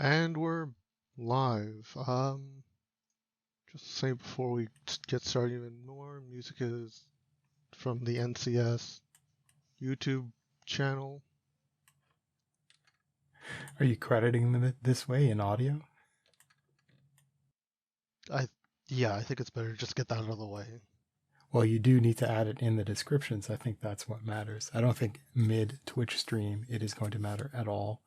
And we're live. Just to say before we get started even more, music is from the NCS YouTube channel. Are you crediting them this way in audio? Yeah, I think it's better to just get that out of the way. Well, you do need to add it in the descriptions. I think that's what matters. I don't think mid Twitch stream it is going to matter at all.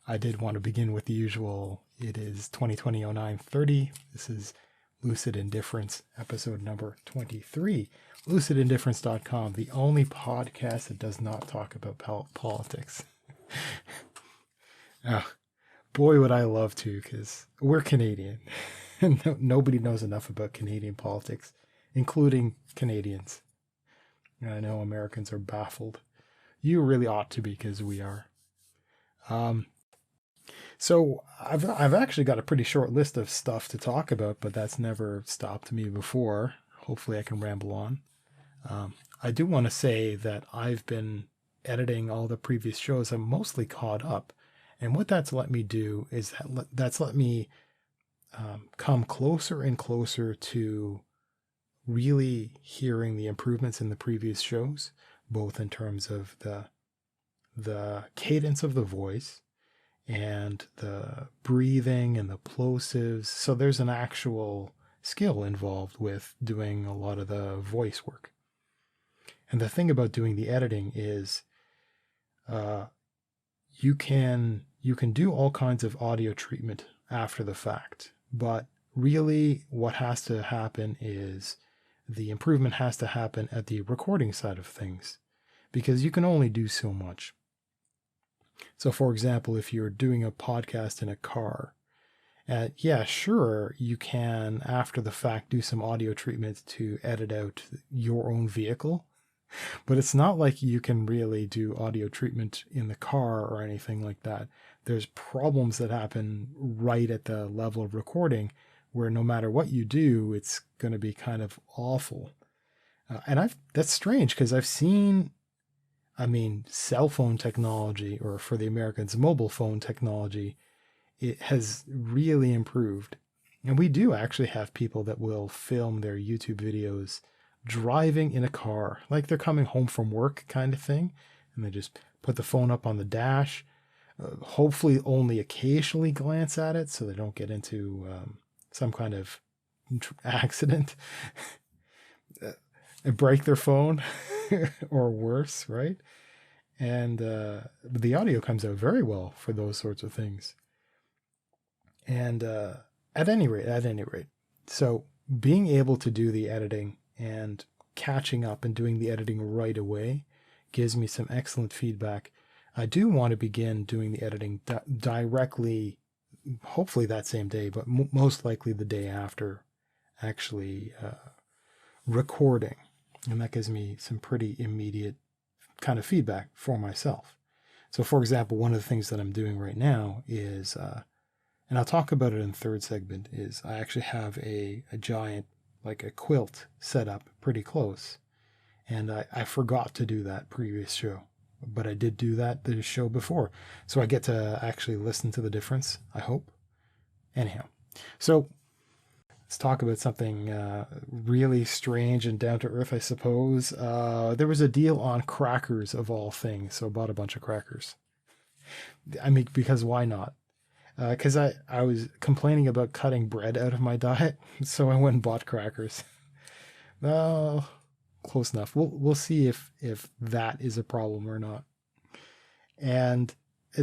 I did want to begin with the usual. It is 2020-09-30. This is Lucid Indifference, episode number 23. LucidIndifference.com, the only podcast that does not talk about politics. Boy, would I love to, because we're Canadian. And nobody knows enough about Canadian politics, including Canadians. I know Americans are baffled. You really ought to be, because we are. So I've actually got a pretty short list of stuff to talk about, but that's never stopped me before. Hopefully I can ramble on. I do want to say that I've been editing all the previous shows. I'm mostly caught up. And what that's let me do is that's let me come closer and closer to really hearing the improvements in the previous shows, both in terms of the cadence of the voice and the breathing and the plosives. So there's an actual skill involved with doing a lot of the voice work. And the thing about doing the editing is you can do all kinds of audio treatment after the fact, but really what has to happen is the improvement has to happen at the recording side of things, because you can only do so much. So for example, if you're doing a podcast in a car, yeah, sure, you can after the fact do some audio treatment to edit out your own vehicle. But it's not like you can really do audio treatment in the car or anything like that. There's problems that happen right at the level of recording where no matter what you do, it's going to be kind of awful. And that's strange, because I've seen, cell phone technology, or for the Americans, mobile phone technology, it has really improved. And we do actually have people that will film their YouTube videos driving in a car, like they're coming home from work kind of thing, and they just put the phone up on the dash, hopefully only occasionally glance at it so they don't get into some kind of accident and break their phone or worse, right? And the audio comes out very well for those sorts of things. And at any rate, so being able to do the editing and catching up and doing the editing right away gives me some excellent feedback. I do want to begin doing the editing directly, hopefully that same day, but most likely the day after actually recording. And that gives me some pretty immediate kind of feedback for myself. So for example, one of the things that I'm doing right now is, and I'll talk about it in the third segment, is I actually have a giant, like a quilt set up pretty close. And I forgot to do that previous show, but I did do that the show before. So I get to actually listen to the difference, I hope. Anyhow, so let's talk about something really strange and down to earth, I suppose. There was a deal on crackers of all things. So I bought a bunch of crackers. Because why not? Because I was complaining about cutting bread out of my diet, so I went and bought crackers. Close enough. We'll see if that is a problem or not. And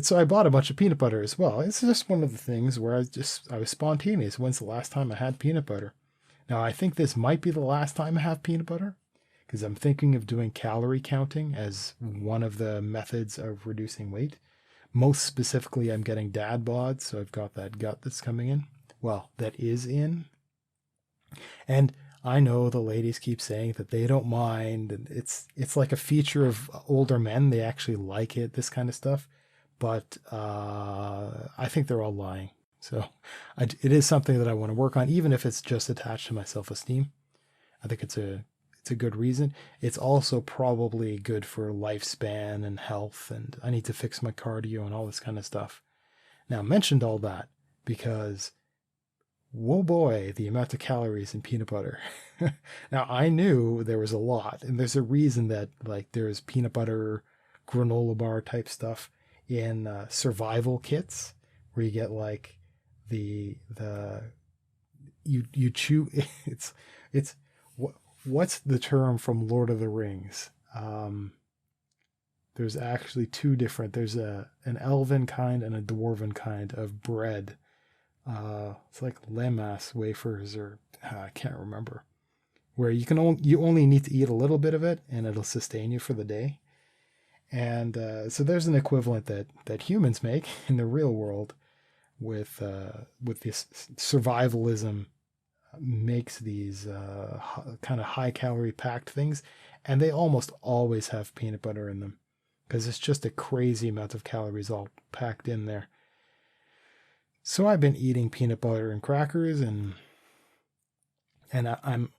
so I bought a bunch of peanut butter as well. It's just one of the things where I was spontaneous. When's the last time I had peanut butter? Now I think this might be the last time I have peanut butter, because I'm thinking of doing calorie counting as one of the methods of reducing weight. Most specifically, I'm getting dad bod, so I've got that gut that's coming in. Well, that is in. And I know the ladies keep saying that they don't mind, and it's like a feature of older men. They actually like it, this kind of stuff. But I think they're all lying. So it is something that I want to work on, even if it's just attached to my self-esteem. I think it's a good reason. It's also probably good for lifespan and health, and I need to fix my cardio and all this kind of stuff. Now, I mentioned all that because, whoa boy, the amount of calories in peanut butter. Now, I knew there was a lot, and there's a reason that like there's peanut butter granola bar type stuff in survival kits where you get like the you chew it's what's the term from Lord of the Rings? There's actually two different. There's an elven kind and a dwarven kind of bread. It's like lemmas wafers, or I can't remember. Where you only need to eat a little bit of it, and it'll sustain you for the day. And so there's an equivalent that humans make in the real world with this survivalism, makes these kind of high calorie packed things, and they almost always have peanut butter in them because it's just a crazy amount of calories all packed in there. So I've been eating peanut butter and crackers, and I'm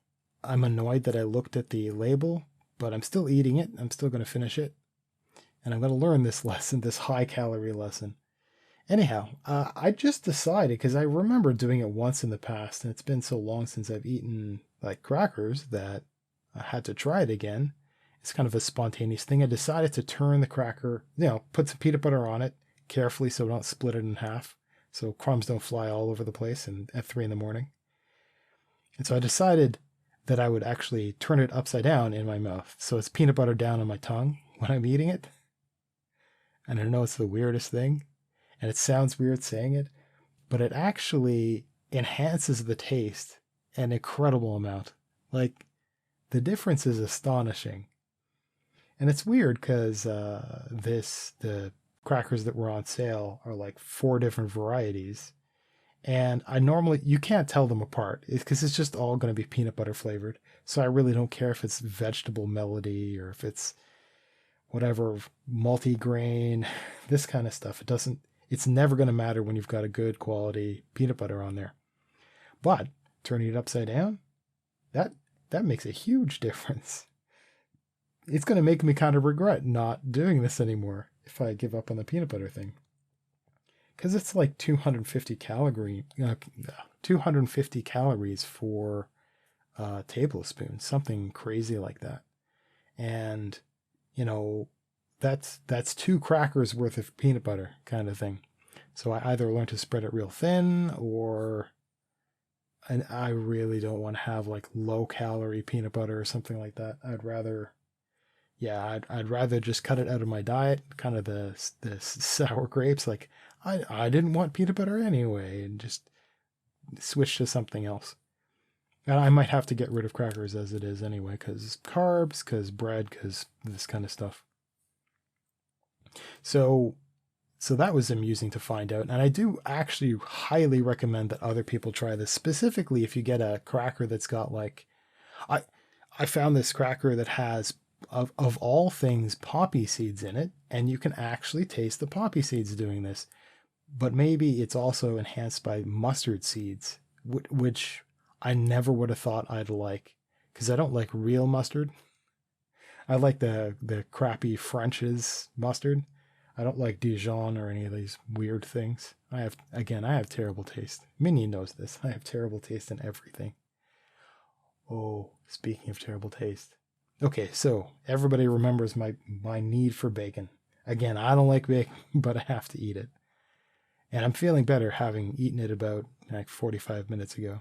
annoyed that I looked at the label, but I'm still eating it. I'm still going to finish it, and I'm going to learn this lesson, this high calorie lesson. Anyhow, I just decided, because I remember doing it once in the past, and it's been so long since I've eaten like crackers that I had to try it again. It's kind of a spontaneous thing. I decided to turn the cracker, put some peanut butter on it carefully so I don't split it in half, so crumbs don't fly all over the place and at 3 a.m. And so I decided that I would actually turn it upside down in my mouth, so it's peanut butter down on my tongue when I'm eating it. And I know it's the weirdest thing, and it sounds weird saying it, but it actually enhances the taste an incredible amount. Like, the difference is astonishing. And it's weird because the crackers that were on sale are like 4 different varieties. And you can't tell them apart because it's just all going to be peanut butter flavored. So I really don't care if it's vegetable melody or if it's whatever, multi-grain, this kind of stuff. It's never going to matter when you've got a good quality peanut butter on there. But turning it upside down, that makes a huge difference. It's going to make me kind of regret not doing this anymore if I give up on the peanut butter thing. Because it's like 250 calories for a tablespoon, something crazy like that. And, that's 2 crackers worth of peanut butter kind of thing. So I either learn to spread it real thin, and I really don't want to have like low calorie peanut butter or something like that. I'd rather just cut it out of my diet, kind of the sour grapes. Like I didn't want peanut butter anyway, and just switch to something else. And I might have to get rid of crackers as it is anyway, because carbs, because bread, because this kind of stuff. So that was amusing to find out. And I do actually highly recommend that other people try this, specifically if you get a cracker that's got like, I found this cracker that has, of all things, poppy seeds in it, and you can actually taste the poppy seeds doing this. But maybe it's also enhanced by mustard seeds, which I never would have thought I'd like, because I don't like real mustard. I like the crappy French's mustard. I don't like Dijon or any of these weird things. I have terrible taste. Minion knows this. I have terrible taste in everything. Oh, speaking of terrible taste. Okay, so everybody remembers my need for bacon. Again, I don't like bacon, but I have to eat it. And I'm feeling better having eaten it about like 45 minutes ago.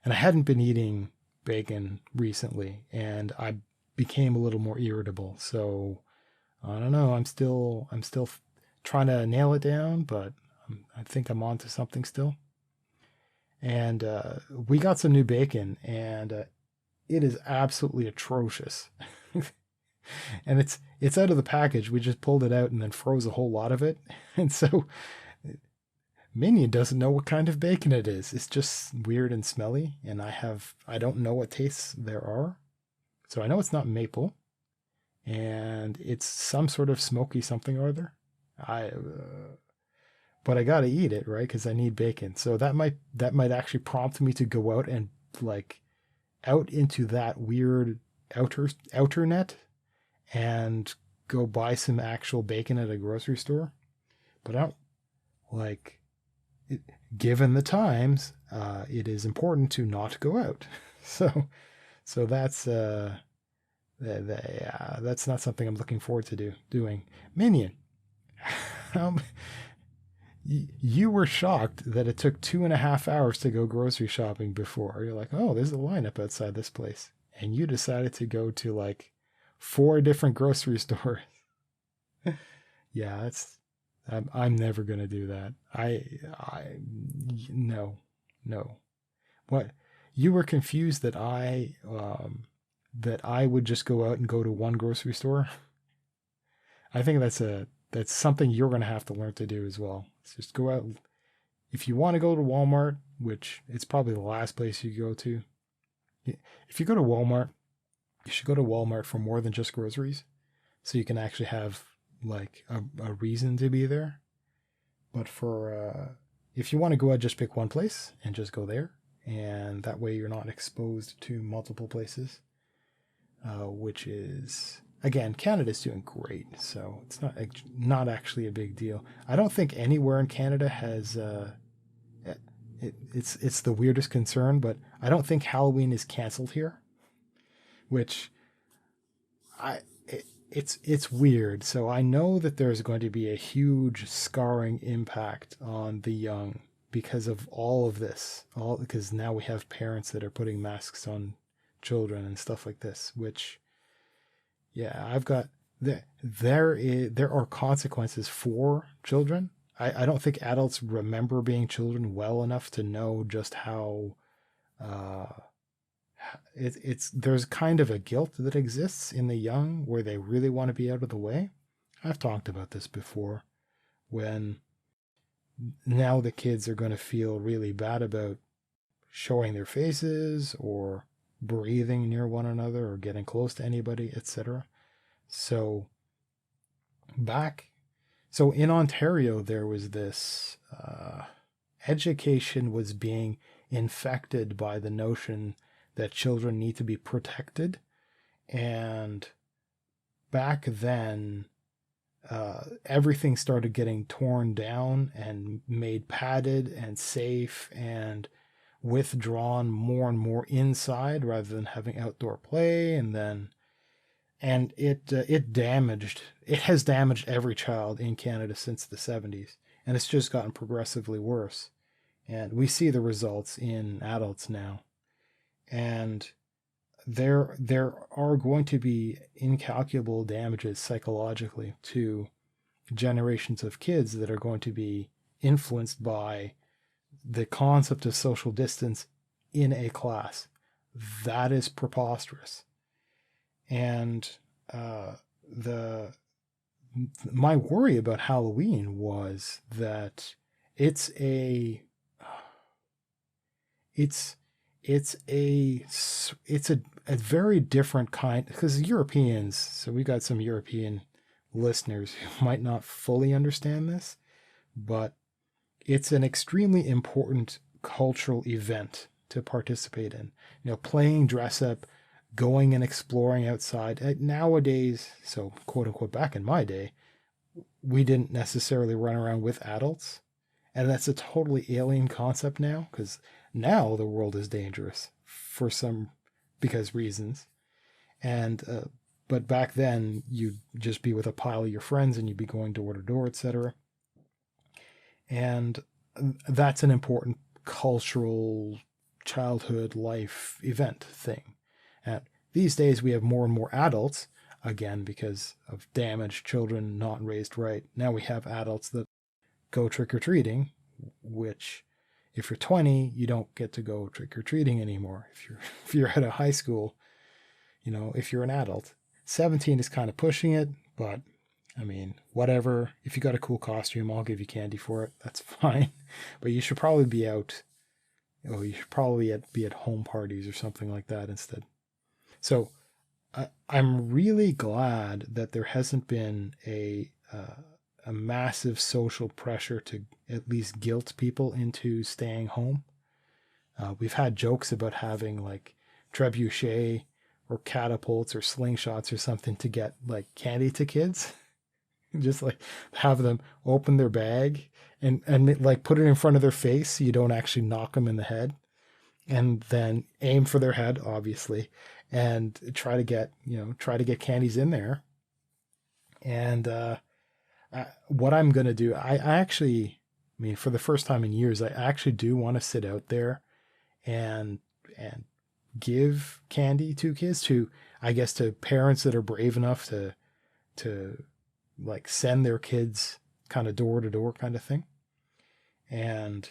And I hadn't been eating bacon recently, and I became a little more irritable. So I don't know. I'm still trying to nail it down, but I think I'm on to something still. And we got some new bacon, and it is absolutely atrocious. And it's out of the package. We just pulled it out and then froze a whole lot of it. And so Minion doesn't know what kind of bacon it is. It's just weird and smelly, and I don't know what tastes there are. So I know it's not maple, and it's some sort of smoky something or other. But I gotta eat it, right? Because I need bacon. So that might actually prompt me to go out and like out into that weird outer net and go buy some actual bacon at a grocery store. But like, given the times, it is important to not go out. So that's that's not something I'm looking forward to doing. Minion, you were shocked that it took 2.5 hours to go grocery shopping before. You're like, oh, there's a lineup outside this place. And you decided to go to like 4 different grocery stores. Yeah, I'm never going to do that. No. What? You were confused that I would just go out and go to one grocery store? I think that's something you're going to have to learn to do as well. It's just go out. If you want to go to Walmart, which it's probably the last place you go to. If you go to Walmart, you should go to Walmart for more than just groceries. So you can actually have like a reason to be there. But for if you want to go out, just pick one place and just go there. And that way you're not exposed to multiple places. Which is, again, Canada's doing great, so it's not actually a big deal. I don't think anywhere in Canada has it's the weirdest concern, but I don't think Halloween is canceled here, which it's weird. So I know that there's going to be a huge scarring impact on the young because of all of this, because now we have parents that are putting masks on children and stuff like this, which, yeah, I've got there are consequences for children. I don't think adults remember being children well enough to know just how there's kind of a guilt that exists in the young where they really want to be out of the way. I've talked about this before, when now the kids are going to feel really bad about showing their faces or breathing near one another or getting close to anybody, etc. So in Ontario, there was this education was being infected by the notion that children need to be protected. And back then, everything started getting torn down and made padded and safe and withdrawn more and more inside rather than having outdoor play. And it has damaged every child in Canada since the 70s, and it's just gotten progressively worse. And we see the results in adults now. And there are going to be incalculable damages psychologically to generations of kids that are going to be influenced by the concept of social distance in a class. That is preposterous. And my worry about Halloween was that it's a very different kind, because Europeans, so we got some European listeners who might not fully understand this, but it's an extremely important cultural event to participate in. Playing dress up, going and exploring outside. Nowadays, so quote unquote back in my day, we didn't necessarily run around with adults. And that's a totally alien concept now, because now the world is dangerous for because reasons. And but back then you'd just be with a pile of your friends and you'd be going door to door, etc. And that's an important cultural childhood life event thing. And these days we have more and more adults, again, because of damaged children not raised right. Now we have adults that go trick-or-treating, which if you're 20, you don't get to go trick-or-treating anymore. If you're at a high school, if you're an adult. 17 is kind of pushing it, but I mean, whatever. If you got a cool costume, I'll give you candy for it. That's fine. But you should probably be out. You should probably be at home parties or something like that instead. So I'm really glad that there hasn't been a massive social pressure to at least guilt people into staying home. We've had jokes about having like trebuchet or catapults or slingshots or something to get like candy to kids. Just like have them open their bag and like put it in front of their face so you don't actually knock them in the head, and then aim for their head, obviously, and try to get candies in there. And what I'm gonna do, I actually, I mean, for the first time in years, I actually do want to sit out there and give candy to kids, to, I guess, to parents that are brave enough to like send their kids kind of door to door kind of thing. And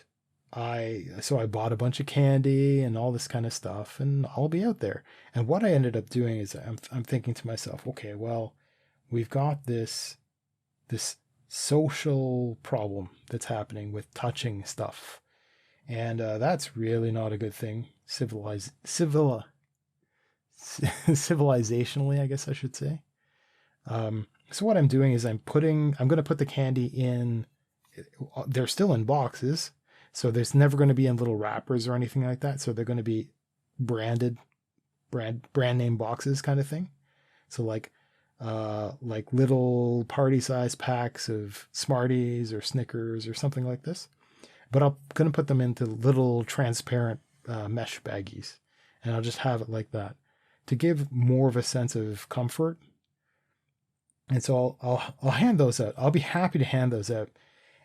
I bought a bunch of candy and all this kind of stuff, and I'll be out there. And what I ended up doing is I'm thinking to myself, okay, well, we've got this social problem that's happening with touching stuff, and that's really not a good thing. Civilizationally, I guess I should say. So what I'm doing is I'm going to put the candy in. They're still in boxes, so there's never going to be in little wrappers or anything like that. So they're going to be brand name boxes kind of thing. So like little party size packs of Smarties or Snickers or something like this. But I'm going to put them into little transparent mesh baggies, and I'll just have it like that to give more of a sense of comfort. And so I'll hand those out. I'll be happy to hand those out.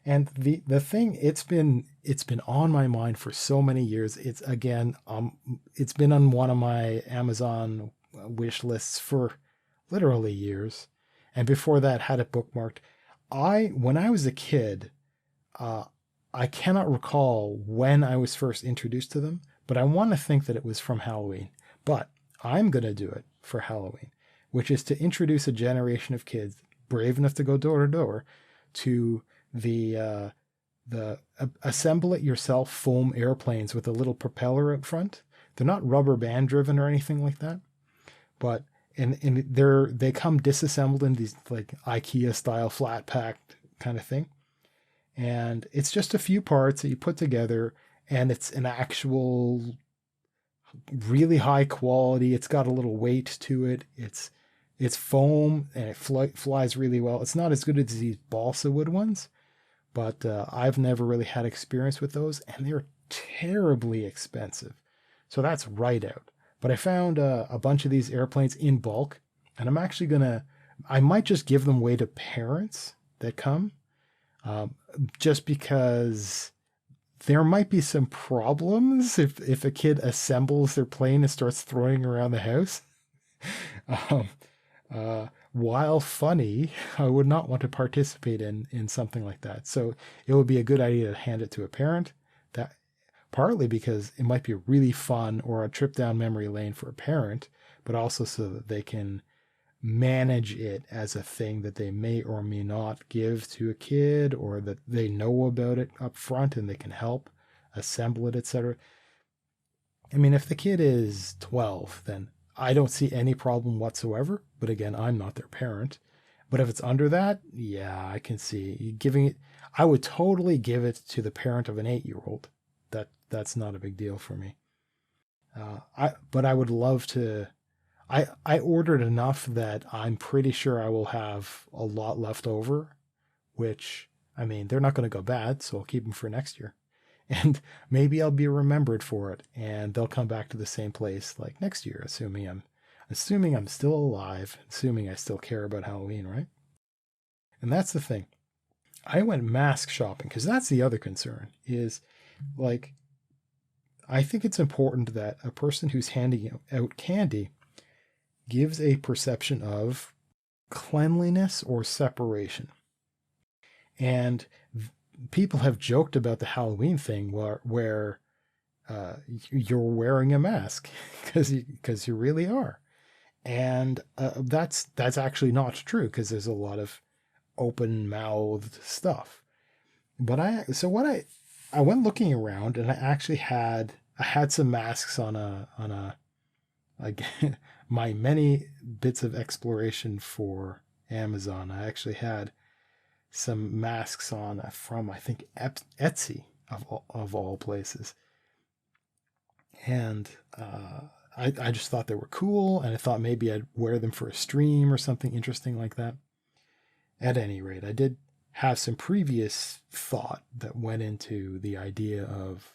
And the thing, it's been on my mind for so many years. It's been on one of my Amazon wish lists for literally years. And before that, had it bookmarked. When I was a kid, I cannot recall when I was first introduced to them, but I want to think that it was from Halloween. But I'm going to do it for Halloween, which is to introduce a generation of kids brave enough to go door to door to the assemble it yourself foam airplanes with a little propeller out front. They're not rubber band driven or anything like that, but they come disassembled in these like IKEA style flat packed kind of thing. And it's just a few parts that you put together, and it's an actual really high quality. It's got a little weight to it. It's foam, and it flies really well. It's not as good as these balsa wood ones, but I've never really had experience with those, and they're terribly expensive. So that's right out. But I found a bunch of these airplanes in bulk, and I might just give them away to parents that come, just because there might be some problems if a kid assembles their plane and starts throwing around the house. While funny, I would not want to participate in something like that. So it would be a good idea to hand it to a parent. That partly because it might be really fun or a trip down memory lane for a parent, but also so that they can manage it as a thing that they may or may not give to a kid, or that they know about it up front and they can help assemble it, etc. I mean, if the kid is 12, then I don't see any problem whatsoever. But again, I'm not their parent. But if it's under that, yeah, I can see giving it. I would totally give it to the parent of an 8-year-old. That's not a big deal for me. But I would love to. I ordered enough that I'm pretty sure I will have a lot left over, which, I mean, they're not going to go bad, so I'll keep them for next year. And maybe I'll be remembered for it, and they'll come back to the same place like next year, assuming I'm still alive, assuming I still care about Halloween, right? And that's the thing. I went mask shopping because that's the other concern is, like, I think it's important that a person who's handing out candy gives a perception of cleanliness or separation. And people have joked about the Halloween thing where you're wearing a mask because you really are. And that's actually not true, because there's a lot of open-mouthed stuff. But I went looking around, and I had some masks on my many bits of exploration for Amazon. I actually had some masks on from, I think, Etsy of all places. And I just thought they were cool, and I thought maybe I'd wear them for a stream or something interesting like that. At any rate, I did have some previous thought that went into the idea of,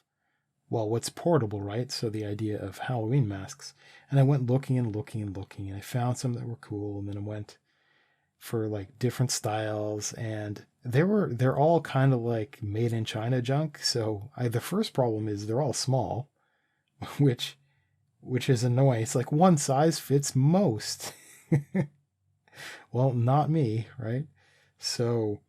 well, what's portable, right? So the idea of Halloween masks. And I went looking and looking and looking, and I found some that were cool, and then I went for like different styles, and they're all kind of like made in China junk. So the first problem is they're all small, which is annoying. It's like one size fits most. Well, not me, right? So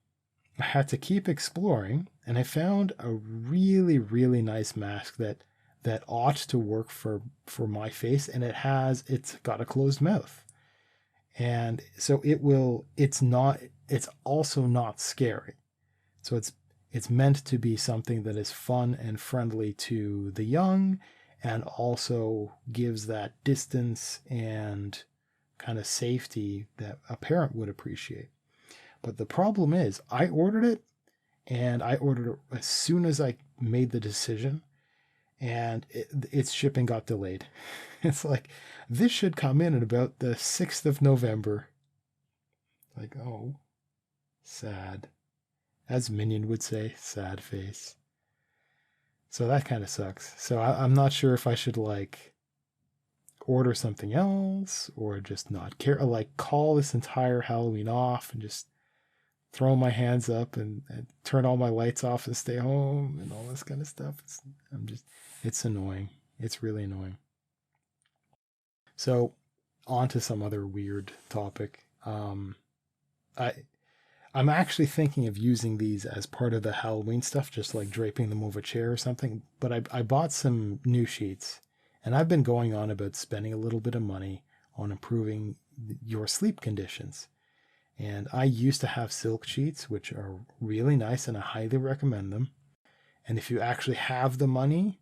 I had to keep exploring, and I found a really, really nice mask that ought to work for my face, and it's got a closed mouth. And so it's also not scary. So it's meant to be something that is fun and friendly to the young, and also gives that distance and kind of safety that a parent would appreciate. But the problem is, I ordered it, and I ordered it as soon as I made the decision, and its shipping got delayed. It's like, this should come in at about the 6th of November. Like, oh, sad. As Minion would say, sad face. So that kind of sucks. So I'm not sure if I should like order something else or just not care, or like call this entire Halloween off and just throw my hands up and turn all my lights off and stay home and all this kind of stuff. It's annoying. It's really annoying. So on to some other weird topic. I'm actually thinking of using these as part of the Halloween stuff, just like draping them over a chair or something. But I bought some new sheets, and I've been going on about spending a little bit of money on improving your sleep conditions. And I used to have silk sheets, which are really nice, and I highly recommend them. And if you actually have the money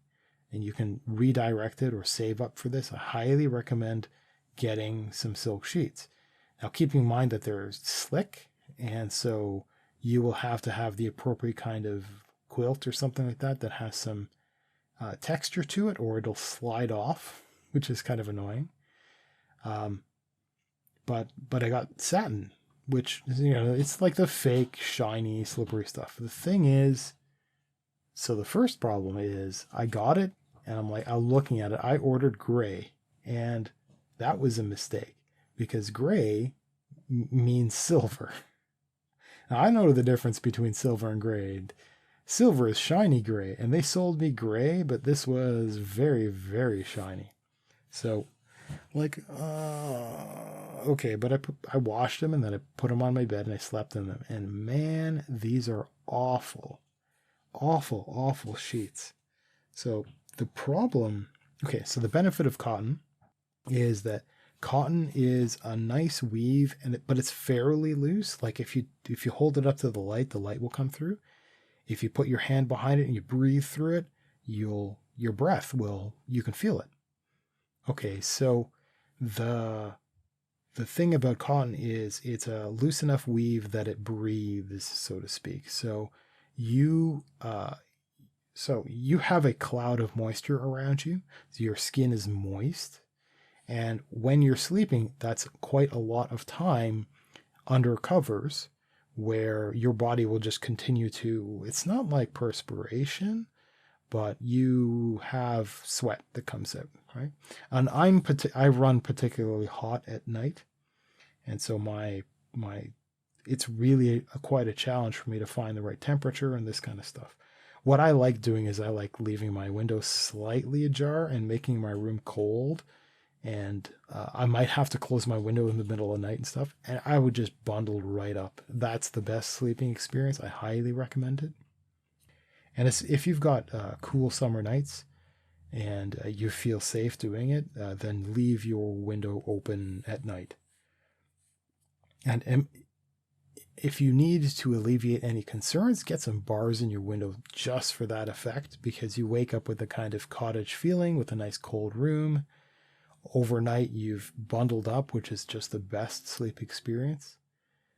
and you can redirect it or save up for this, I highly recommend getting some silk sheets. Now, keeping in mind that they're slick, and so you will have to have the appropriate kind of quilt or something like that that has some texture to it, or it'll slide off, which is kind of annoying. But I got satin, which, it's like the fake, shiny, slippery stuff. The thing is, so the first problem is I got it, and I'm looking at it. I ordered gray, and that was a mistake, because gray means silver. Now, I know the difference between silver and gray. Silver is shiny gray, and they sold me gray, but this was very, very shiny. So, like, okay, but I washed them, and then I put them on my bed, and I slept in them. And man, these are awful, awful, awful sheets. So the problem, okay, so the benefit of cotton is that cotton is a nice weave, but it's fairly loose. Like if you hold it up to the light will come through. If you put your hand behind it and you breathe through it, you can feel it. Okay, so the thing about cotton is it's a loose enough weave that it breathes, so to speak. So you have a cloud of moisture around you. So your skin is moist. And when you're sleeping, that's quite a lot of time under covers where your body will just continue to, it's not like perspiration, but you have sweat that comes out, right? And I run particularly hot at night. And so it's really quite a challenge for me to find the right temperature and this kind of stuff. What I like doing is I like leaving my window slightly ajar and making my room cold. And I might have to close my window in the middle of the night and stuff. And I would just bundle right up. That's the best sleeping experience. I highly recommend it. And if you've got cool summer nights and you feel safe doing it, then leave your window open at night. And if you need to alleviate any concerns, get some bars in your window just for that effect, because you wake up with a kind of cottage feeling with a nice cold room. Overnight, you've bundled up, which is just the best sleep experience.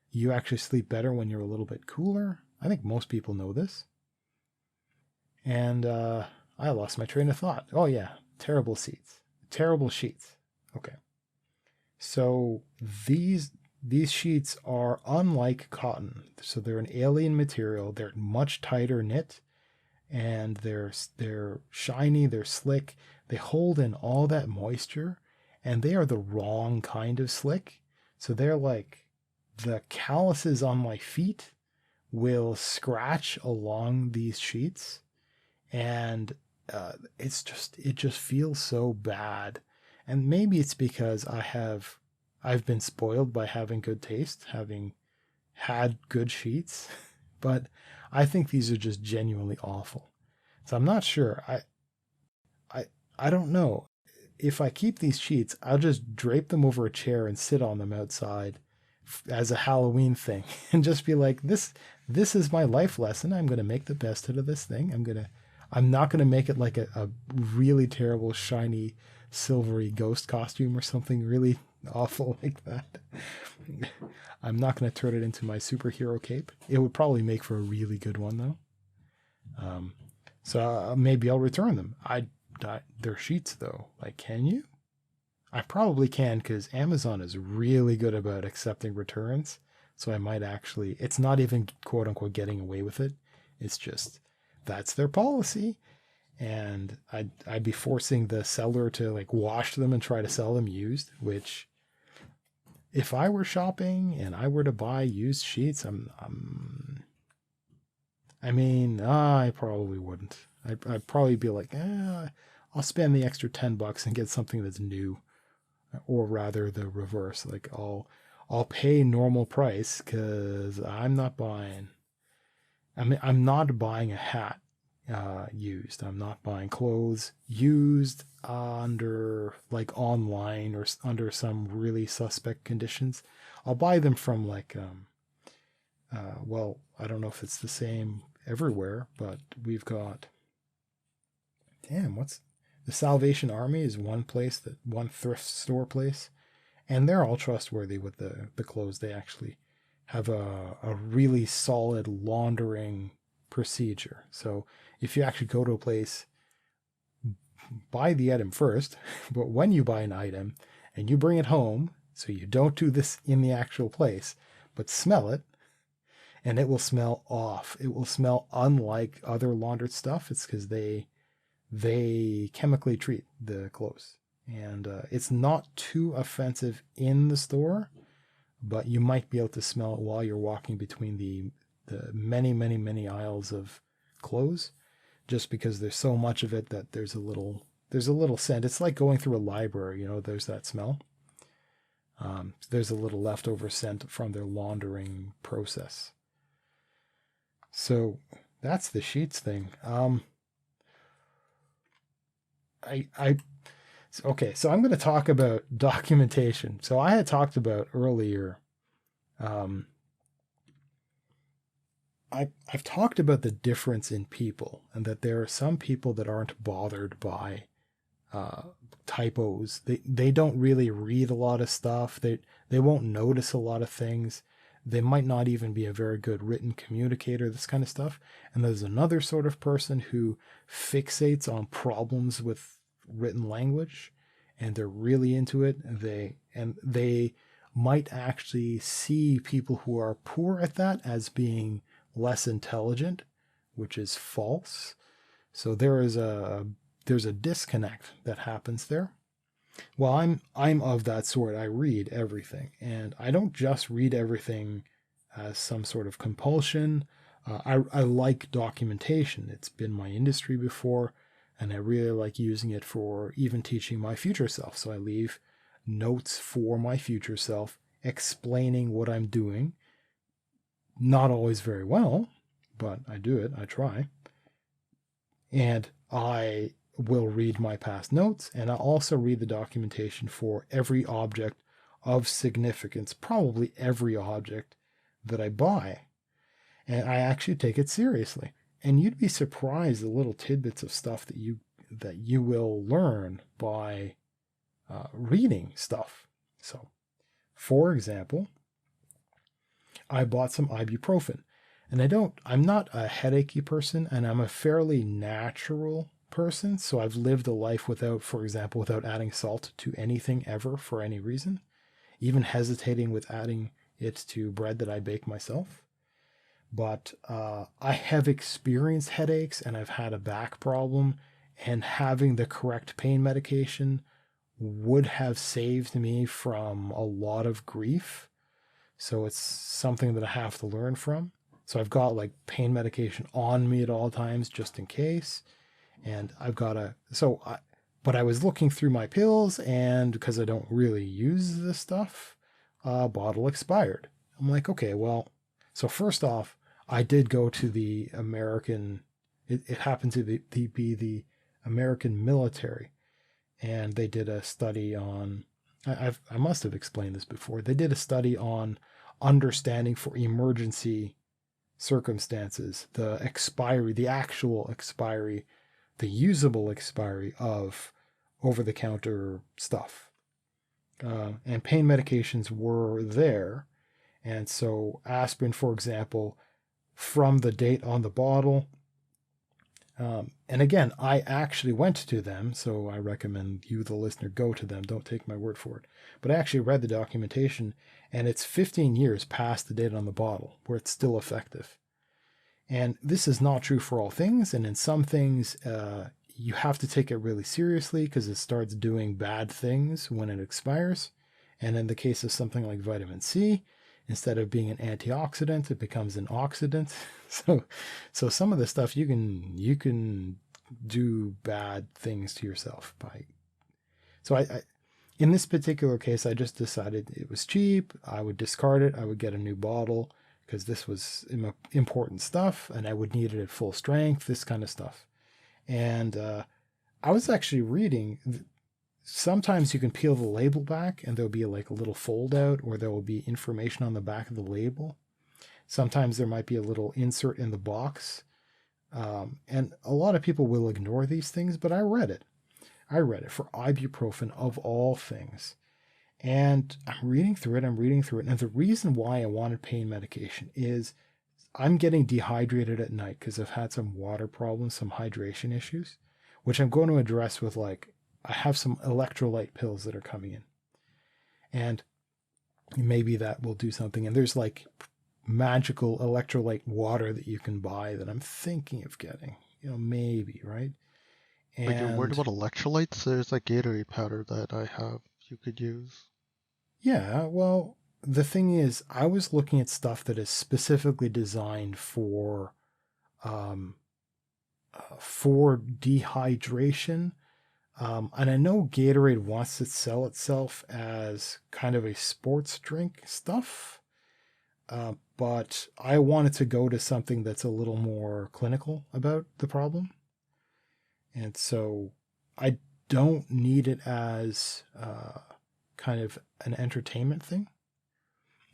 You actually sleep better when you're a little bit cooler. I think most people know this. And I lost my train of thought. Oh yeah, terrible sheets. Okay. So these sheets are unlike cotton. So they're an alien material. They're much tighter knit, and they're shiny, they're slick. They hold in all that moisture, and they are the wrong kind of slick. So they're like the calluses on my feet will scratch along these sheets, and it just feels so bad. And maybe it's because I've been spoiled by having good taste, having had good sheets, but I think these are just genuinely awful. So I'm not sure. I don't know. If I keep these sheets, I'll just drape them over a chair and sit on them outside as a Halloween thing and just be like, this is my life lesson. I'm going to make the best out of this thing. I'm not going to make it like a really terrible, shiny, silvery ghost costume or something really awful like that. I'm not going to turn it into my superhero cape. It would probably make for a really good one, though. So maybe I'll return them. They're sheets, though. Like, can you? I probably can, because Amazon is really good about accepting returns. So I might actually, it's not even quote unquote getting away with it. It's just, that's their policy. And I'd be forcing the seller to like wash them and try to sell them used, which if I were shopping and I were to buy used sheets, I probably wouldn't. I'd probably be like, I'll spend the extra $10 and get something that's new, or rather the reverse. Like I'll pay normal price because I'm not buying a hat used. I'm not buying clothes used under like online or under some really suspect conditions. I'll buy them from like I don't know if it's the same everywhere, but we've got what's the Salvation Army is one thrift store place, and they're all trustworthy with the clothes. They actually have a really solid laundering procedure. So if you actually go to a place, buy the item first, but when you buy an item and you bring it home, so you don't do this in the actual place, but smell it, and it will smell off. It will smell unlike other laundered stuff. It's because they chemically treat the clothes. And it's not too offensive in the store, but you might be able to smell it while you're walking between the many, many, many aisles of clothes, just because there's so much of it that there's a little scent. It's like going through a library, there's that smell. There's a little leftover scent from their laundering process. So that's the sheets thing. Okay, so I'm going to talk about documentation. So I had talked about earlier, I've talked about the difference in people, and that there are some people that aren't bothered by typos. They don't really read a lot of stuff. They won't notice a lot of things. They might not even be a very good written communicator, this kind of stuff. And there's another sort of person who fixates on problems with written language, and they're really into it. They might actually see people who are poor at that as being less intelligent, which is false. So there's a disconnect that happens there. Well, I'm of that sort. I read everything, and I don't just read everything as some sort of compulsion. I like documentation. It's been my industry before, and I really like using it for even teaching my future self. So I leave notes for my future self explaining what I'm doing. Not always very well, but I do it. I try. And I will read my past notes, and I'll also read the documentation for every object of significance, probably every object that I buy. And I actually take it seriously. And you'd be surprised the little tidbits of stuff that you will learn by reading stuff. So, for example, I bought some ibuprofen, and I'm not a headachy person, and I'm a fairly natural person. So I've lived a life without adding salt to anything ever for any reason. even hesitating with adding it to bread that I bake myself. But I have experienced headaches and I've had a back problem, and having the correct pain medication would have saved me from a lot of grief. So it's something that I have to learn from. So I've got like pain medication on me at all times just in case. And I've got but I was looking through my pills, and because I don't really use this stuff, a bottle expired. I'm like, okay, well, so first off, I did go to the American, it happened to be the American military, and they did a study on, I must have explained this before, they did a study on understanding for emergency circumstances, the expiry, the actual expiry, the usable expiry of over-the-counter stuff. And pain medications were there. And so aspirin, for example, from the date on the bottle. And again, I actually went to them, so I recommend you, the listener, go to them. Don't take my word for it. But I actually read the documentation, and it's 15 years past the date on the bottle where it's still effective. And this is not true for all things. And in some things, you have to take it really seriously because it starts doing bad things when it expires. And in the case of something like vitamin C, instead of being an antioxidant, it becomes an oxidant. So some of the stuff you can do bad things to yourself by. So I in this particular case, I just decided it was cheap. I would discard it. I would get a new bottle because this was important stuff, and I would need it at full strength. This kind of stuff. And I was actually reading. Sometimes you can peel the label back and there'll be like a little fold out, or there will be information on the back of the label. Sometimes there might be a little insert in the box. And a lot of people will ignore these things, but I read it. I read it for ibuprofen of all things. And I'm reading through it. And the reason why I wanted pain medication is I'm getting dehydrated at night because I've had some water problems, some hydration issues, which I'm going to address with I have some electrolyte pills that are coming in, and maybe that will do something. And there's like magical electrolyte water that you can buy that I'm thinking of getting, maybe, right? And like, you're worried about electrolytes? There's like Gatorade powder that I have you could use. Yeah, well, the thing is, I was looking at stuff that is specifically designed for dehydration. And I know Gatorade wants to sell itself as kind of a sports drink stuff, but I wanted to go to something that's a little more clinical about the problem. And so I don't need it as kind of an entertainment thing.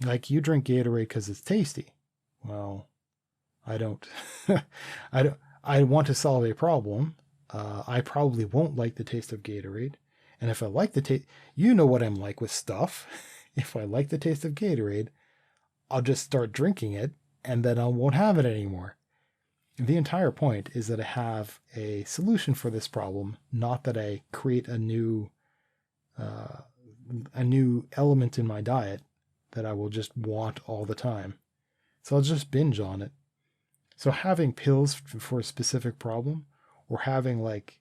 Like, you drink Gatorade because it's tasty. Well, I don't. I want to solve a problem. I probably won't like the taste of Gatorade. And if I like the taste, you know what I'm like with stuff. If I like the taste of Gatorade, I'll just start drinking it, and then I won't have it anymore. The entire point is that I have a solution for this problem, not that I create a new element in my diet that I will just want all the time. So I'll just binge on it. So having pills for a specific problem, or having like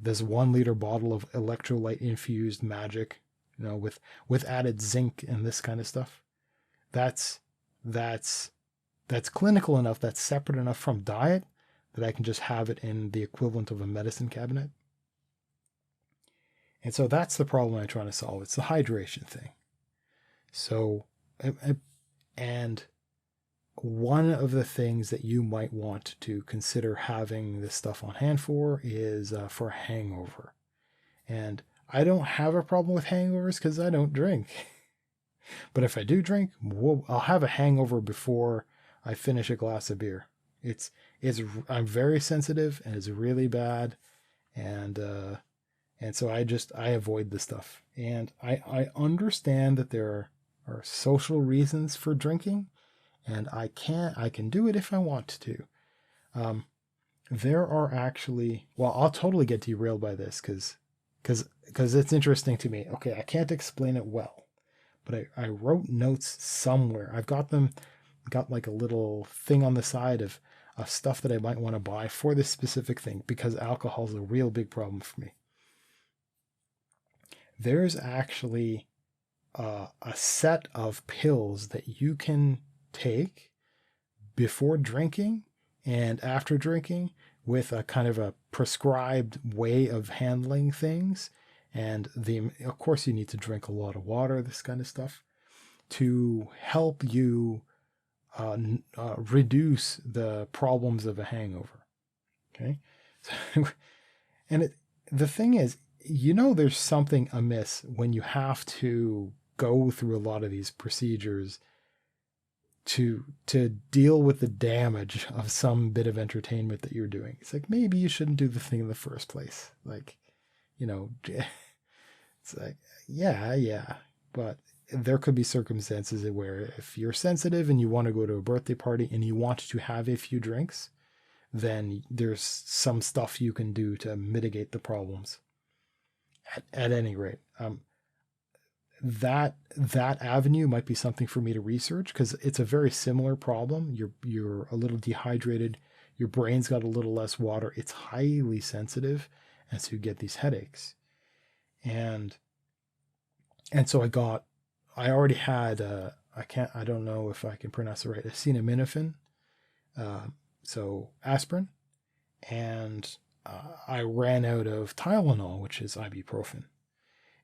this 1 liter bottle of electrolyte infused magic, with added zinc and this kind of stuff, that's clinical enough, that's separate enough from diet that I can just have it in the equivalent of a medicine cabinet. And so that's the problem I'm trying to solve. It's the hydration thing. So, and one of the things that you might want to consider having this stuff on hand for is for a hangover. And I don't have a problem with hangovers because I don't drink. But if I do drink, I'll have a hangover before I finish a glass of beer. I'm very sensitive, and it's really bad. And so I avoid this stuff. And I understand that there are social reasons for drinking, and I can do it if I want to. There are actually, well, I'll totally get derailed by this because it's interesting to me. Okay, I can't explain it well, but I wrote notes somewhere. I've got like a little thing on the side of stuff that I might want to buy for this specific thing, because alcohol is a real big problem for me. There's actually a set of pills that you can take before drinking and after drinking, with a kind of a prescribed way of handling things. And of course you need to drink a lot of water, this kind of stuff, to help you reduce the problems of a hangover. Okay. And the thing is, there's something amiss when you have to go through a lot of these procedures to deal with the damage of some bit of entertainment that you're doing. It's like, maybe you shouldn't do the thing in the first place. Like, it's like, yeah, but there could be circumstances where if you're sensitive and you want to go to a birthday party and you want to have a few drinks, then there's some stuff you can do to mitigate the problems. At any rate, that avenue might be something for me to research, because it's a very similar problem. You're a little dehydrated, your brain's got a little less water, it's highly sensitive, and so you get these headaches. And so I already had I don't know if I can pronounce it right, acetaminophen, so aspirin, and I ran out of Tylenol, which is ibuprofen.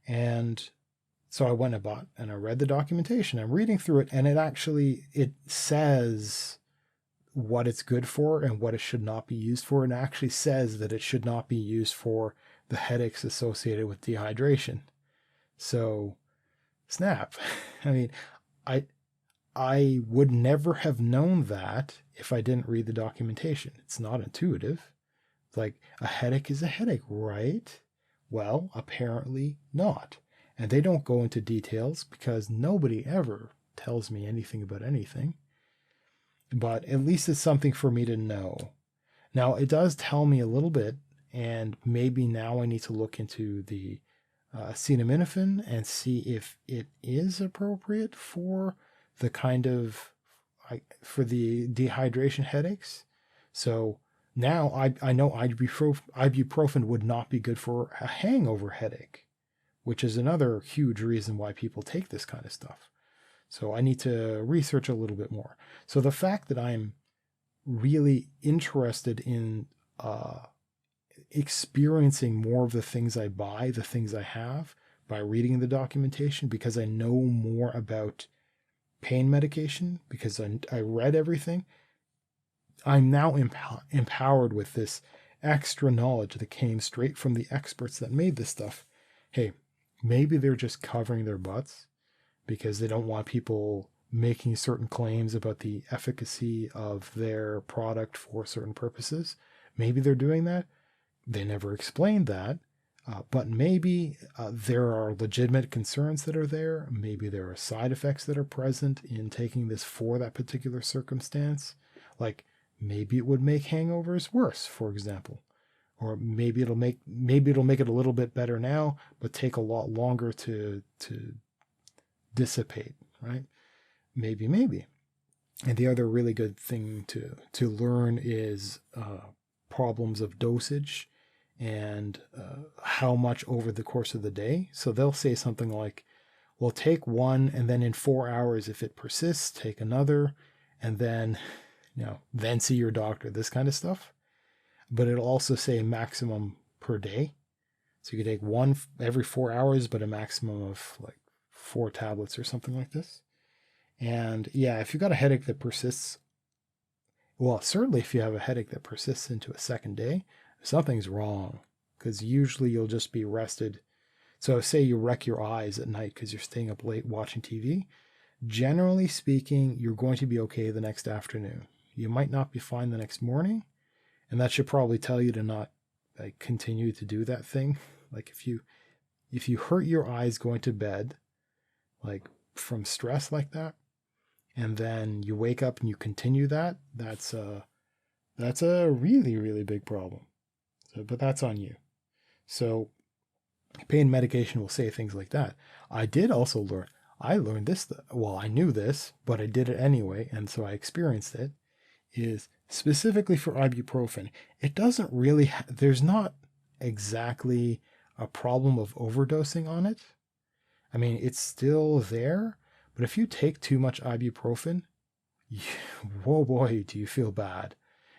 And so I went and bought, and I read the documentation. I'm reading through it, and it says what it's good for and what it should not be used for. And it actually says that it should not be used for the headaches associated with dehydration. So, snap. I mean, I would never have known that if I didn't read the documentation. It's not intuitive. Like, a headache is a headache, right? Well, apparently not. And they don't go into details because nobody ever tells me anything about anything. But at least it's something for me to know. Now, it does tell me a little bit, and maybe now I need to look into the acetaminophen and see if it is appropriate for the kind of, for the dehydration headaches. So now I know ibuprofen would not be good for a hangover headache, which is another huge reason why people take this kind of stuff. So I need to research a little bit more. So the fact that I'm really interested in experiencing more of the things I buy, the things I have, by reading the documentation, because I know more about pain medication, because I read everything, I'm now empowered with this extra knowledge that came straight from the experts that made this stuff. Hey, maybe they're just covering their butts because they don't want people making certain claims about the efficacy of their product for certain purposes. Maybe they're doing that. They never explained that. But maybe there are legitimate concerns that are there. Maybe there are side effects that are present in taking this for that particular circumstance. Like, maybe it would make hangovers worse, for example. Or maybe it'll make it a little bit better now, but take a lot longer to dissipate, right? Maybe. And the other really good thing to learn is problems of dosage and how much over the course of the day. So they'll say something like, well, take one, and then in 4 hours, if it persists, take another, and then, then see your doctor, this kind of stuff. But it'll also say maximum per day. So you can take one every 4 hours, but a maximum of like 4 tablets or something like this. And yeah, if you've got a headache that persists, well, certainly if you have a headache that persists into a second day, something's wrong, because usually you'll just be rested. So say you wreck your eyes at night because you're staying up late watching TV. Generally speaking, you're going to be okay the next afternoon. You might not be fine the next morning, and that should probably tell you to not continue to do that thing. Like if you hurt your eyes going to bed, like from stress like that, and then you wake up and you continue that, that's a really, really big problem. So, but that's on you. So pain medication will say things like that. I did also learn, I learned this, well, I knew this, but I did it anyway, and so I experienced it, is specifically for ibuprofen. It doesn't really, there's not exactly a problem of overdosing on it. I mean, it's still there, but if you take too much ibuprofen, whoa boy, do you feel bad.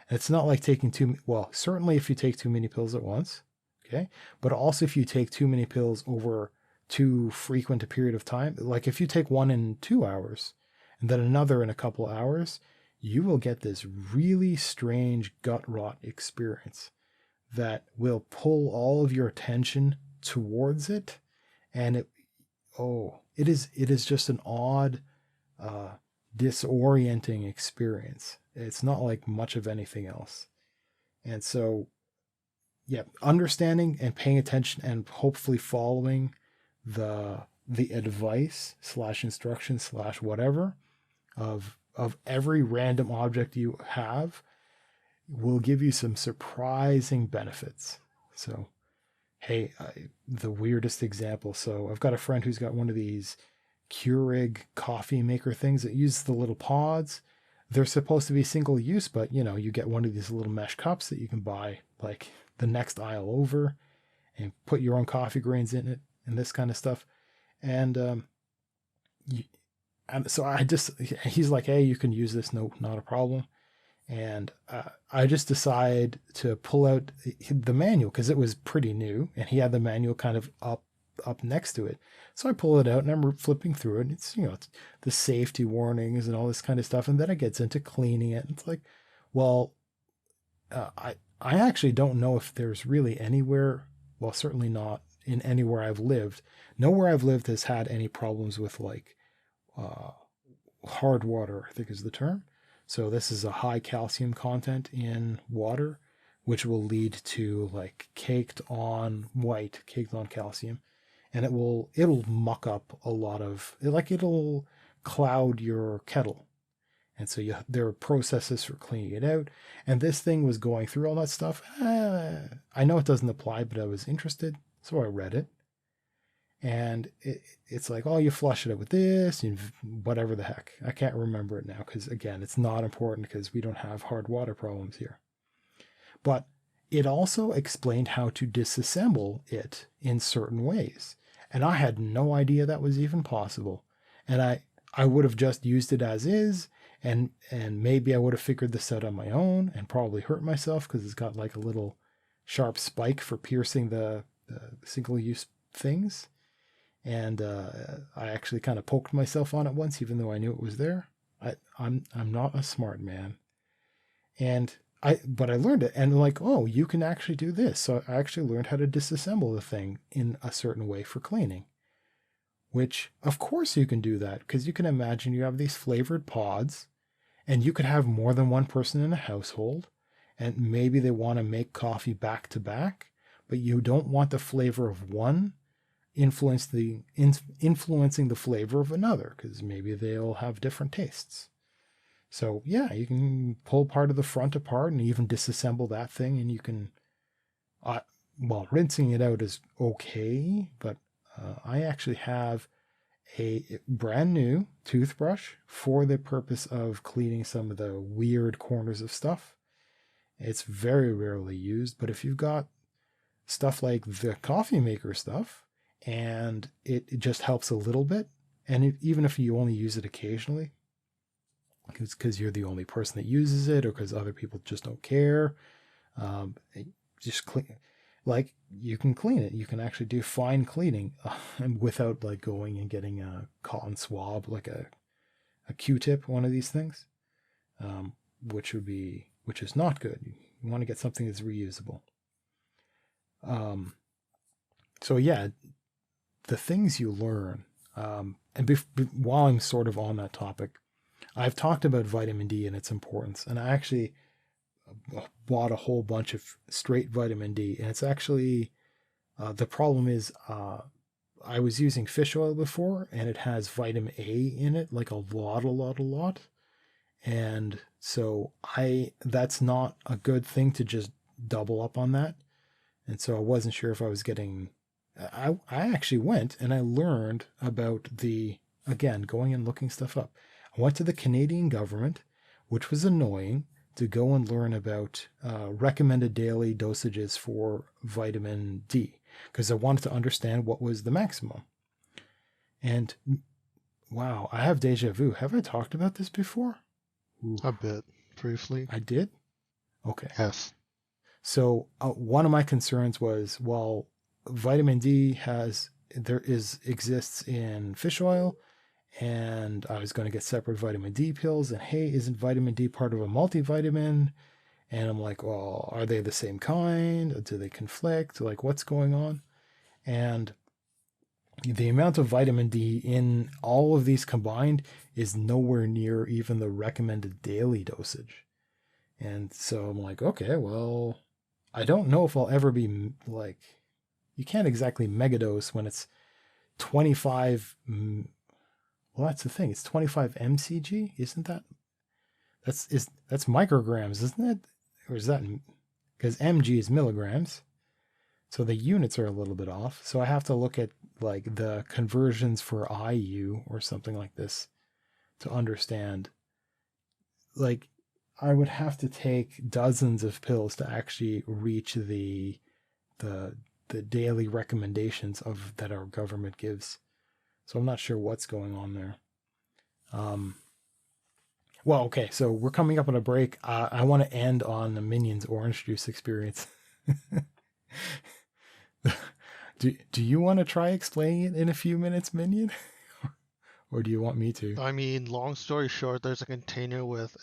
It's not like taking well, certainly if you take too many pills at once, okay? But also if you take too many pills over too frequent a period of time, like if you take one in 2 hours and then another in a couple hours, you will get this really strange gut rot experience that will pull all of your attention towards it. And it is just an odd, disorienting experience. It's not like much of anything else. And so, yeah, understanding and paying attention and hopefully following the advice slash instruction slash whatever of every random object you have will give you some surprising benefits. So, hey, the weirdest example. So I've got a friend who's got one of these Keurig coffee maker things that use the little pods. They're supposed to be single use, but you get one of these little mesh cups that you can buy like the next aisle over and put your own coffee grains in it and this kind of stuff. And so he's like, hey, you can use this. No, not a problem. And I just decided to pull out the manual because it was pretty new and he had the manual kind of up next to it. So I pull it out and I'm flipping through it. It's, it's the safety warnings and all this kind of stuff. And then it gets into cleaning it. It's like, well, I actually don't know if there's really anywhere, well, certainly not in anywhere I've lived. Nowhere I've lived has had any problems with like hard water, I think is the term. So this is a high calcium content in water, which will lead to like caked on calcium. And it'll muck up a lot of, it'll cloud your kettle. And so there are processes for cleaning it out. And this thing was going through all that stuff. I know it doesn't apply, but I was interested. So I read it. And it's like, oh, you flush it out with this, and whatever the heck. I can't remember it now because, again, it's not important because we don't have hard water problems here. But it also explained how to disassemble it in certain ways. And I had no idea that was even possible. And I would have just used it as is, and maybe I would have figured this out on my own and probably hurt myself because it's got like a little sharp spike for piercing the single-use things. And I actually kind of poked myself on it once, even though I knew it was there. I'm not a smart man. But I learned it, and like, oh, you can actually do this. So I actually learned how to disassemble the thing in a certain way for cleaning. Which, of course you can do that, because you can imagine you have these flavored pods, and you could have more than one person in a household, and maybe they want to make coffee back to back, but you don't want the flavor of one influencing the flavor of another, because maybe they'll have different tastes. So yeah, you can pull part of the front apart and even disassemble that thing, and you can, rinsing it out is okay, but I actually have a brand new toothbrush for the purpose of cleaning some of the weird corners of stuff. It's very rarely used, but if you've got stuff like the coffee maker stuff, and it just helps a little bit, and even if you only use it occasionally, because you're the only person that uses it, or because other people just don't care, just clean. Like, you can clean it. You can actually do fine cleaning without like going and getting a cotton swab, like a Q-tip, one of these things, which is not good. You want to get something that's reusable. So yeah, the things you learn, and while I'm sort of on that topic, I've talked about vitamin D and its importance, and I actually bought a whole bunch of straight vitamin D, and it's actually, the problem is, I was using fish oil before, and it has vitamin A in it, like a lot. And so that's not a good thing to just double up on that. And so I wasn't sure if I was getting, I actually went and I learned about the again, going and looking stuff up. I went to the Canadian government, which was annoying, to go and learn about recommended daily dosages for vitamin D, because I wanted to understand what was the maximum. And wow, I have deja vu. Have I talked about this before? Ooh, A bit, briefly. I did? Okay. Yes. So one of my concerns was, well, vitamin D exists in fish oil, and I was going to get separate vitamin D pills. And hey, isn't vitamin D part of a multivitamin? And I'm like, well, are they the same kind? Do they conflict? Like, what's going on? And the amount of vitamin D in all of these combined is nowhere near even the recommended daily dosage. And so I'm like, okay, well, I don't know if I'll ever be like, you can't exactly megadose when it's 25. Well, that's the thing. It's 25 mcg, isn't that? That's micrograms, isn't it? Or is that, because mg is milligrams. So the units are a little bit off. So I have to look at like the conversions for IU or something like this to understand. Like, I would have to take dozens of pills to actually reach the daily recommendations of that our government gives. So I'm not sure what's going on there. Well, okay, so we're coming up on a break. I want to end on the Minions orange juice experience. Do you want to try explaining it in a few minutes, Minion? Or do you want me to? I mean, long story short, there's a container with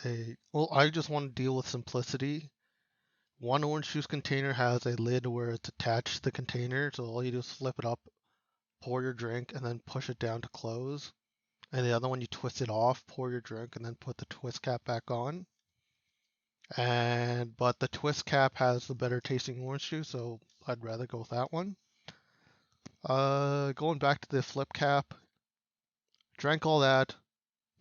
well, I just want to deal with simplicity. One orange juice container has a lid where it's attached to the container, so all you do is flip it up, pour your drink, and then push it down to close. And the other one, you twist it off, pour your drink, and then put the twist cap back on. But the twist cap has the better tasting orange juice, so I'd rather go with that one. Going back to the flip cap, drank all that,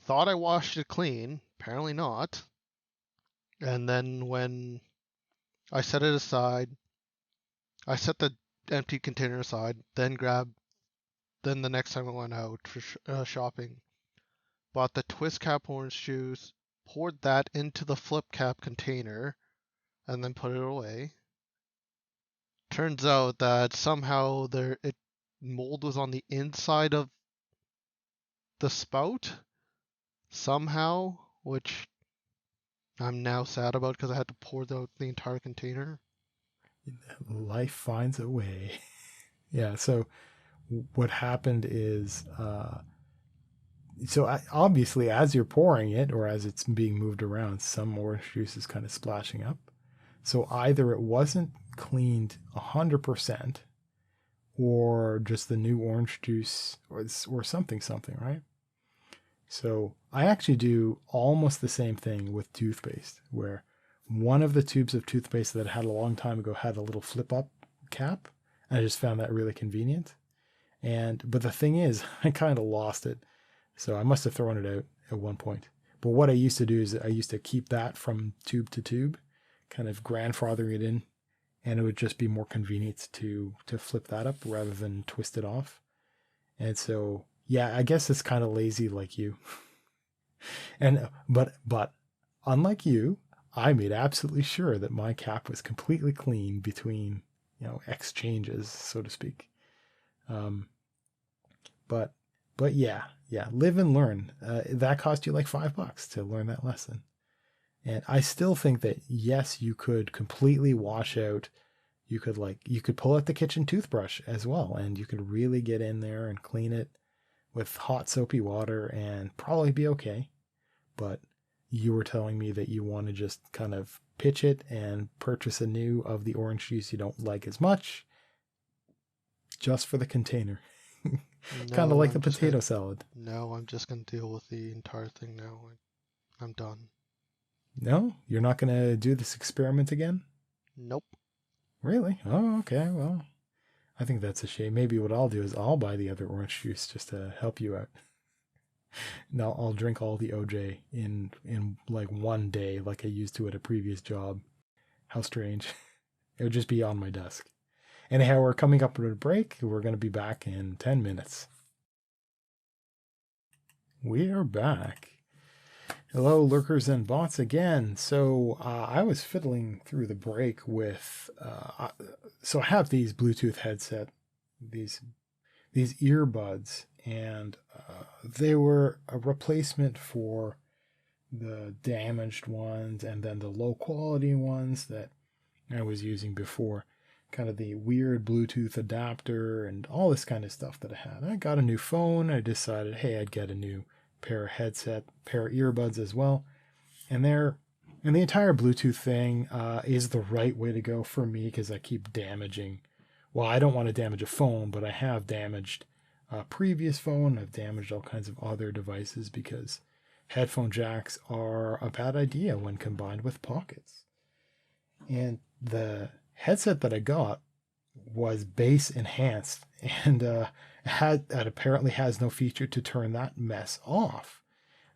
thought I washed it clean, apparently not. And then when I set it aside, I set the empty container aside, then the next time I went out for shopping, bought the twist cap orange juice, poured that into the flip cap container, and then put it away. Turns out that somehow mold was on the inside of the spout, somehow, which I'm now sad about because I had to pour out the entire container. Life finds a way. Yeah, so what happened is, obviously as you're pouring it or as it's being moved around, some orange juice is kind of splashing up. So either it wasn't cleaned 100% or just the new orange juice or something, right? So I actually do almost the same thing with toothpaste, where one of the tubes of toothpaste that I had a long time ago had a little flip up cap. And I just found that really convenient. But the thing is, I kind of lost it. So I must have thrown it out at one point. But what I used to do is I used to keep that from tube to tube, kind of grandfathering it in. And it would just be more convenient to flip that up rather than twist it off. And so, yeah, I guess it's kind of lazy like you. But unlike you, I made absolutely sure that my cap was completely clean between, exchanges, so to speak. But yeah, live and learn. That cost you like $5 to learn that lesson. And I still think that, yes, you could completely wash out. You could pull out the kitchen toothbrush as well, and you could really get in there and clean it with hot soapy water and probably be okay. But you were telling me that you want to just kind of pitch it and purchase a new of the orange juice you don't like as much, just for the container. Kind of like the potato salad. No, I'm just going to deal with the entire thing now. I'm done. No? You're not going to do this experiment again? Nope. Really? Oh, okay. Well, I think that's a shame. Maybe what I'll do is I'll buy the other orange juice just to help you out. Now I'll drink all the OJ in like one day like I used to at a previous job. How strange. It would just be on my desk. Anyhow, we're coming up with a break. We're going to be back in 10 minutes. We are back. Hello, lurkers and bots again. So I was fiddling through the break with. So I have these Bluetooth headset, these earbuds, and they were a replacement for the damaged ones and then the low quality ones that I was using before. Kind of the weird Bluetooth adapter and all this kind of stuff that I had. I got a new phone. I decided, hey, I'd get a new pair of earbuds as well. And the entire Bluetooth thing is the right way to go for me because I keep damaging. Well, I don't want to damage a phone, but I have damaged a previous phone. I've damaged all kinds of other devices because headphone jacks are a bad idea when combined with pockets. And the headset that I got was bass enhanced and apparently has no feature to turn that mess off.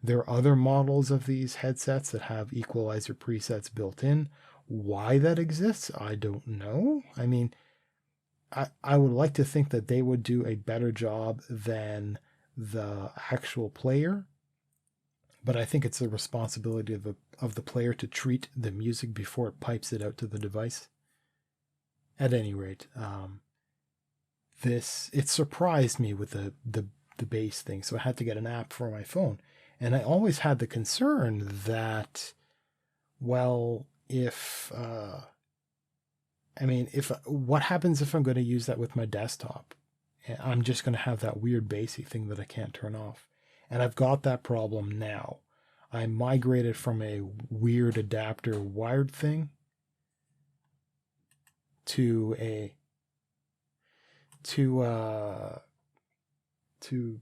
There are other models of these headsets that have equalizer presets built in. Why that exists, I don't know. I mean, I would like to think that they would do a better job than the actual player, but I think it's the responsibility of the player to treat the music before it pipes it out to the device. At any rate, it surprised me with the bass thing, so I had to get an app for my phone. And I always had the concern that, well, what happens if I'm going to use that with my desktop? I'm just going to have that weird bassy thing that I can't turn off. And I've got that problem now. I migrated from a weird adapter wired thing to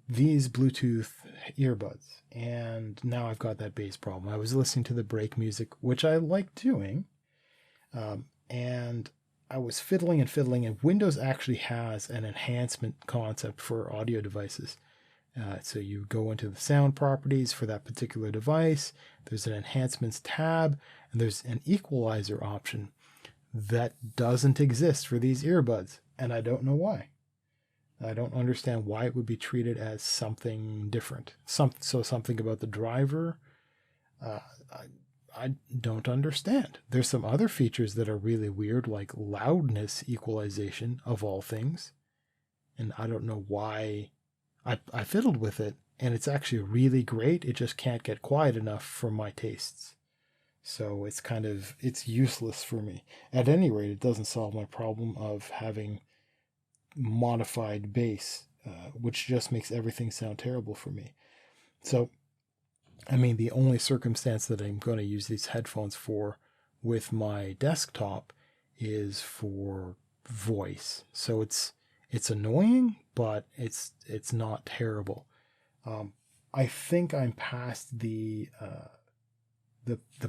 these Bluetooth earbuds, and now I've got that bass problem. I was listening to the break music, which I like doing, and I was fiddling, and Windows actually has an enhancement concept for audio devices. So you go into the sound properties for that particular device, there's an enhancements tab, and there's an equalizer option that doesn't exist for these earbuds, and I don't know why. I don't understand why it would be treated as something different. Something about the driver, I don't understand. There's some other features that are really weird, like loudness equalization of all things, and I don't know why. I fiddled with it, and it's actually really great. It just can't get quiet enough for my tastes. So it's useless for me. At any rate, it doesn't solve my problem of having modified bass, which just makes everything sound terrible for me. So, I mean, the only circumstance that I'm going to use these headphones for with my desktop is for voice. So it's annoying, but it's not terrible. I think I'm past the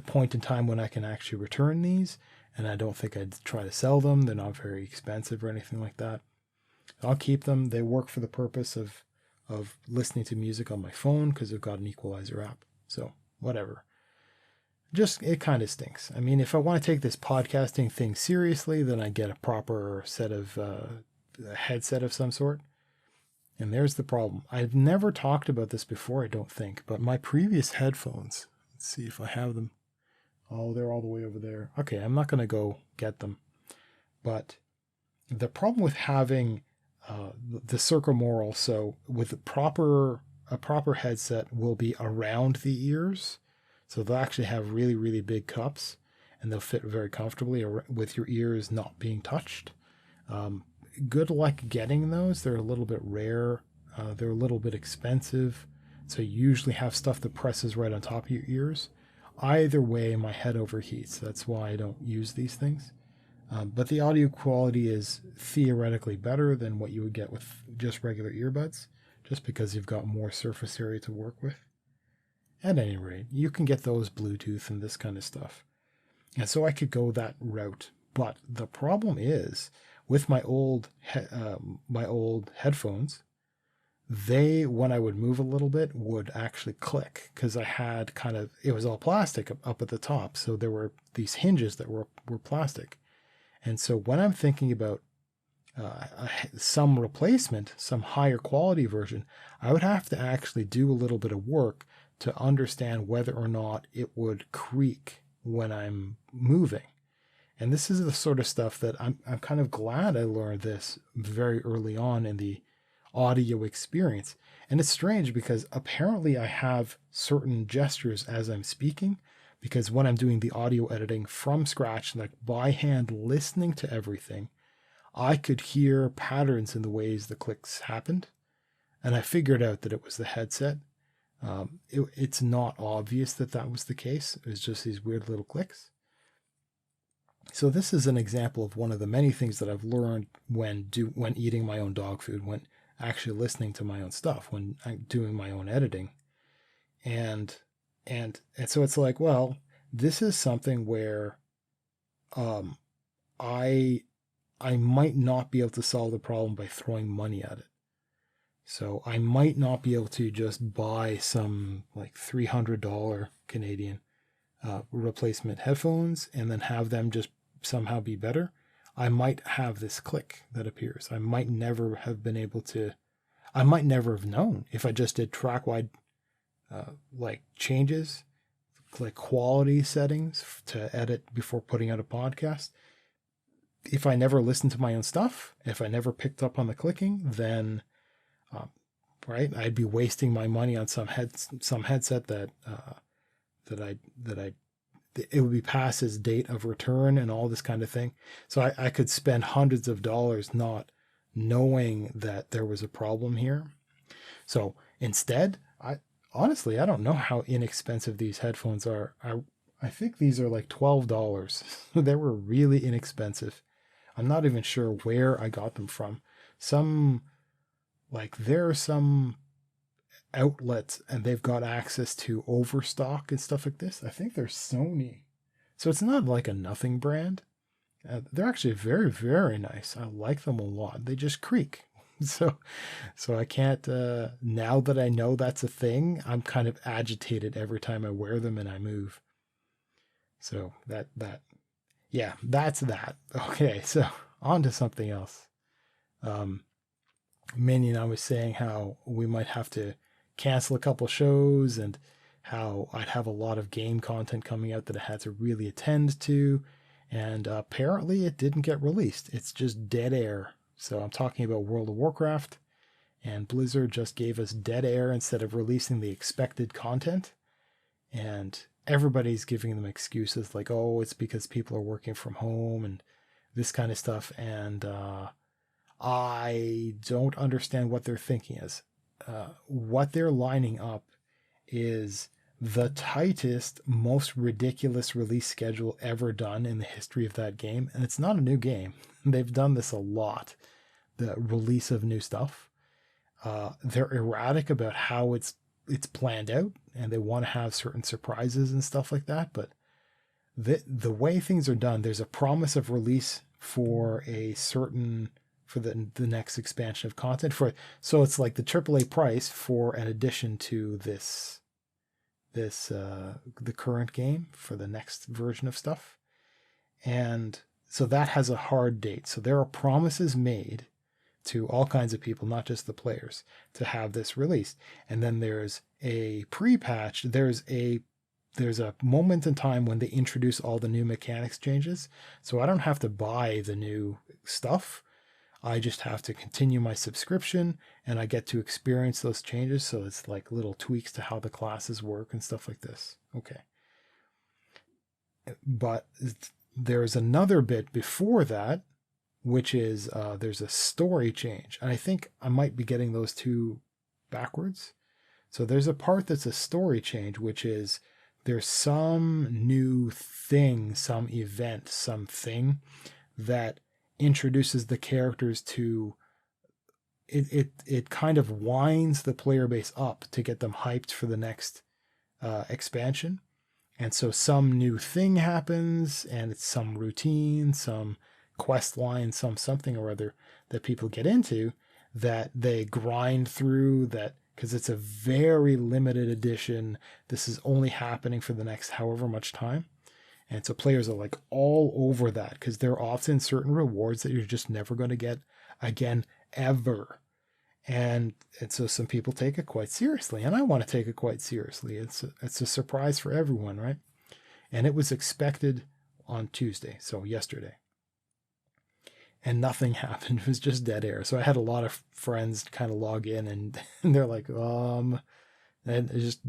point in time when I can actually return these, and I don't think I'd try to sell them. They're not very expensive or anything like that. I'll keep them. They work for the purpose of listening to music on my phone because they've got an equalizer app. So whatever. Just, it kind of stinks. I mean, if I want to take this podcasting thing seriously, then I get a proper set of a headset of some sort. And there's the problem. I've never talked about this before, I don't think, but my previous headphones, let's see if I have them. Oh, they're all the way over there. Okay, I'm not going to go get them. But the problem with having the circumaural, so with a proper headset will be around the ears. So they'll actually have really, really big cups, and they'll fit very comfortably with your ears not being touched. Good luck getting those. They're a little bit rare. They're a little bit expensive. So you usually have stuff that presses right on top of your ears. Either way, my head overheats. That's why I don't use these things. But the audio quality is theoretically better than what you would get with just regular earbuds, just because you've got more surface area to work with. At any rate, you can get those Bluetooth and this kind of stuff. And so I could go that route. But the problem is, with my old headphones, they, when I would move a little bit, would actually click because I had it was all plastic up at the top. So there were these hinges that were plastic. And so when I'm thinking about some replacement, some higher quality version, I would have to actually do a little bit of work to understand whether or not it would creak when I'm moving. And this is the sort of stuff that I'm kind of glad I learned this very early on in the audio experience. And it's strange because apparently I have certain gestures as I'm speaking, because when I'm doing the audio editing from scratch, like by hand, listening to everything, I could hear patterns in the ways the clicks happened. And I figured out that it was the headset. It's not obvious that that was the case. It was just these weird little clicks. So this is an example of one of the many things that I've learned when eating my own dog food, when actually listening to my own stuff, when I'm doing my own editing. And so it's like, well, this is something where I might not be able to solve the problem by throwing money at it. So I might not be able to just buy some like $300 Canadian replacement headphones and then have them just somehow be better. I might have this click that appears. I might never have known if I just did track-wide like changes, like quality settings to edit before putting out a podcast. If I never listened to my own stuff, if I never picked up on the clicking, then right, I'd be wasting my money on some headset that it would be past its date of return and all this kind of thing. So I could spend hundreds of dollars not knowing that there was a problem here. So instead, honestly, I don't know how inexpensive these headphones are. I think these are like $12. They were really inexpensive. I'm not even sure where I got them from. There are some outlets and they've got access to overstock and stuff like this. I think they're Sony. So it's not like a nothing brand. They're actually very, very nice. I like them a lot. They just creak. So I can't, now that I know that's a thing, I'm kind of agitated every time I wear them and I move. So that's that. Okay. So on to something else. Minnie and I was saying how we might have to cancel a couple shows and how I'd have a lot of game content coming out that I had to really attend to. And apparently it didn't get released. It's just dead air. So I'm talking about World of Warcraft, and Blizzard just gave us dead air instead of releasing the expected content. And everybody's giving them excuses like, oh, it's because people are working from home and this kind of stuff. And I don't understand what they're thinking is. What they're lining up is the tightest, most ridiculous release schedule ever done in the history of that game. And it's not a new game. They've done this a lot, the release of new stuff. They're erratic about how it's planned out, and they want to have certain surprises and stuff like that. But the way things are done, there's a promise of release for the next expansion of content so it's like the AAA price for an addition to the current game for the next version of stuff. And so that has a hard date. So there are promises made to all kinds of people, not just the players, to have this released. And then there's a pre-patch. There's a moment in time when they introduce all the new mechanics changes. So I don't have to buy the new stuff. I just have to continue my subscription and I get to experience those changes. So it's like little tweaks to how the classes work and stuff like this. Okay. But there's another bit before that, which is there's a story change. And I think I might be getting those two backwards. So there's a part that's a story change, which is there's some new thing, some event, something that introduces the characters to it kind of winds the player base up to get them hyped for the next expansion. And so some new thing happens and it's some routine, some quest line, something or other that people get into that they grind through, that because it's a very limited edition. This is only happening for the next however much time. And so players are like all over that because there are often certain rewards that you're just never going to get again, ever. And so some people take it quite seriously, and I want to take it quite seriously. It's a surprise for everyone, right? And it was expected on Tuesday, so yesterday. And nothing happened. It was just dead air. So I had a lot of friends kind of log in, and they're like, and it's just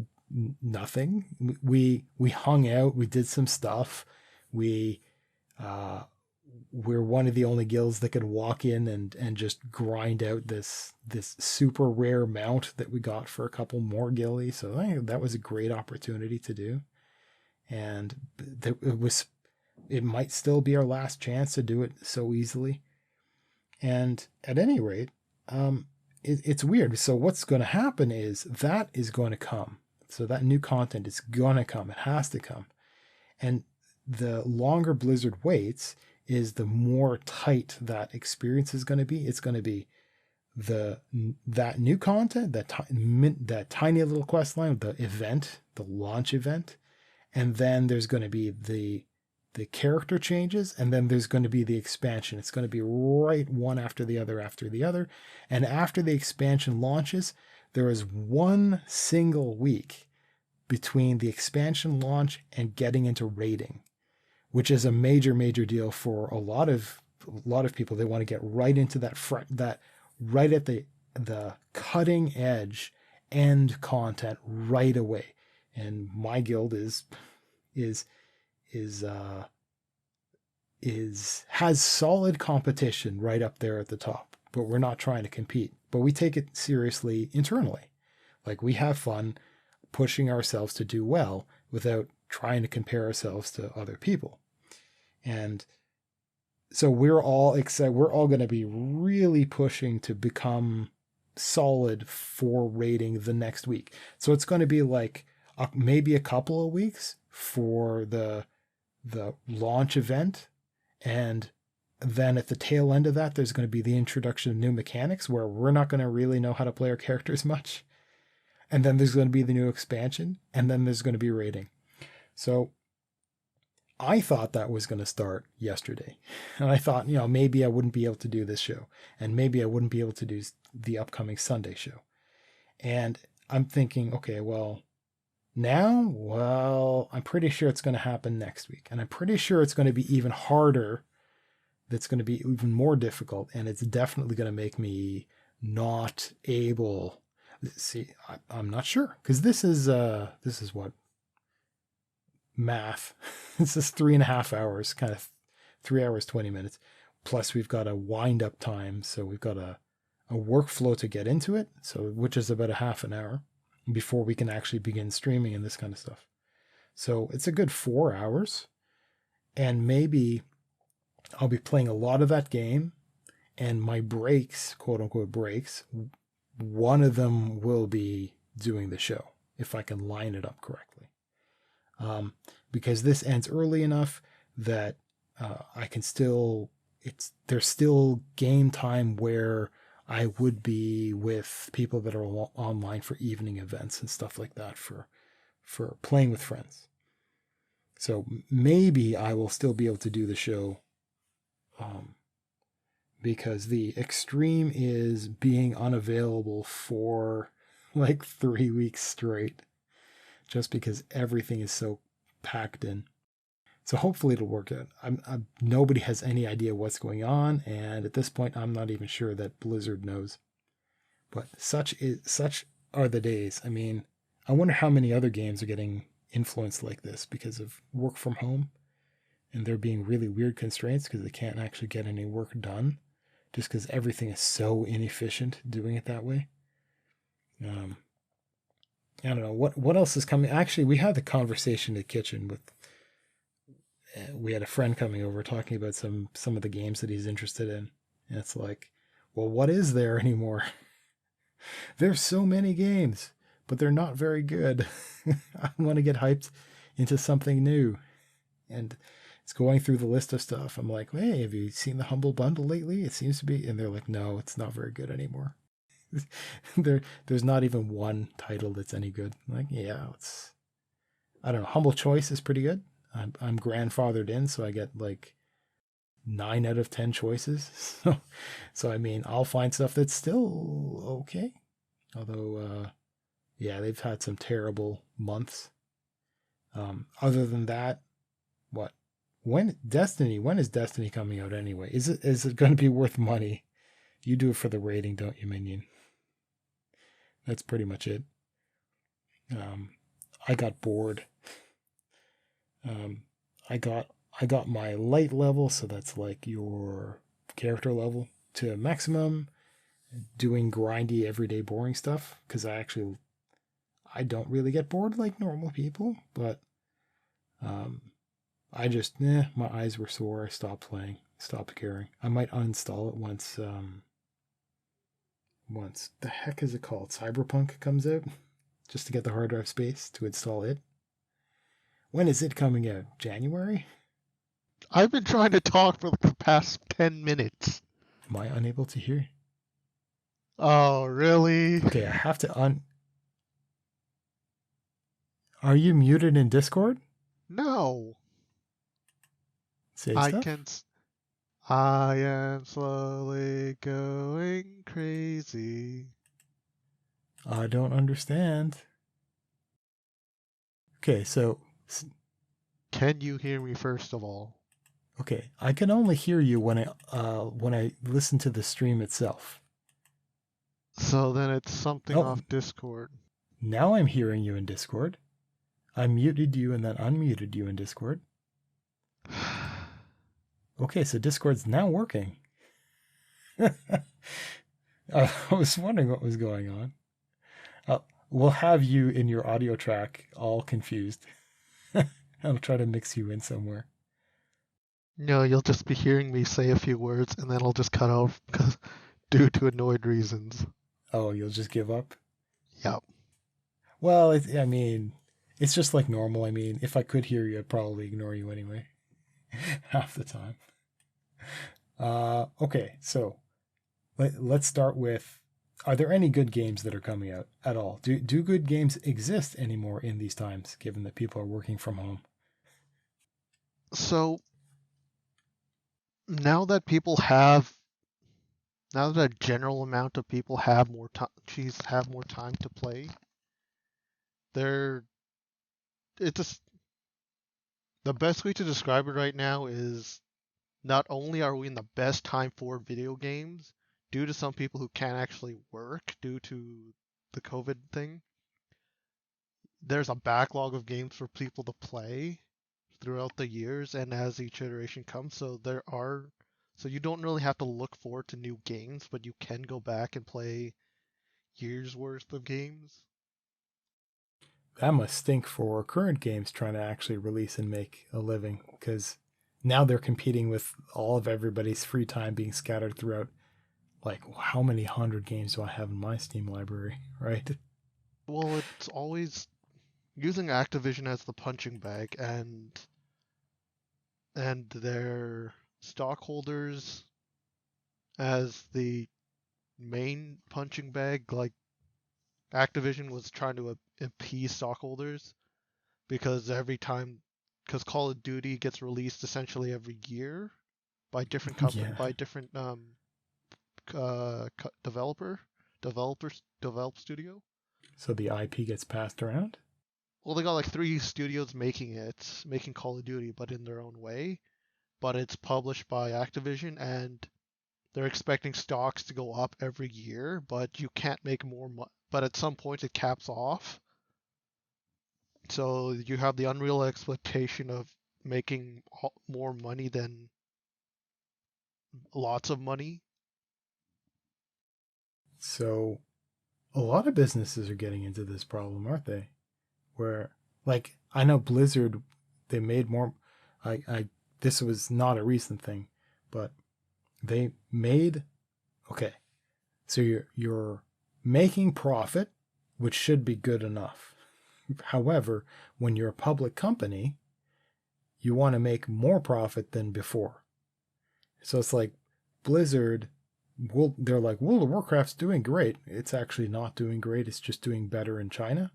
nothing. We hung out, we did some stuff. We're one of the only guilds that could walk in and just grind out this super rare mount that we got for a couple more gillies. So I think that was a great opportunity to do. And it might still be our last chance to do it so easily. And at any rate, it's weird. So what's going to happen is that is going to come. So that new content is going to come. It has to come. And the longer Blizzard waits is the more tight that experience is going to be. It's going to be that new content, that tiny little quest line, the event, the launch event. And then there's going to be the character changes, and then there's going to be the expansion. It's going to be right one after the other. And after the expansion launches, there is one single week between the expansion launch and getting into raiding, which is a major, major deal for a lot of people. They want to get right into that right at the cutting edge end content right away. And my guild has solid competition right up there at the top, but we're not trying to compete. But we take it seriously internally. Like, we have fun pushing ourselves to do well without trying to compare ourselves to other people. And so we're all excited. We're all going to be really pushing to become solid for raiding the next week. So it's going to be like maybe a couple of weeks for the launch event. And then at the tail end of that, there's going to be the introduction of new mechanics where we're not going to really know how to play our characters much. And then there's going to be the new expansion, and then there's going to be raiding. So I thought that was going to start yesterday. And I thought, maybe I wouldn't be able to do this show, and maybe I wouldn't be able to do the upcoming Sunday show. And I'm thinking, okay, well, I'm pretty sure it's going to happen next week. And I'm pretty sure it's going to be even harder. That's going to be even more difficult. And it's definitely going to make me not able. See, I'm not sure. Because this is what? Math. This is 3.5 hours, kind of 3 hours, 20 minutes. Plus we've got a wind up time. So we've got a workflow to get into it. So, which is about a half an hour before we can actually begin streaming and this kind of stuff. So it's a good 4 hours, and maybe I'll be playing a lot of that game, and my breaks, quote unquote breaks, one of them will be doing the show if I can line it up correctly. Because this ends early enough that I can there's still game time where I would be with people that are online for evening events and stuff like that for playing with friends. So maybe I will still be able to do the show, because the extreme is being unavailable for like 3 weeks straight, just because everything is so packed in. So hopefully it'll work out. Nobody has any idea what's going on, and at this point, I'm not even sure that Blizzard knows. But such are the days. I mean, I wonder how many other games are getting influenced like this because of work from home, and there being really weird constraints because they can't actually get any work done, just because everything is so inefficient doing it that way. I don't know what else is coming. Actually, we had the conversation in the kitchen with. We had a friend coming over talking about some of the games that he's interested in. And it's like, well, what is there anymore? There's so many games, but they're not very good. I want to get hyped into something new. And it's going through the list of stuff. I'm like, hey, have you seen the Humble Bundle lately? It seems to be. And they're like, no, it's not very good anymore. There's not even one title that's any good. I'm like, yeah, I don't know. Humble Choice is pretty good. I'm grandfathered in, so I get like 9 out of 10 choices. So I mean, I'll find stuff that's still okay. Although, yeah, they've had some terrible months. Other than that, what? When is Destiny coming out anyway? Is it going to be worth money? You do it for the rating, don't you, Minion? That's pretty much it. I got bored. I got my light level, so that's like your character level, to a maximum, doing grindy, everyday, boring stuff, because I don't really get bored like normal people, but I just, my eyes were sore. I stopped playing, stopped caring. I might uninstall it once the heck is it called? Cyberpunk comes out, just to get the hard drive space to install it. When is it coming out? January? I've been trying to talk for the past 10 minutes. Am I unable to hear? Oh, really? Okay, I have to Are you muted in Discord? No. Say I stuff? I am slowly going crazy. I don't understand. Okay, so Can you hear me first of all? okay, I can only hear you when I listen to the stream itself. So then it's something Oh, off Discord. now I'm hearing you in Discord. I muted you and then unmuted you in Discord. Okay, so Discord's now working. I was wondering what was going on. We'll have you in your audio track all confused. I'll try to mix you in somewhere. No, you'll just be hearing me say a few words and then I'll just cut off due to annoyed reasons. Oh, you'll just give up? Yep. Well, I mean, it's just like normal. I mean, if I could hear you, I'd probably ignore you anyway. Half the time. Okay, so let's start with, are there any good games that are coming out at all? Do good games exist anymore in these times, given that people are working from home? So now that a general amount of people have more time, to play, it's just the best way to describe it right now is not only are we in the best time for video games, due to some people who can't actually work due to the COVID thing, there's a backlog of games for people to play throughout the years and as each iteration comes. So you don't really have to look forward to new games, but you can go back and play years worth of games. That must stink for current games trying to actually release and make a living, because now they're competing with all of everybody's free time being scattered throughout, like, how many 100 games do I have in my Steam library, right? Well, it's always using Activision as the punching bag, and their stockholders as the main punching bag. Like, Activision was trying to appease stockholders because Call of Duty gets released essentially every year by different Yeah. by different developer studio. So the IP gets passed around? Well, they got like 3 studios making Call of Duty, but in their own way. But it's published by Activision, and they're expecting stocks to go up every year, but you can't make more money. But at some point, it caps off. So you have the unreal expectation of making more money than lots of money. So a lot of businesses are getting into this problem, aren't they? Where, like, I know Blizzard, they made more. This was not a recent thing, but they made, okay, so you're making profit, which should be good enough. However, when you're a public company, you want to make more profit than before. So it's like Blizzard, they're like, World of Warcraft's doing great. It's actually not doing great. It's just doing better in China.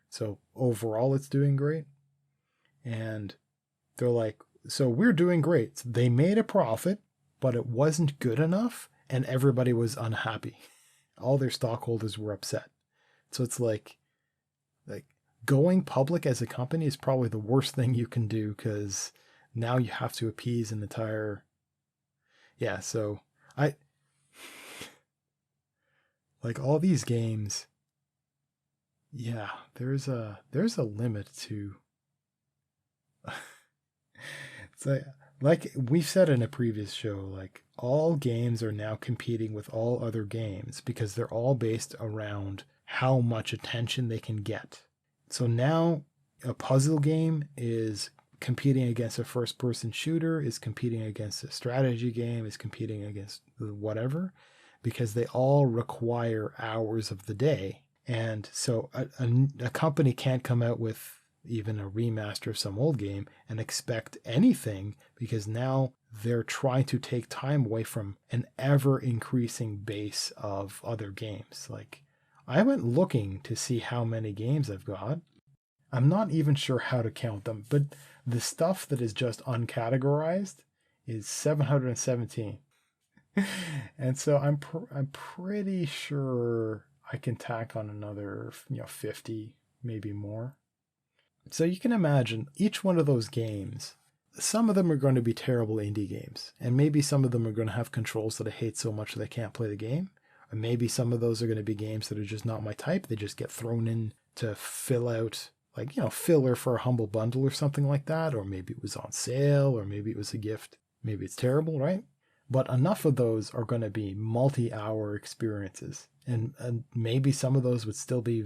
So overall, it's doing great. And They're like, so we're doing great. So they made a profit, but it wasn't good enough, and everybody was unhappy. All their stockholders were upset. So it's like going public as a company is probably the worst thing you can do, because now you have to appease an entire. Yeah, so I like all these games. Yeah, there's a limit to. It's like we've said in a previous show, like all games are now competing with all other games because they're all based around how much attention they can get. So now a puzzle game is competing against a first person shooter, is competing against a strategy game, is competing against whatever, because they all require hours of the day. And so a company can't come out with even a remaster of some old game and expect anything, because now they're trying to take time away from an ever increasing base of other games. Like, I went looking to see how many games I've got. I'm not even sure how to count them, but the stuff that is just uncategorized is 717. And so I'm pretty sure I can tack on another 50, maybe more. So you can imagine each one of those games, some of them are going to be terrible indie games, and maybe some of them are going to have controls that I hate so much that I can't play the game. Or maybe some of those are going to be games that are just not my type. They just get thrown in to fill out, like, filler for a humble bundle or something like that. Or maybe it was on sale, or maybe it was a gift. Maybe it's terrible, right? But enough of those are going to be multi-hour experiences. And maybe some of those would still be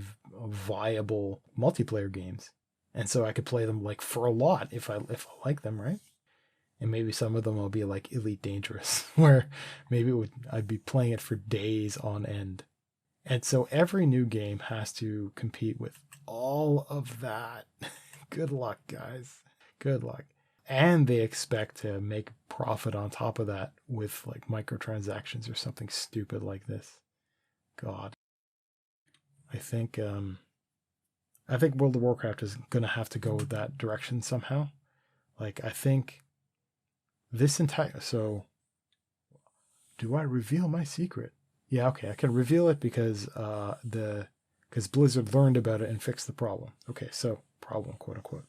viable multiplayer games. And so I could play them like for a lot if I like them, right? And maybe some of them will be like Elite Dangerous, where maybe I'd be playing it for days on end. And so every new game has to compete with all of that. Good luck, guys. Good luck. And they expect to make profit on top of that with like microtransactions or something stupid like this. God. I think World of Warcraft is going to have to go that direction somehow. Like, I think this entire... So, do I reveal my secret? Yeah, okay, I can reveal it because Blizzard learned about it and fixed the problem. Okay, so, problem, quote unquote.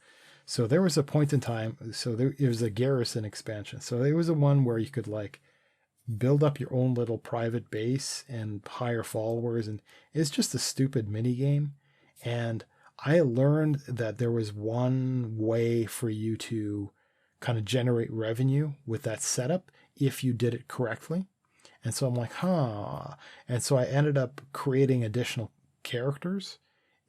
So there was a point in time, it was a garrison expansion. So there was a one where you could like build up your own little private base and hire followers, and it's just a stupid mini game. And I learned that there was one way for you to kind of generate revenue with that setup if you did it correctly. And so I'm like, And so I ended up creating additional characters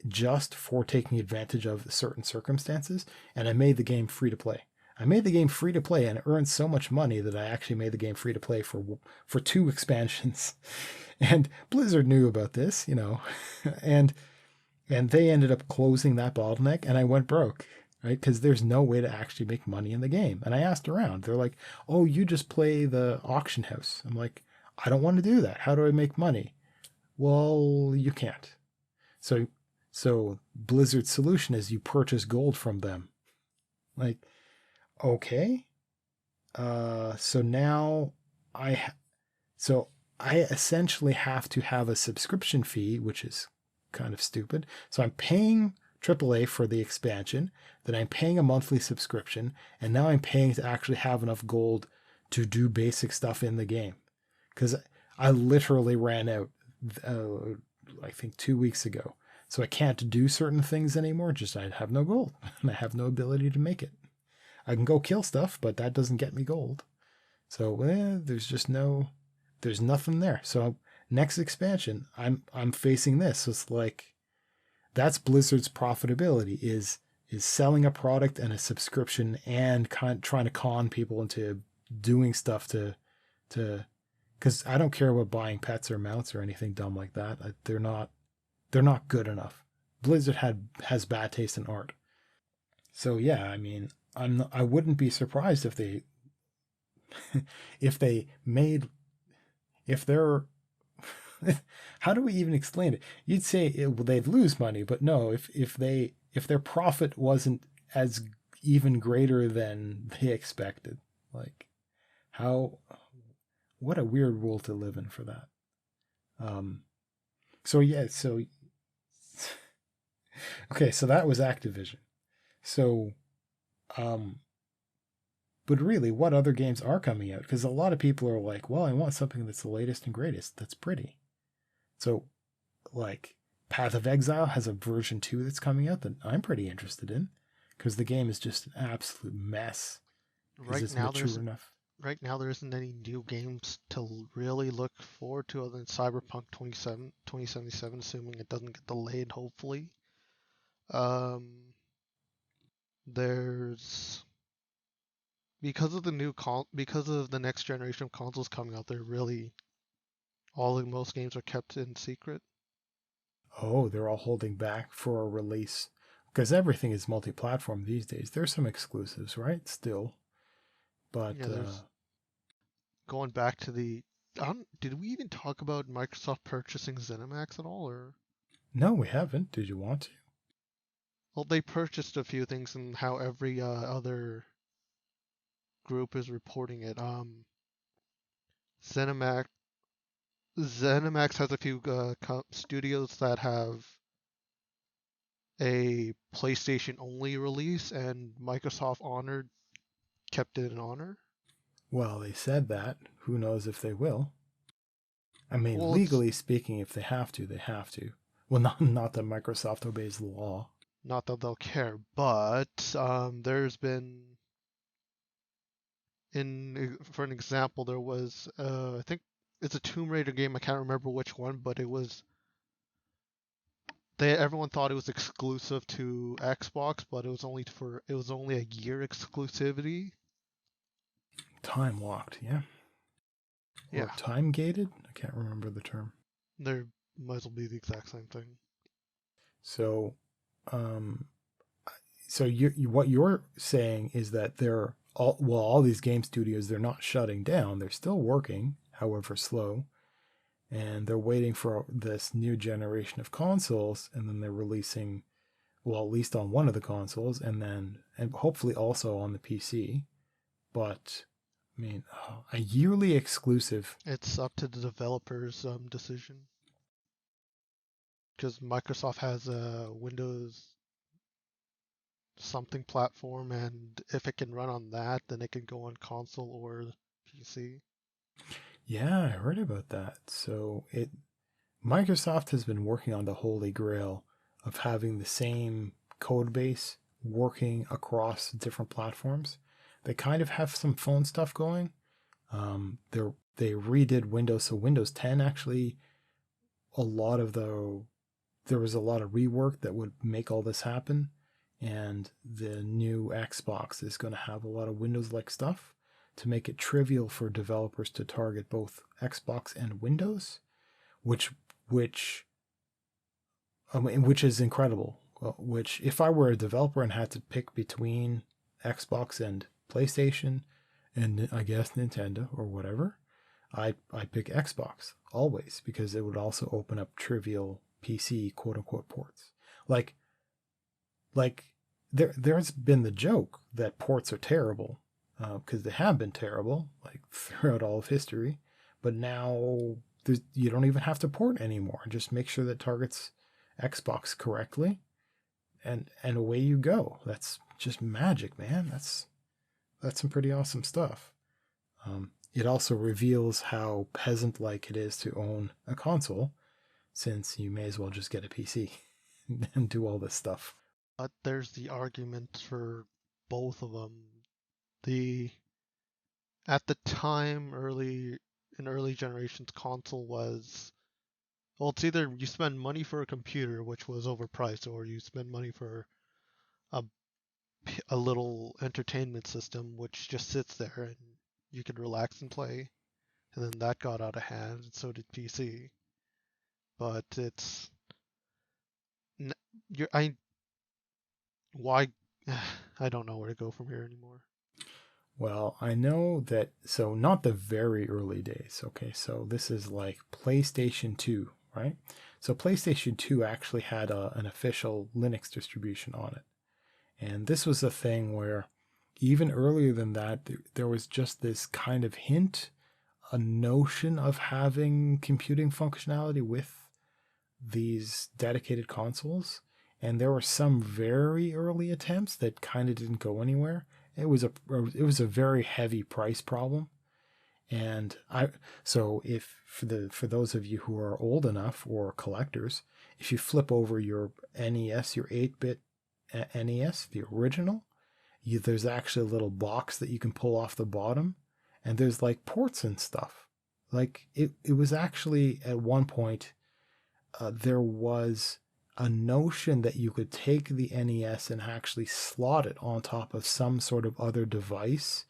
just for taking advantage of certain circumstances. And I made the game free to play. And it earned so much money that I actually made the game free to play for 2 expansions. And Blizzard knew about this, and they ended up closing that bottleneck, and I went broke, right? Because there's no way to actually make money in the game. And I asked around. They're like, oh, you just play the auction house. I'm like, I don't want to do that. How do I make money? Well, you can't. So Blizzard's solution is you purchase gold from them. Like, okay. So now I essentially have to have a subscription fee, which is kind of stupid. So I'm paying AAA for the expansion, then I'm paying a monthly subscription, and now I'm paying to actually have enough gold to do basic stuff in the game. Because I literally ran out, I think 2 weeks ago. So I can't do certain things anymore, just I have no gold, and I have no ability to make it. I can go kill stuff, but that doesn't get me gold. So there's nothing there. So next expansion, I'm facing this. So it's like, that's Blizzard's profitability is selling a product and a subscription and trying to con people into doing stuff to because I don't care about buying pets or mounts or anything dumb like that. They're not good enough. Blizzard has bad taste in art. So yeah, I mean, I wouldn't be surprised if they how do we even explain it? You'd say they'd lose money, but no, if their profit wasn't as even greater than they expected. Like, what a weird world to live in for that. So yeah, so okay, so that was Activision. So, but really, what other games are coming out? Because a lot of people are like, well, I want something that's the latest and greatest, that's pretty. So, like, Path of Exile has a version 2 that's coming out that I'm pretty interested in, because the game is just an absolute mess. Right now, there isn't any new games to really look forward to other than Cyberpunk 2077, assuming it doesn't get delayed, hopefully. There's because of the next generation of consoles coming out, most games are kept in secret. Oh, they're all holding back for a release because everything is multi-platform these days. There's some exclusives, right? Still, but yeah, going back to did we even talk about Microsoft purchasing ZeniMax at all, or? No, we haven't. Did you want to? Well, they purchased a few things, and how every other group is reporting it. ZeniMax has a few studios that have a PlayStation only release, and Microsoft kept it in honor. Well, they said that. Who knows if they will? I mean, Well, legally speaking, if they have to, they have to. Well, not that Microsoft obeys the law. Not that they'll care, but there's been, for an example, there was I think it's a Tomb Raider game. I can't remember which one, but everyone thought it was exclusive to Xbox, but it was only a year exclusivity. Time locked, yeah. Yeah. Or time gated? I can't remember the term. They might as well be the exact same thing. So, what you're saying is that all these game studios, they're not shutting down. They're still working, however slow, and they're waiting for this new generation of consoles, and then they're releasing, well, at least on one of the consoles, and hopefully also on the PC. But I mean, a yearly exclusive. It's up to the developer's decision. Because Microsoft has a Windows something platform, and if it can run on that, then it can go on console or PC. Yeah, I heard about that. So Microsoft has been working on the holy grail of having the same code base working across different platforms. They kind of have some phone stuff going. They redid Windows, so Windows 10 actually, there was a lot of rework that would make all this happen, and the new Xbox is going to have a lot of Windows-like stuff to make it trivial for developers to target both Xbox and Windows, which is incredible. Which, if I were a developer and had to pick between Xbox and PlayStation, and I guess Nintendo or whatever, I'd pick Xbox always, because it would also open up trivial PC quote unquote ports. Like there's been the joke that ports are terrible, because they have been terrible like throughout all of history, but now you don't even have to port anymore. Just make sure that targets Xbox correctly, and away you go. That's just magic, man. That's some pretty awesome stuff. It also reveals how peasant-like it is to own a console, since you may as well just get a PC and do all this stuff. But there's the argument for both of them. At the time, in early generations, console was, well, it's either you spend money for a computer, which was overpriced, or you spend money for a little entertainment system, which just sits there and you can relax and play. And then that got out of hand, and so did PC. But it's why I don't know where to go from here anymore. Well, I know that, so not the very early days. Okay, so this is like PlayStation 2, right? So PlayStation 2 actually had an official Linux distribution on it. And this was a thing where even earlier than that, there was just this kind of hint, a notion of having computing functionality with these dedicated consoles. And there were some very early attempts that kind of didn't go anywhere. It was a very heavy price problem. And if for those of you who are old enough or collectors, if you flip over your NES, your 8-bit NES, the original, there's actually a little box that you can pull off the bottom, and there's like ports and stuff. Like it was actually at one point, there was a notion that you could take the NES and actually slot it on top of some sort of other device,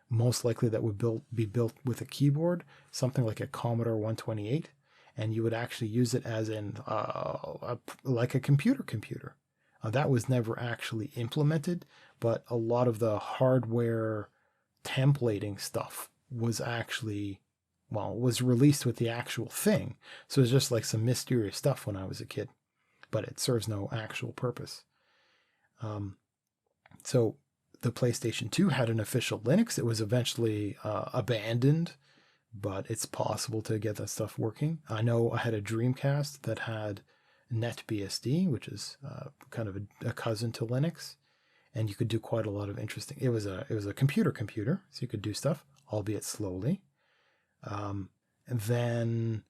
most likely that would be built with a keyboard, something like a Commodore 128, and you would actually use it as like a computer. That was never actually implemented, but a lot of the hardware templating stuff was actually, was released with the actual thing. So it's just like some mysterious stuff when I was a kid, but it serves no actual purpose. So the PlayStation 2 had an official Linux. It was eventually abandoned, but it's possible to get that stuff working. I know I had a Dreamcast that had NetBSD, which is kind of a cousin to Linux, and you could do quite a lot of interesting. It was a computer, so you could do stuff, albeit slowly. And then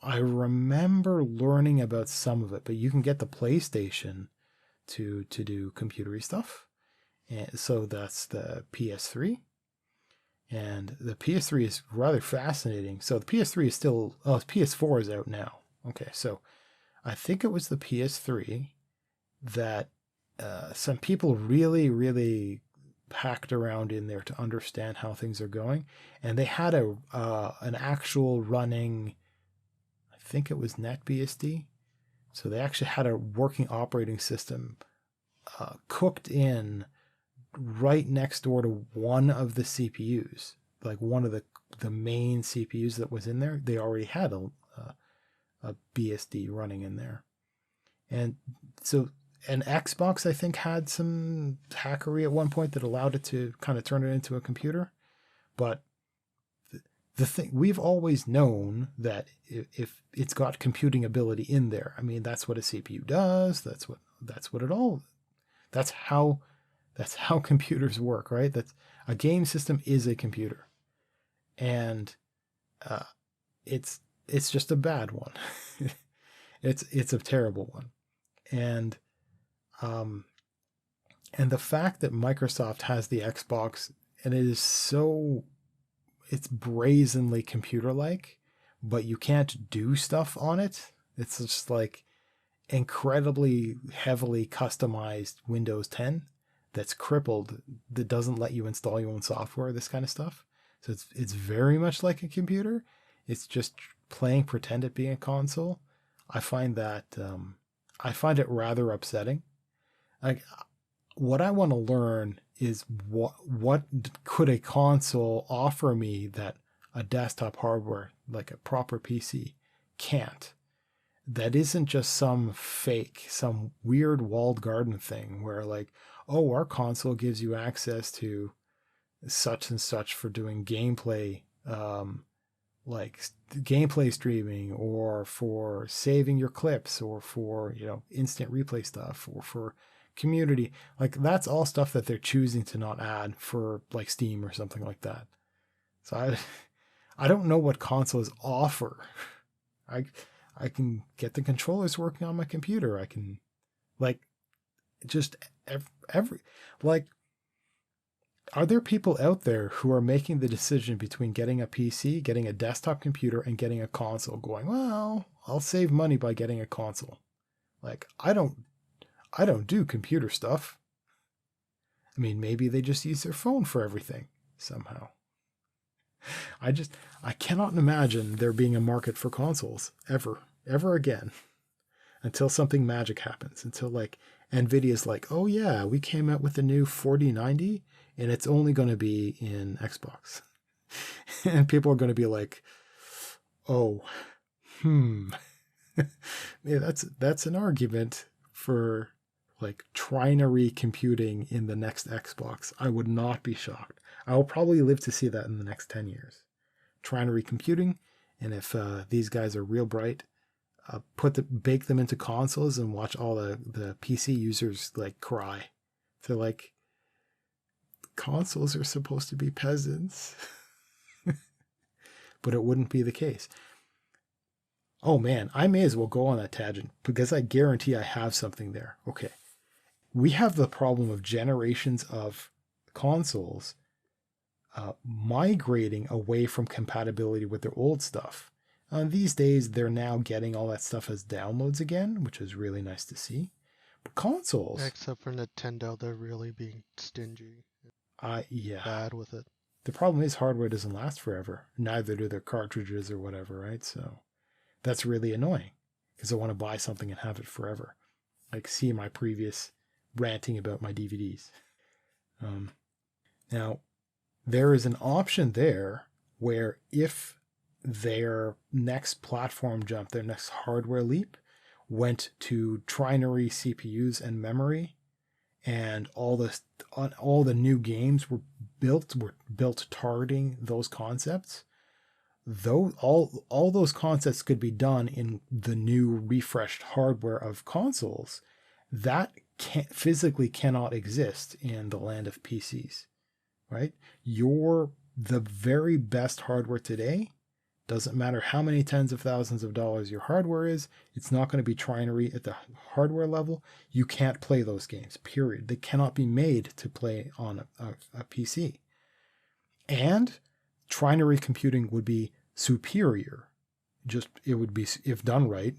I remember learning about some of it, but you can get the PlayStation to do computery stuff. And so that's the PS3. And the PS3 is rather fascinating. So the PS3 is still, PS4 is out now. Okay, so I think it was the PS3 that some people really, really packed around in there to understand how things are going. And they had an actual running, I think it was NetBSD. So they actually had a working operating system cooked in right next door to one of the CPUs, like one of the main CPUs that was in there. They already had a BSD running in there. And so an Xbox, I think, had some hackery at one point that allowed it to kind of turn it into a computer. But the thing, we've always known that if it's got computing ability in there, I mean, that's what a CPU does. That's how computers work, right? That's a game system is a computer, and it's just a bad one. it's a terrible one, and the fact that Microsoft has the Xbox and it's brazenly computer-like, but you can't do stuff on it. It's just like incredibly heavily customized Windows 10 that's crippled, that doesn't let you install your own software, this kind of stuff. So it's very much like a computer. It's just playing pretend at being a console. I find it rather upsetting. Like, what I want to learn is what could a console offer me that a desktop hardware, like a proper PC, can't. That isn't just some weird walled garden thing where like, oh, our console gives you access to such and such for doing gameplay, like gameplay streaming, or for saving your clips, or for, instant replay stuff, or for community. Like, that's all stuff that they're choosing to not add for like Steam or something like that. So I don't know what consoles offer. I can get the controllers working on my computer. I can, like, just are there people out there who are making the decision between getting a PC, getting a desktop computer, and getting a console, going, well, I'll save money by getting a console? Like, I don't do computer stuff. I mean, maybe they just use their phone for everything somehow. I cannot imagine there being a market for consoles ever again, until something magic happens, until like Nvidia's like, oh yeah, we came out with the new 4090 and it's only going to be in Xbox. And people are going to be like, oh, yeah, that's an argument for like trinary computing in the next Xbox, I would not be shocked. I will probably live to see that in the next 10 years. Trinary computing, and if these guys are real bright, bake them into consoles and watch all the PC users like cry. They're like, consoles are supposed to be peasants. But it wouldn't be the case. Oh man, I may as well go on that tangent because I guarantee I have something there. Okay. We have the problem of generations of consoles migrating away from compatibility with their old stuff. These days, they're now getting all that stuff as downloads again, which is really nice to see. But consoles... Except for Nintendo, they're really being stingy. Yeah. Bad with it. The problem is hardware doesn't last forever. Neither do their cartridges or whatever, right? So that's really annoying because I want to buy something and have it forever. Like, see my previous ranting about my DVDs. Now, there is an option there where if their next platform jump, their next hardware leap, went to trinary CPUs and memory, and all the new games were built targeting those concepts, though all those concepts could be done in the new refreshed hardware of consoles, that physically cannot exist in the land of PCs, right? The very best hardware today, doesn't matter how many tens of thousands of dollars your hardware is, it's not going to be trinary at the hardware level. You can't play those games, period. They cannot be made to play on a PC. And trinary computing would be superior. It would be, if done right,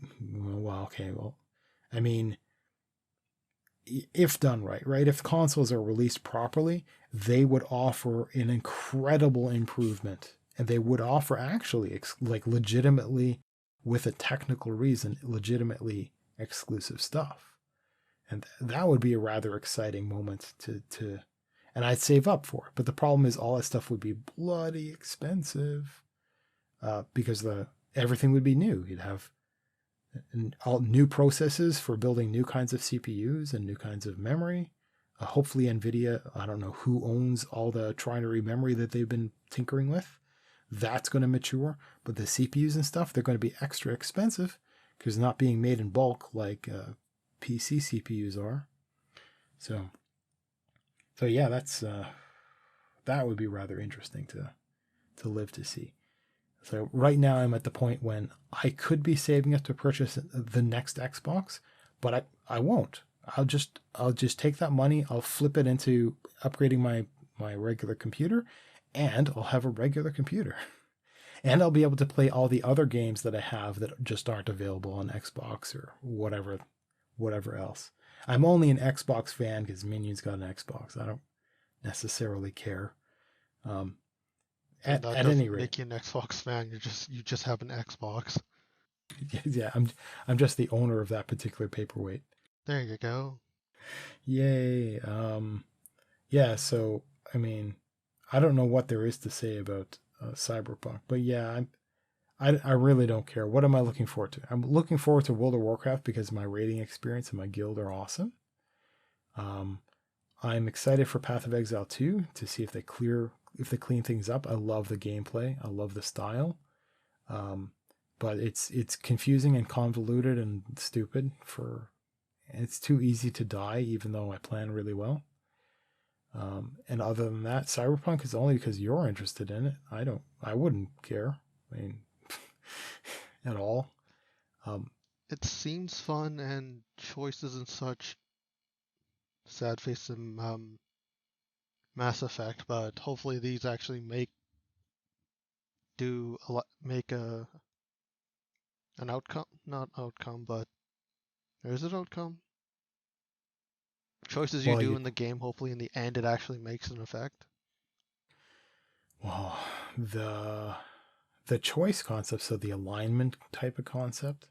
if done right? If consoles are released properly, they would offer an incredible improvement. And they would offer actually, like legitimately, with a technical reason, legitimately exclusive stuff. And that would be a rather exciting moment to and I'd save up for it. But the problem is all that stuff would be bloody expensive because everything would be new. You'd have all new processes for building new kinds of CPUs and new kinds of memory. Hopefully NVIDIA, I don't know who owns all the trinary memory that they've been tinkering with. That's going to mature. But the CPUs and stuff, they're going to be extra expensive because not being made in bulk like PC CPUs are. So yeah, that would be rather interesting to live to see. So right now I'm at the point when I could be saving up to purchase the next Xbox, but I won't. I'll just take that money, I'll flip it into upgrading my regular computer, and I'll have a regular computer. And I'll be able to play all the other games that I have that just aren't available on Xbox or whatever else. I'm only an Xbox fan because Minion's got an Xbox. I don't necessarily care. At any rate, make you an Xbox fan. You just have an Xbox. Yeah, I'm just the owner of that particular paperweight. There you go. Yay. Yeah. So I mean, I don't know what there is to say about Cyberpunk, but yeah, I really don't care. What am I looking forward to? I'm looking forward to World of Warcraft because my raiding experience and my guild are awesome. I'm excited for Path of Exile 2 to see if they clean things up. I love the gameplay. I love the style. But it's confusing and convoluted and stupid it's too easy to die, even though I plan really well. And other than that, Cyberpunk is only because you're interested in it. I wouldn't care. I mean, at all. It seems fun and choices and such. Sad face some Mass Effect, but hopefully these actually make an outcome, not outcome, but there is an outcome. Choices you do in the game, hopefully in the end it actually makes an effect. Well, the choice concept, so the alignment type of concept,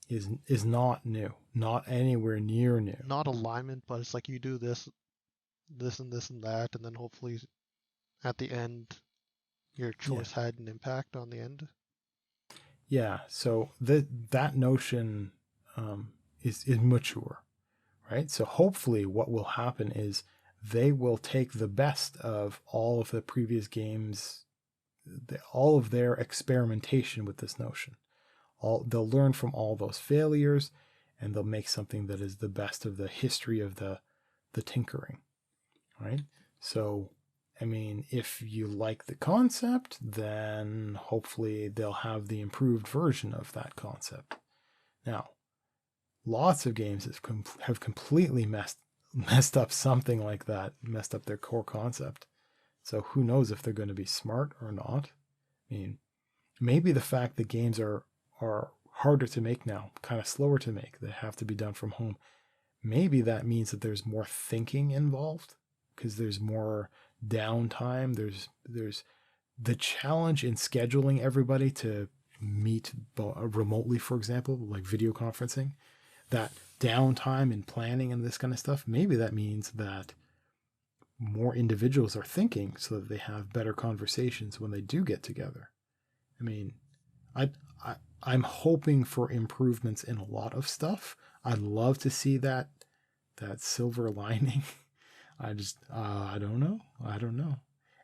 is not new, not anywhere near new. Not alignment, but it's like you do this, and this and that, and then hopefully at the end your choice had an impact on the end. Yeah, so that notion is mature. right? So hopefully what will happen is they will take the best of all of the previous games, all of their experimentation with this notion. They'll learn from all those failures, and they'll make something that is the best of the history of the tinkering, right? So, I mean, if you like the concept, then hopefully they'll have the improved version of that concept. Now, lots of games have completely messed up something like that, messed up their core concept. So who knows if they're going to be smart or not? I mean, maybe the fact that games are harder to make now, kind of slower to make, they have to be done from home. Maybe that means that there's more thinking involved because there's more downtime. There's the challenge in scheduling everybody to meet remotely, for example, like video conferencing, that downtime in planning and this kind of stuff. Maybe that means that more individuals are thinking so that they have better conversations when they do get together. I mean, I'm hoping for improvements in a lot of stuff. I'd love to see that silver lining. I don't know.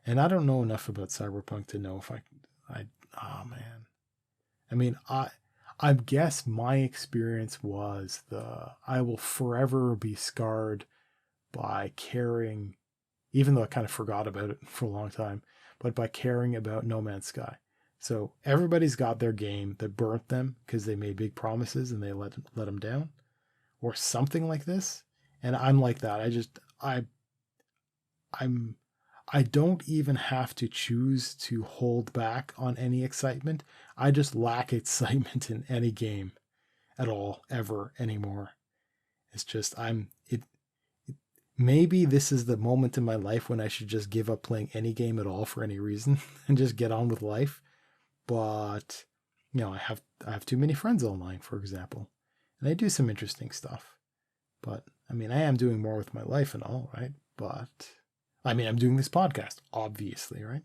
And I don't know enough about Cyberpunk to know if oh man. I mean, I guess my experience was I will forever be scarred by caring, even though I kind of forgot about it for a long time, but by caring about No Man's Sky. So everybody's got their game that burnt them because they made big promises and they let them down, or something like this. And I'm like that. I don't even have to choose to hold back on any excitement. I just lack excitement in any game at all, ever, anymore. It's just maybe this is the moment in my life when I should just give up playing any game at all for any reason and just get on with life. But I have too many friends online, for example, and I do some interesting stuff. But I mean, I am doing more with my life and all, right? But I mean, I'm doing this podcast, obviously, right?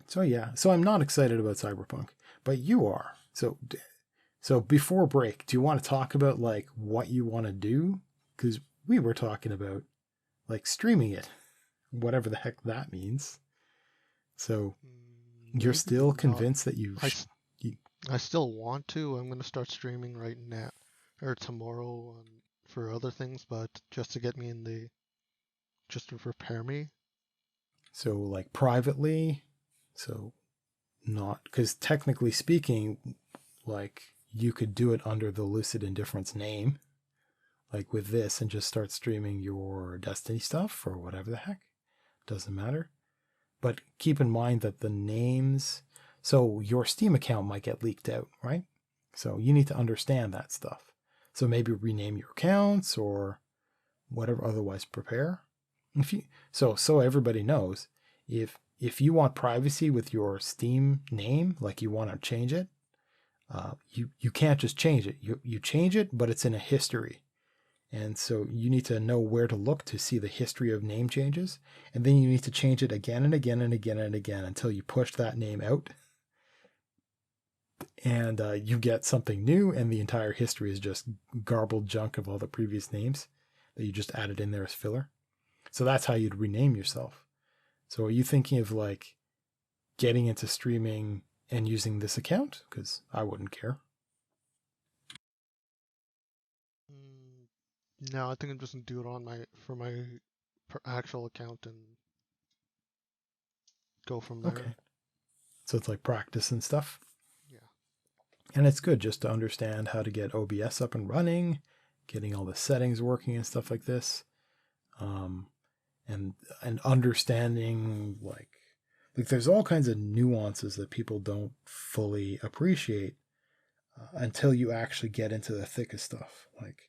So yeah, so I'm not excited about Cyberpunk, but you are. So before break, do you want to talk about like what you want to do? Because we were talking about like streaming it, whatever the heck that means. So you're still convinced that I still want to. I'm going to start streaming right now or tomorrow for other things, but just to get me just to prepare me. So like privately, so not, because technically speaking, like you could do it under the Lucid Indifference name, like with this, and just start streaming your Destiny stuff or whatever the heck. Doesn't matter. But keep in mind that the names, so your Steam account might get leaked out, right? So you need to understand that stuff. So maybe rename your accounts or whatever, otherwise prepare. So everybody knows, if you want privacy with your Steam name, like you want to change it, you can't just change it. You change it, but it's in a history. And so you need to know where to look to see the history of name changes. And then you need to change it again and again and again and again until you push that name out. And you get something new, and the entire history is just garbled junk of all the previous names that you just added in there as filler. So that's how you'd rename yourself. So are you thinking of like getting into streaming and using this account? Because I wouldn't care. No, I think I'm just gonna do it for my actual account and go from there. Okay. So it's like practice and stuff. Yeah. And it's good just to understand how to get OBS up and running, getting all the settings working and stuff like this. And understanding like there's all kinds of nuances that people don't fully appreciate until you actually get into the thick of stuff. Like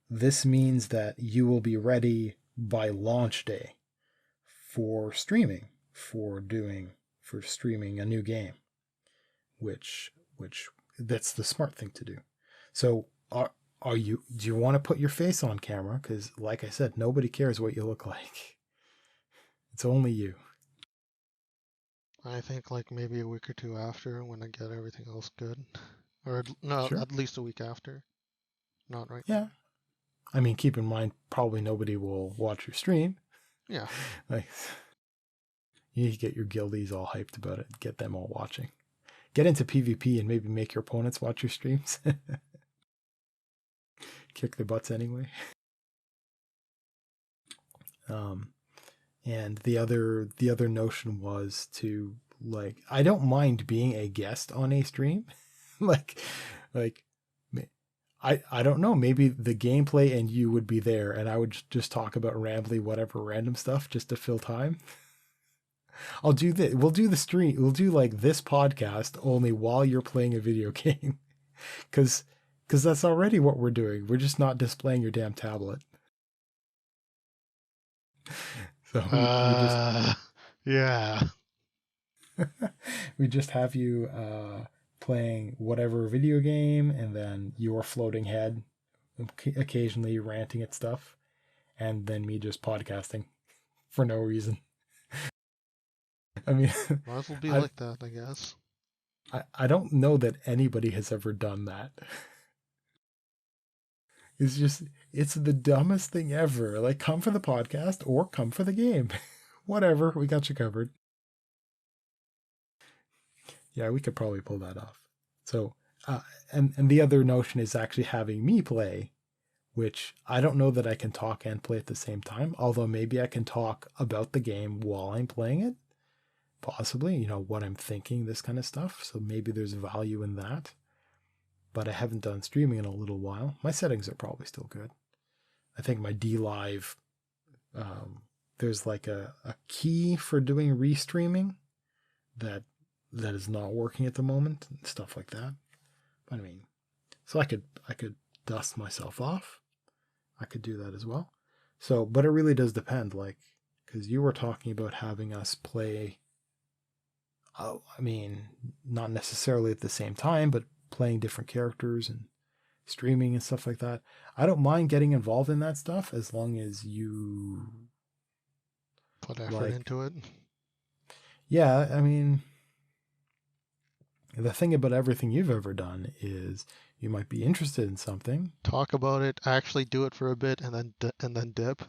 this means that you will be ready by launch day for streaming, for streaming a new game, which that's the smart thing to do. So do you want to put your face on camera? Because like I said, nobody cares what you look like. It's only you. I think like maybe a week or two after when I get everything else good. Or no, Sure. at least a week after. Not right Yeah. now. I mean, keep in mind, probably nobody will watch your stream. Yeah. Like, you need to get your guildies all hyped about it. Get them all watching. Get into PvP and maybe make your opponents watch your streams. Kick their butts anyway. And the other notion was to, like, I don't mind being a guest on a stream. like I don't know, maybe the gameplay and you would be there and I would just talk about rambly whatever random stuff just to fill time. I'll do this. We'll do the stream. We'll do like this podcast only while you're playing a video game. Cause that's already what we're doing. We're just not displaying your damn tablet. So yeah. we just have you playing whatever video game, and then your floating head occasionally ranting at stuff, and then me just podcasting for no reason. I mean, might as well be like that, I guess. I don't know that anybody has ever done that. It's the dumbest thing ever. Like, come for the podcast or come for the game. Whatever, we got you covered. Yeah, we could probably pull that off. So, and the other notion is actually having me play, which I don't know that I can talk and play at the same time, although maybe I can talk about the game while I'm playing it. Possibly, you know, what I'm thinking, this kind of stuff. So maybe there's value in that. But I haven't done streaming in a little while. My settings are probably still good. I think my DLive, there's like a key for doing restreaming that is not working at the moment, and stuff like that. But I mean, so I could dust myself off. I could do that as well. So, but it really does depend, like, because you were talking about having us play, I mean, not necessarily at the same time, but playing different characters and streaming and stuff like that. I don't mind getting involved in that stuff as long as you put effort into it. Yeah, I mean, the thing about everything you've ever done is you might be interested in something, talk about it, actually do it for a bit, and then dip.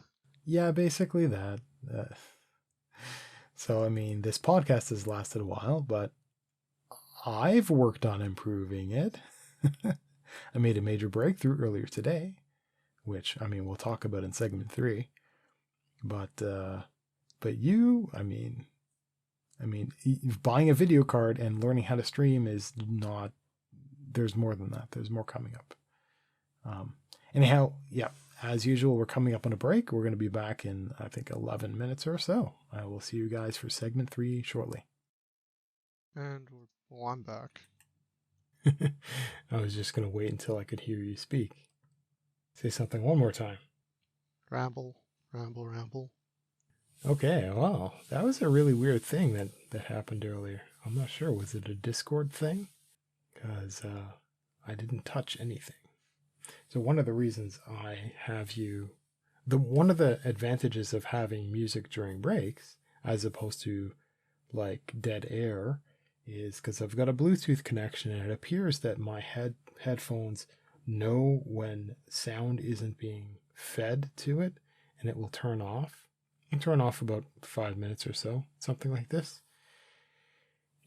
Yeah, basically that. So I mean, this podcast has lasted a while, but I've worked on improving it. I made a major breakthrough earlier today, which, I mean, we'll talk about in segment 3. But you, I mean, buying a video card and learning how to stream is not, there's more than that. There's more coming up. Anyhow, yeah, as usual, we're coming up on a break. We're going to be back in, I think, 11 minutes or so. I will see you guys for segment 3 shortly. And well, I'm back. I was just going to wait until I could hear you speak. Say something one more time. Ramble, ramble, ramble. Okay, well, that was a really weird thing that happened earlier. I'm not sure. Was it a Discord thing? Because I didn't touch anything. So one of the reasons I have you... one of the advantages of having music during breaks, as opposed to, like, dead air, is because I've got a Bluetooth connection, and it appears that my headphones know when sound isn't being fed to it, and it will turn off. It can turn off about 5 minutes or so, something like this.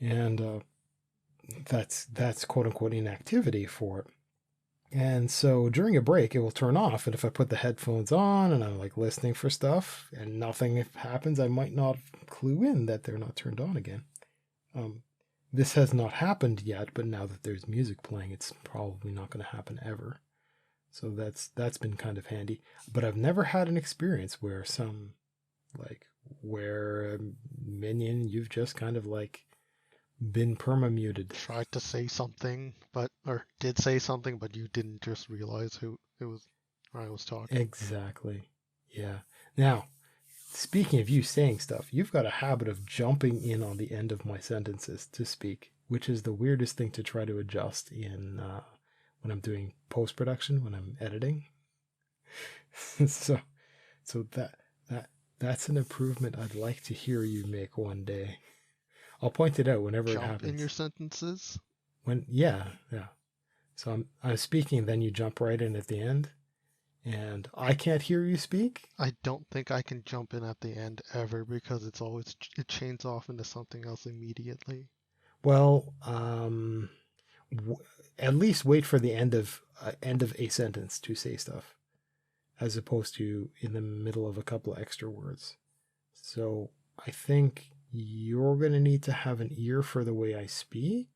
And that's quote-unquote inactivity for it. And so during a break, it will turn off, and if I put the headphones on and I'm like listening for stuff and nothing happens, I might not clue in that they're not turned on again. This has not happened yet, but now that there's music playing, it's probably not going to happen ever. So that's been kind of handy. But I've never had an experience where where a minion, you've just kind of like been perma-muted. Tried to say something, or did say something, but you didn't just realize who it was when I was talking. Exactly. Yeah. Now, speaking of you saying stuff, you've got a habit of jumping in on the end of my sentences to speak, which is the weirdest thing to try to adjust in when I'm doing post-production, when I'm editing. so that's an improvement I'd like to hear you make one day. I'll point it out whenever it happens. Jump in your sentences? Yeah. So I'm speaking, then you jump right in at the end. and I can't hear you speak. I don't think I can jump in at the end ever because it chains off into something else immediately. Well, at least wait for the end of a sentence to say stuff, as opposed to in the middle of a couple of extra words. So I think you're going to need to have an ear for the way I speak.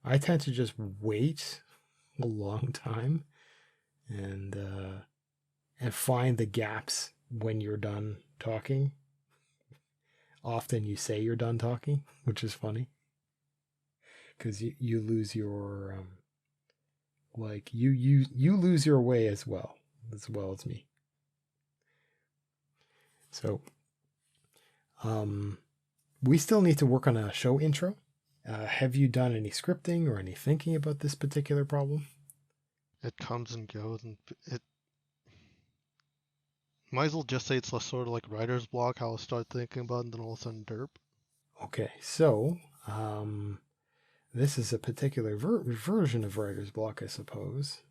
I tend to just wait a long time and find the gaps when you're done talking. Often you say you're done talking, which is funny, because you lose your you lose your way as well as me. So we still need to work on a show intro. Have you done any scripting or any thinking about this particular problem? It comes and goes, and it might as well just say it's sort of like writer's block, how I'll start thinking about it and then all of a sudden derp. Okay, so this is a particular version of writer's block, I suppose.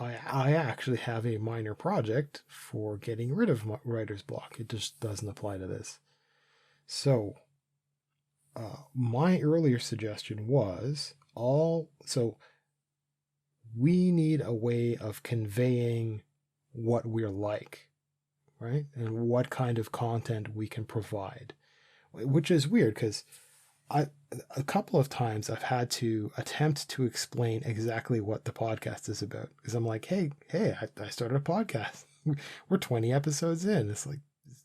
I actually have a minor project for getting rid of writer's block. It just doesn't apply to this. So my earlier suggestion was we need a way of conveying what we're like, right? And what kind of content we can provide, which is weird because a couple of times I've had to attempt to explain exactly what the podcast is about, because I'm like, hey, I started a podcast. We're 20 episodes in. It's like,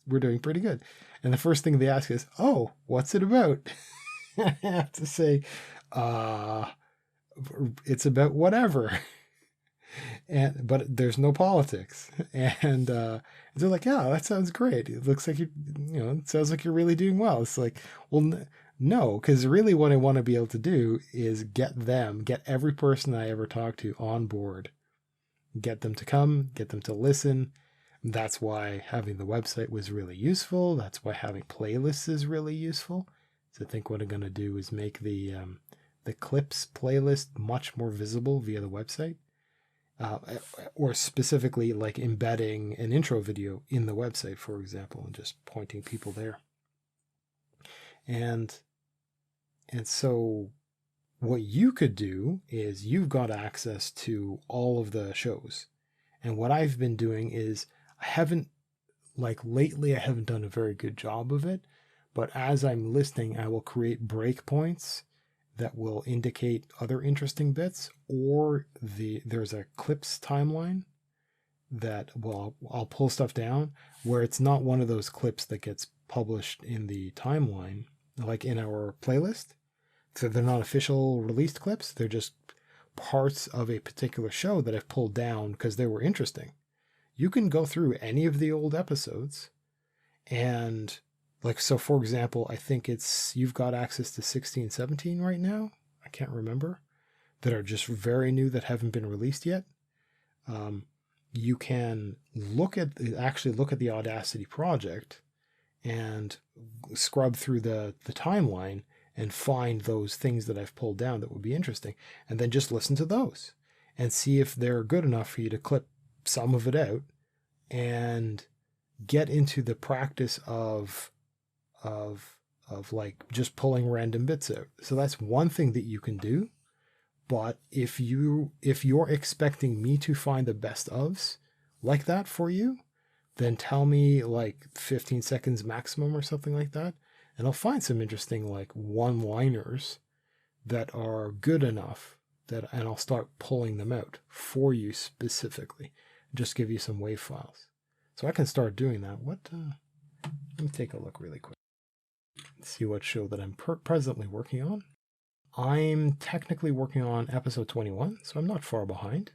we're doing pretty good. And the first thing they ask is, oh, what's it about? I have to say, it's about whatever. But there's no politics. And they're like, yeah, that sounds great. It looks like it sounds like you're really doing well. It's like, well, no, because really what I want to be able to do is get every person I ever talk to on board, get them to come, get them to listen. That's why having the website was really useful. That's why having playlists is really useful. So I think what I'm going to do is make the clips playlist much more visible via the website. Or specifically like embedding an intro video in the website, for example, and just pointing people there. And so what you could do is you've got access to all of the shows. And what I've been doing is lately I haven't done a very good job of it, but as I'm listening, I will create breakpoints that will indicate other interesting bits, or there's a clips timeline that I'll pull stuff down where it's not one of those clips that gets published in the timeline, like in our playlist. So they're not official released clips. They're just parts of a particular show that I've pulled down because they were interesting. You can go through any of the old episodes and so for example, I think you've got access to 16, 17 right now. I can't remember, that are just very new that haven't been released yet. You can look at the Audacity project and scrub through the timeline and find those things that I've pulled down that would be interesting, and then just listen to those and see if they're good enough for you to clip some of it out and get into the practice of like just pulling random bits out. So that's one thing that you can do. But if you're expecting me to find the best ofs like that for you, then tell me like 15 seconds maximum or something like that, and I'll find some interesting like one-liners that are good enough and I'll start pulling them out for you specifically. Just give you some WAV files. So I can start doing that. Let me take a look really quick. See what show that I'm presently working on. I'm technically working on episode 21, so I'm not far behind.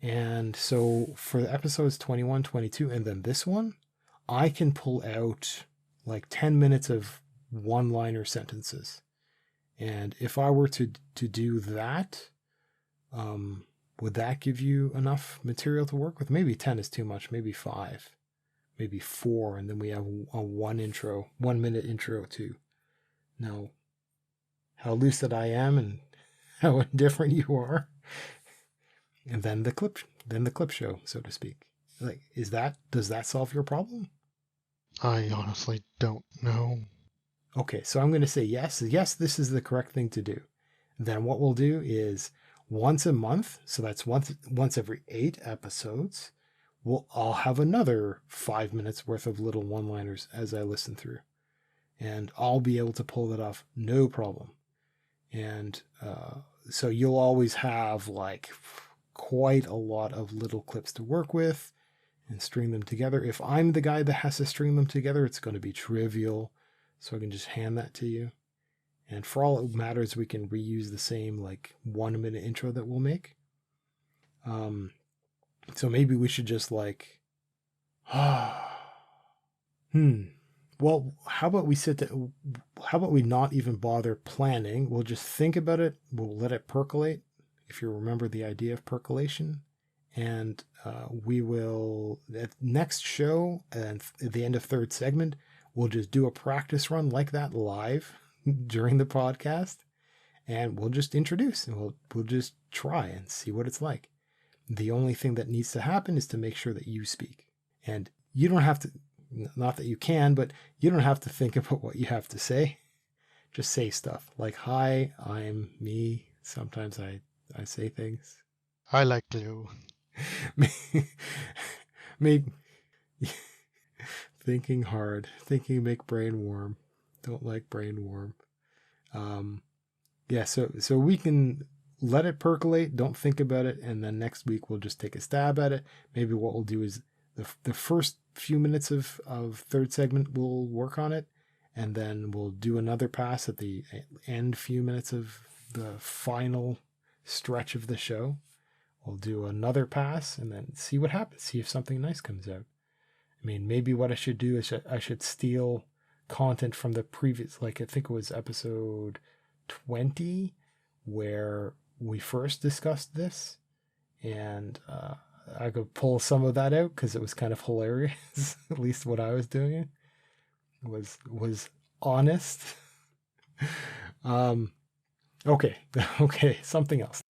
And so for the episodes 21, 22, and then this one, I can pull out like 10 minutes of one-liner sentences. And if I were to do that, would that give you enough material to work with? Maybe 10 is too much, maybe 5. Maybe 4, and then we have a 1 minute intro to know how lucid I am and how indifferent you are. And then the than the clip show, so to speak. Like, does that solve your problem? I honestly don't know. Okay, so I'm going to say yes. Yes, this is the correct thing to do. Then what we'll do is once a month, so that's once every 8 episodes, I'll have another 5 minutes worth of little one-liners as I listen through. And I'll be able to pull that off, no problem. And so you'll always have like quite a lot of little clips to work with and string them together. If I'm the guy that has to string them together, it's going to be trivial. So I can just hand that to you. And for all it matters, we can reuse the same like 1 minute intro that we'll make. So maybe we should just like, well, how about we not even bother planning? We'll just think about it. We'll let it percolate. If you remember the idea of percolation. And we will, at next show, and at the end of 3rd segment, we'll just do a practice run like that live during the podcast. And we'll just introduce, and we'll just try and see what it's like. The only thing that needs to happen is to make sure that you speak. And you don't have to, not that you can, but you don't have to think about what you have to say. Just say stuff like, hi, I'm me. Sometimes I say things. I like glue. Maybe thinking hard. Thinking make brain warm. Don't like brain warm. Yeah, so we can let it percolate, don't think about it, and then next week we'll just take a stab at it. Maybe what we'll do is the first few minutes of 3rd segment, we'll work on it, and then we'll do another pass at the end few minutes of the final stretch of the show. We'll do another pass and then see what happens, see if something nice comes out. I mean, maybe what I should do is I should steal content from the previous, like I think it was episode 20, where we first discussed this, and I could pull some of that out because it was kind of hilarious. At least what I was doing was honest. Okay, something else.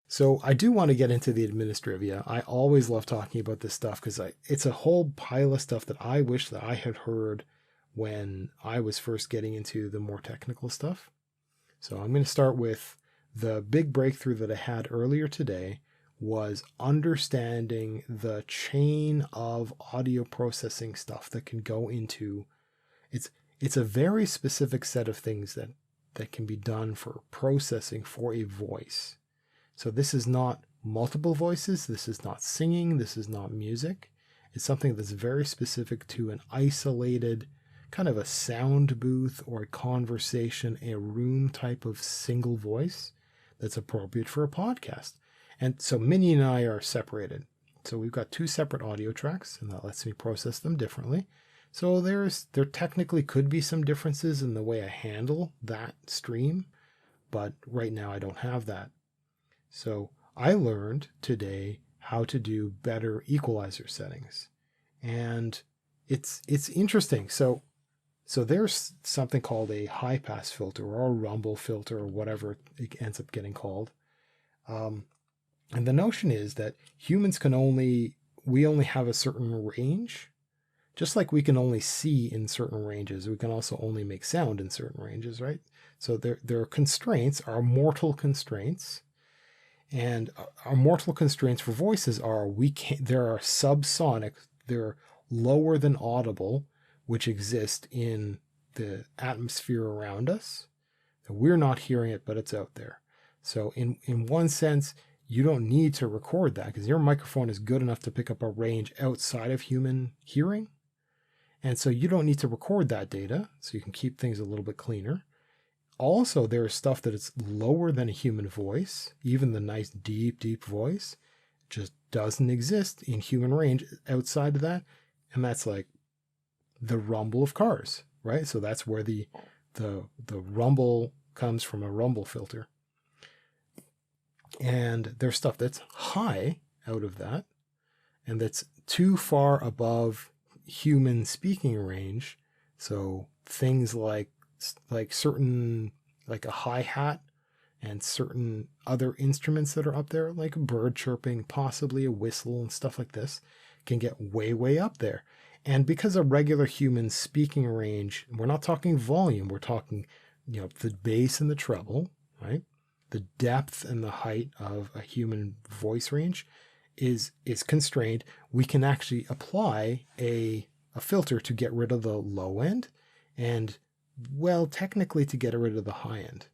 So I do want to get into the administrivia. I always love talking about this stuff because it's a whole pile of stuff that I wish that I had heard when I was first getting into the more technical stuff. So I'm going to start with the big breakthrough that I had earlier today was understanding the chain of audio processing stuff that can go into it's a very specific set of things that can be done for processing for a voice. So this is not multiple voices, this is not singing, this is not music. It's something that's very specific to an isolated kind of a sound booth or a conversation, a room type of single voice that's appropriate for a podcast. And so Minnie and I are separated. So we've got 2 separate audio tracks, and that lets me process them differently. So there technically could be some differences in the way I handle that stream, but right now I don't have that. So I learned today how to do better equalizer settings. And it's interesting. So there's something called a high pass filter or a rumble filter or whatever it ends up getting called. And the notion is that humans we only have a certain range. Just like we can only see in certain ranges, we can also only make sound in certain ranges, right? So there are constraints, our mortal constraints. And our mortal constraints for voices are there are subsonic, they're lower than audible, which exist in the atmosphere around us. We're not hearing it, but it's out there. So in one sense, you don't need to record that because your microphone is good enough to pick up a range outside of human hearing. And so you don't need to record that data, so you can keep things a little bit cleaner. Also, there is stuff that is lower than a human voice, even the nice deep, deep voice just doesn't exist in human range outside of that. And that's like the rumble of cars, right? So that's where the rumble comes from, a rumble filter. And there's stuff that's high out of that, and that's too far above human speaking range. So things like certain, like a hi-hat and certain other instruments that are up there, like a bird chirping, possibly a whistle and stuff like this, can get way, way up there. And because a regular human speaking range, we're not talking volume, we're talking, the bass and the treble, right? The depth and the height of a human voice range is constrained. We can actually apply a filter to get rid of the low end and, well, technically to get rid of the high end.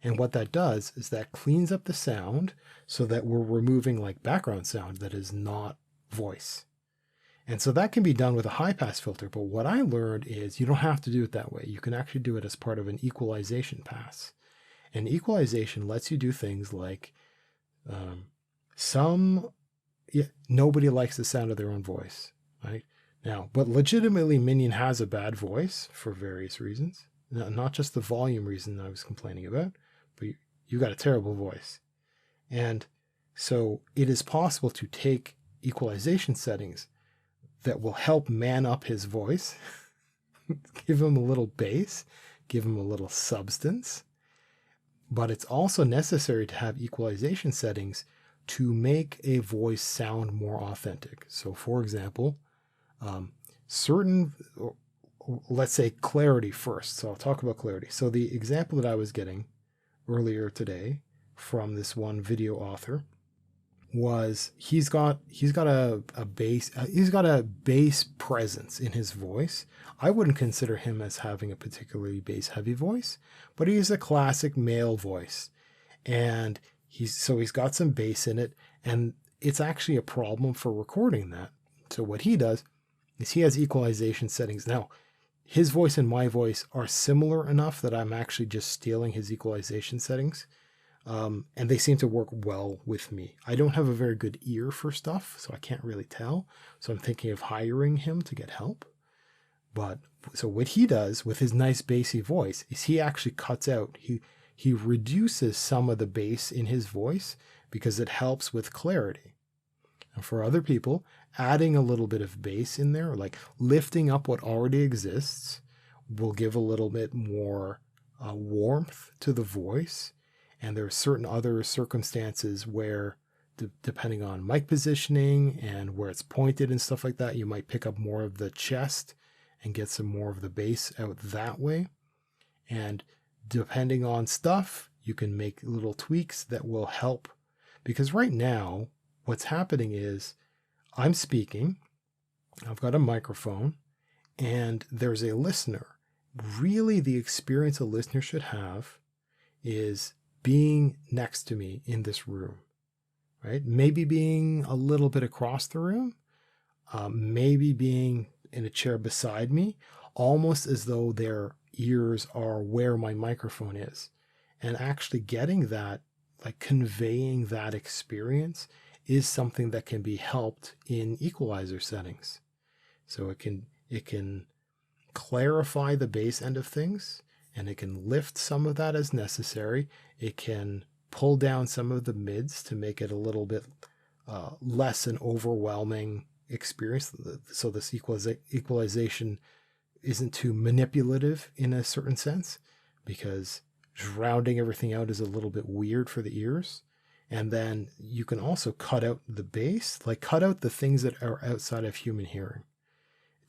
And what that does is that cleans up the sound so that we're removing like background sound that is not voice. And so that can be done with a high pass filter. But what I learned is you don't have to do it that way. You can actually do it as part of an equalization pass. And equalization lets you do things like nobody likes the sound of their own voice, right? Now, but legitimately Minion has a bad voice for various reasons. Not just the volume reason I was complaining about, but you got a terrible voice. And so it is possible to take equalization settings that will help man up his voice, give him a little bass, give him a little substance. But it's also necessary to have equalization settings to make a voice sound more authentic. So for example, let's say clarity first. So I'll talk about clarity. So the example that I was getting earlier today from this one video author was he's got a bass presence in his voice. I wouldn't consider him as having a particularly bass heavy voice, but he's a classic male voice, and he's got some bass in it, and it's actually a problem for recording that. So what he does is he has equalization settings. Now, his voice and my voice are similar enough that I'm actually just stealing his equalization settings. And they seem to work well with me. I don't have a very good ear for stuff, so I can't really tell. So I'm thinking of hiring him to get help. But so what he does with his nice bassy voice is he actually cuts out, he reduces some of the bass in his voice because it helps with clarity. And for other people, adding a little bit of bass in there, like lifting up what already exists, will give a little bit more warmth to the voice. And there are certain other circumstances where, depending on mic positioning and where it's pointed and stuff like that, you might pick up more of the chest and get some more of the bass out that way. And depending on stuff, you can make little tweaks that will help. Because right now, what's happening is I'm speaking, I've got a microphone, and there's a listener. Really, the experience a listener should have is being next to me in this room, right? Maybe being a little bit across the room, maybe being in a chair beside me, almost as though their ears are where my microphone is. And actually getting that, like conveying that experience, is something that can be helped in equalizer settings. So it can clarify the bass end of things, and it can lift some of that as necessary. It can pull down some of the mids to make it a little bit less an overwhelming experience. So this equalization isn't too manipulative in a certain sense, because just rounding everything out is a little bit weird for the ears. And then you can also cut out the bass, like cut out the things that are outside of human hearing,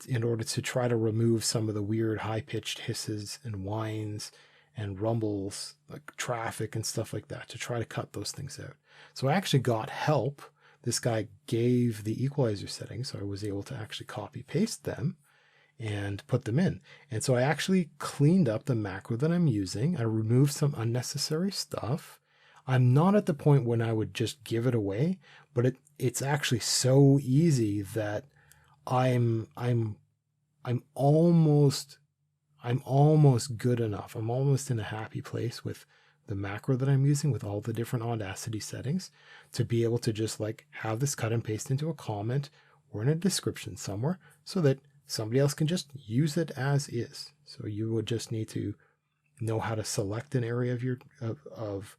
in order to try to remove some of the weird high-pitched hisses and whines and rumbles, like traffic and stuff like that, to try to cut those things out. So I actually got help. This guy gave the equalizer settings, so I was able to actually copy paste them and put them in. And so I actually cleaned up the macro that I'm using. I removed some unnecessary stuff. I'm not at the point when I would just give it away, but it's actually so easy that I'm almost good enough. I'm almost in a happy place with the macro that I'm using, with all the different Audacity settings, to be able to just like have this cut and paste into a comment or in a description somewhere, so that somebody else can just use it as is. So you would just need to know how to select an area of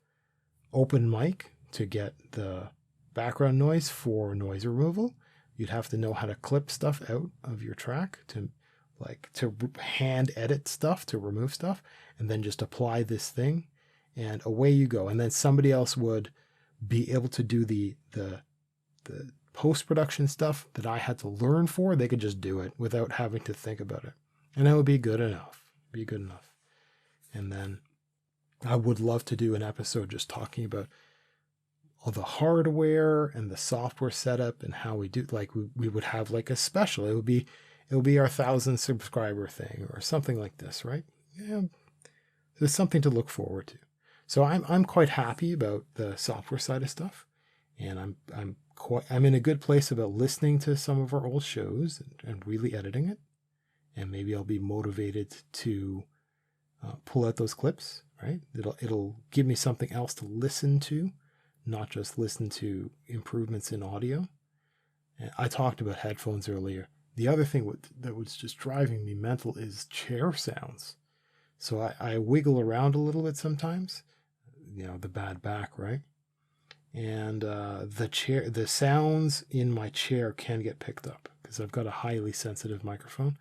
open mic to get the background noise for noise removal. You'd have to know how to clip stuff out of your track to hand edit stuff to remove stuff, and then just apply this thing. and away you go. And then somebody else would be able to do the post-production stuff that I had to learn for. They could just do it without having to think about it. And it would be good enough. Be good enough. And then I would love to do an episode just talking about all the hardware and the software setup and how we do, like we would have like a special. It would be our 1,000 subscriber thing or something like this, right? Yeah. There's something to look forward to. So I'm quite happy about the software side of stuff. And I'm in a good place about listening to some of our old shows and really editing it. And maybe I'll be motivated to pull out those clips, right? It'll give me something else to listen to, not just listen to improvements in audio. And I talked about headphones earlier. The other thing that was just driving me mental is chair sounds. So I wiggle around a little bit sometimes, the bad back, right? And the sounds in my chair can get picked up because I've got a highly sensitive microphone.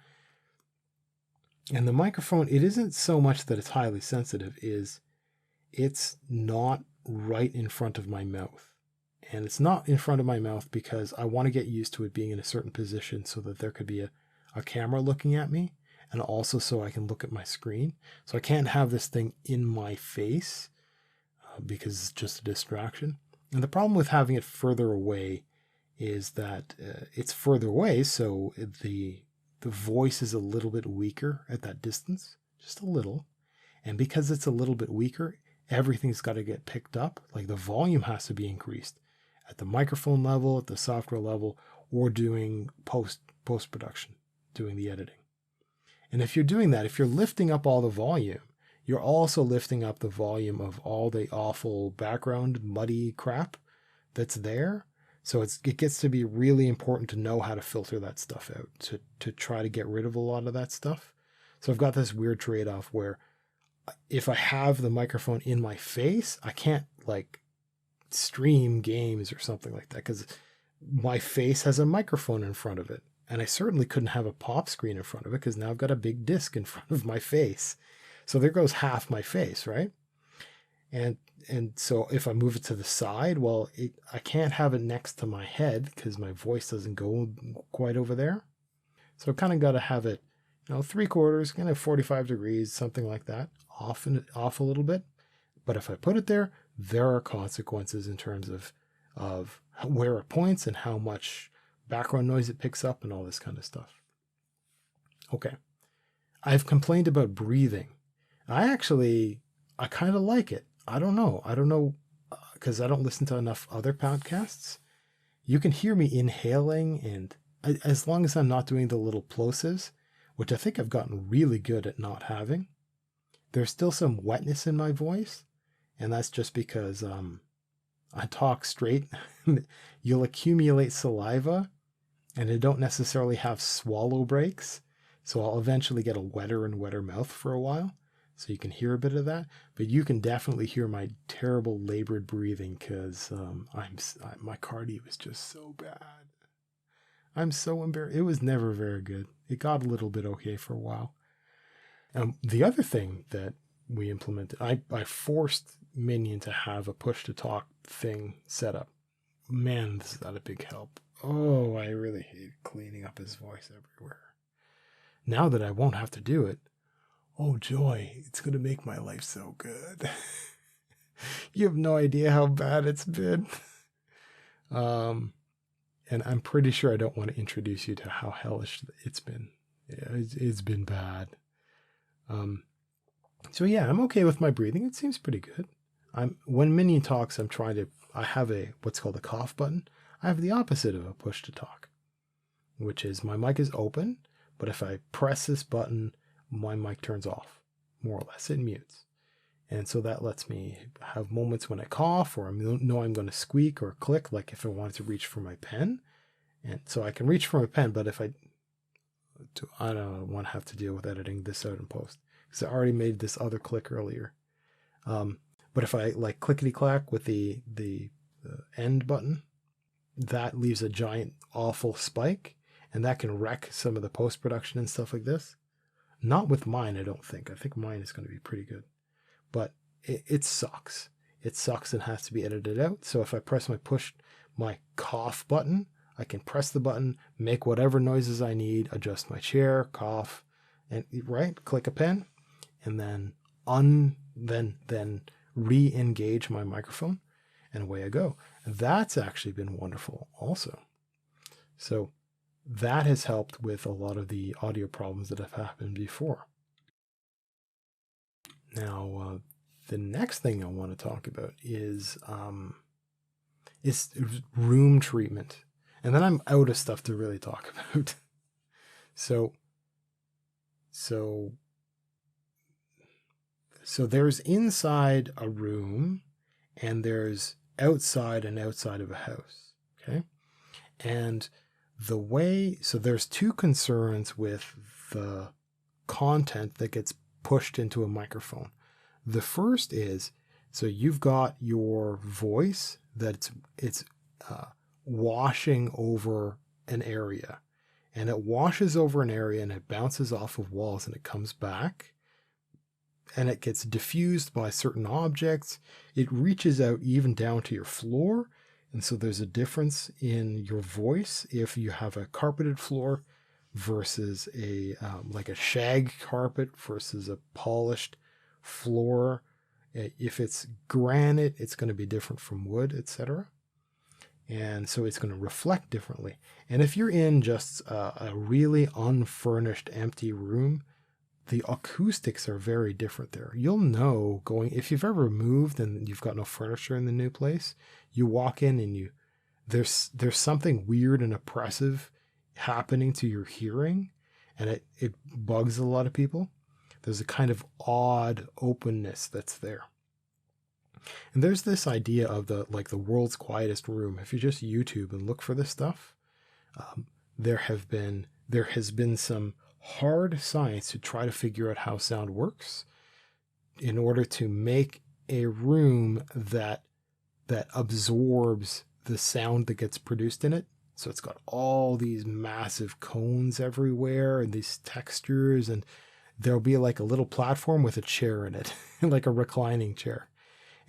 And the microphone, it isn't so much that it's highly sensitive, it's not right in front of my mouth. And it's not in front of my mouth because I want to get used to it being in a certain position so that there could be a camera looking at me, and also so I can look at my screen. So I can't have this thing in my face because it's just a distraction. And the problem with having it further away is that it's further away, so the voice is a little bit weaker at that distance, just a little. And because it's a little bit weaker, everything's got to get picked up. Like the volume has to be increased at the microphone level, at the software level, or doing post-production, doing the editing. And if you're doing that, if you're lifting up all the volume, you're also lifting up the volume of all the awful background muddy crap that's there. So it gets to be really important to know how to filter that stuff out, to try to get rid of a lot of that stuff. So I've got this weird trade-off where if I have the microphone in my face, I can't like stream games or something like that because my face has a microphone in front of it. And I certainly couldn't have a pop screen in front of it because now I've got a big disc in front of my face. So there goes half my face, right? And so if I move it to the side, well, I can't have it next to my head because my voice doesn't go quite over there. So I kind of got to have it, 3/4, kind of 45 degrees, something like that, off a little bit. But if I put it there, there are consequences in terms of where it points and how much background noise it picks up and all this kind of stuff. Okay. I've complained about breathing. I kind of like it. I don't know because I don't listen to enough other podcasts. You can hear me inhaling, and as long as I'm not doing the little plosives, which I think I've gotten really good at not having, there's still some wetness in my voice, and that's just because I talk straight. You'll accumulate saliva, and I don't necessarily have swallow breaks, so I'll eventually get a wetter and wetter mouth for a while. So you can hear a bit of that, but you can definitely hear my terrible labored breathing because my cardio is just so bad. I'm so embarrassed. It was never very good. It got a little bit okay for a while. The other thing that we implemented, I forced Minion to have a push-to-talk thing set up. Man, this is not a big help. Oh, I really hate cleaning up his voice everywhere. Now that I won't have to do it, oh joy, it's going to make my life so good. You have no idea how bad it's been. And I'm pretty sure I don't want to introduce you to how hellish it's been. Yeah, it's been bad. So yeah, I'm okay with my breathing. It seems pretty good. When Minion talks, I have what's called a cough button. I have the opposite of a push to talk, which is my mic is open, but if I press this button, my mic turns off, more or less. It mutes. And so that lets me have moments when I cough or I know I'm going to squeak or click, like if I wanted to reach for my pen. And so I can reach for my pen, but if I don't want to have to deal with editing this out in post because I already made this other click earlier. But if I like clickety clack with the end button, that leaves a giant awful spike, and that can wreck some of the post-production and stuff like this. Not with mine, I don't think. I think mine is going to be pretty good. But it sucks. It sucks and has to be edited out. So if I press my cough button, I can press the button, make whatever noises I need, adjust my chair, cough, and right, click a pen, and then then re-engage my microphone, and away I go. And that's actually been wonderful also. So that has helped with a lot of the audio problems that have happened before. Now, the next thing I want to talk about is room treatment. And then I'm out of stuff to really talk about. So there's inside a room and there's outside and outside of a house. Okay. And there's two concerns with the content that gets pushed into a microphone. The first is, so you've got your voice that it's washing over an area, and it washes over an area and it bounces off of walls and it comes back and it gets diffused by certain objects. It reaches out even down to your floor. And so there's a difference in your voice if you have a carpeted floor versus like a shag carpet versus a polished floor. If it's granite, it's going to be different from wood, etc. And so it's going to reflect differently. And if you're in just a really unfurnished, empty room, the acoustics are very different there. You'll know if you've ever moved and you've got no furniture in the new place, you walk in and there's something weird and oppressive happening to your hearing, and it bugs a lot of people. There's a kind of odd openness that's there. And there's this idea of the world's quietest room. If you just YouTube and look for this stuff, there has been some hard science to try to figure out how sound works in order to make a room that absorbs the sound that gets produced in it. So it's got all these massive cones everywhere and these textures, and there'll be like a little platform with a chair in it, like a reclining chair.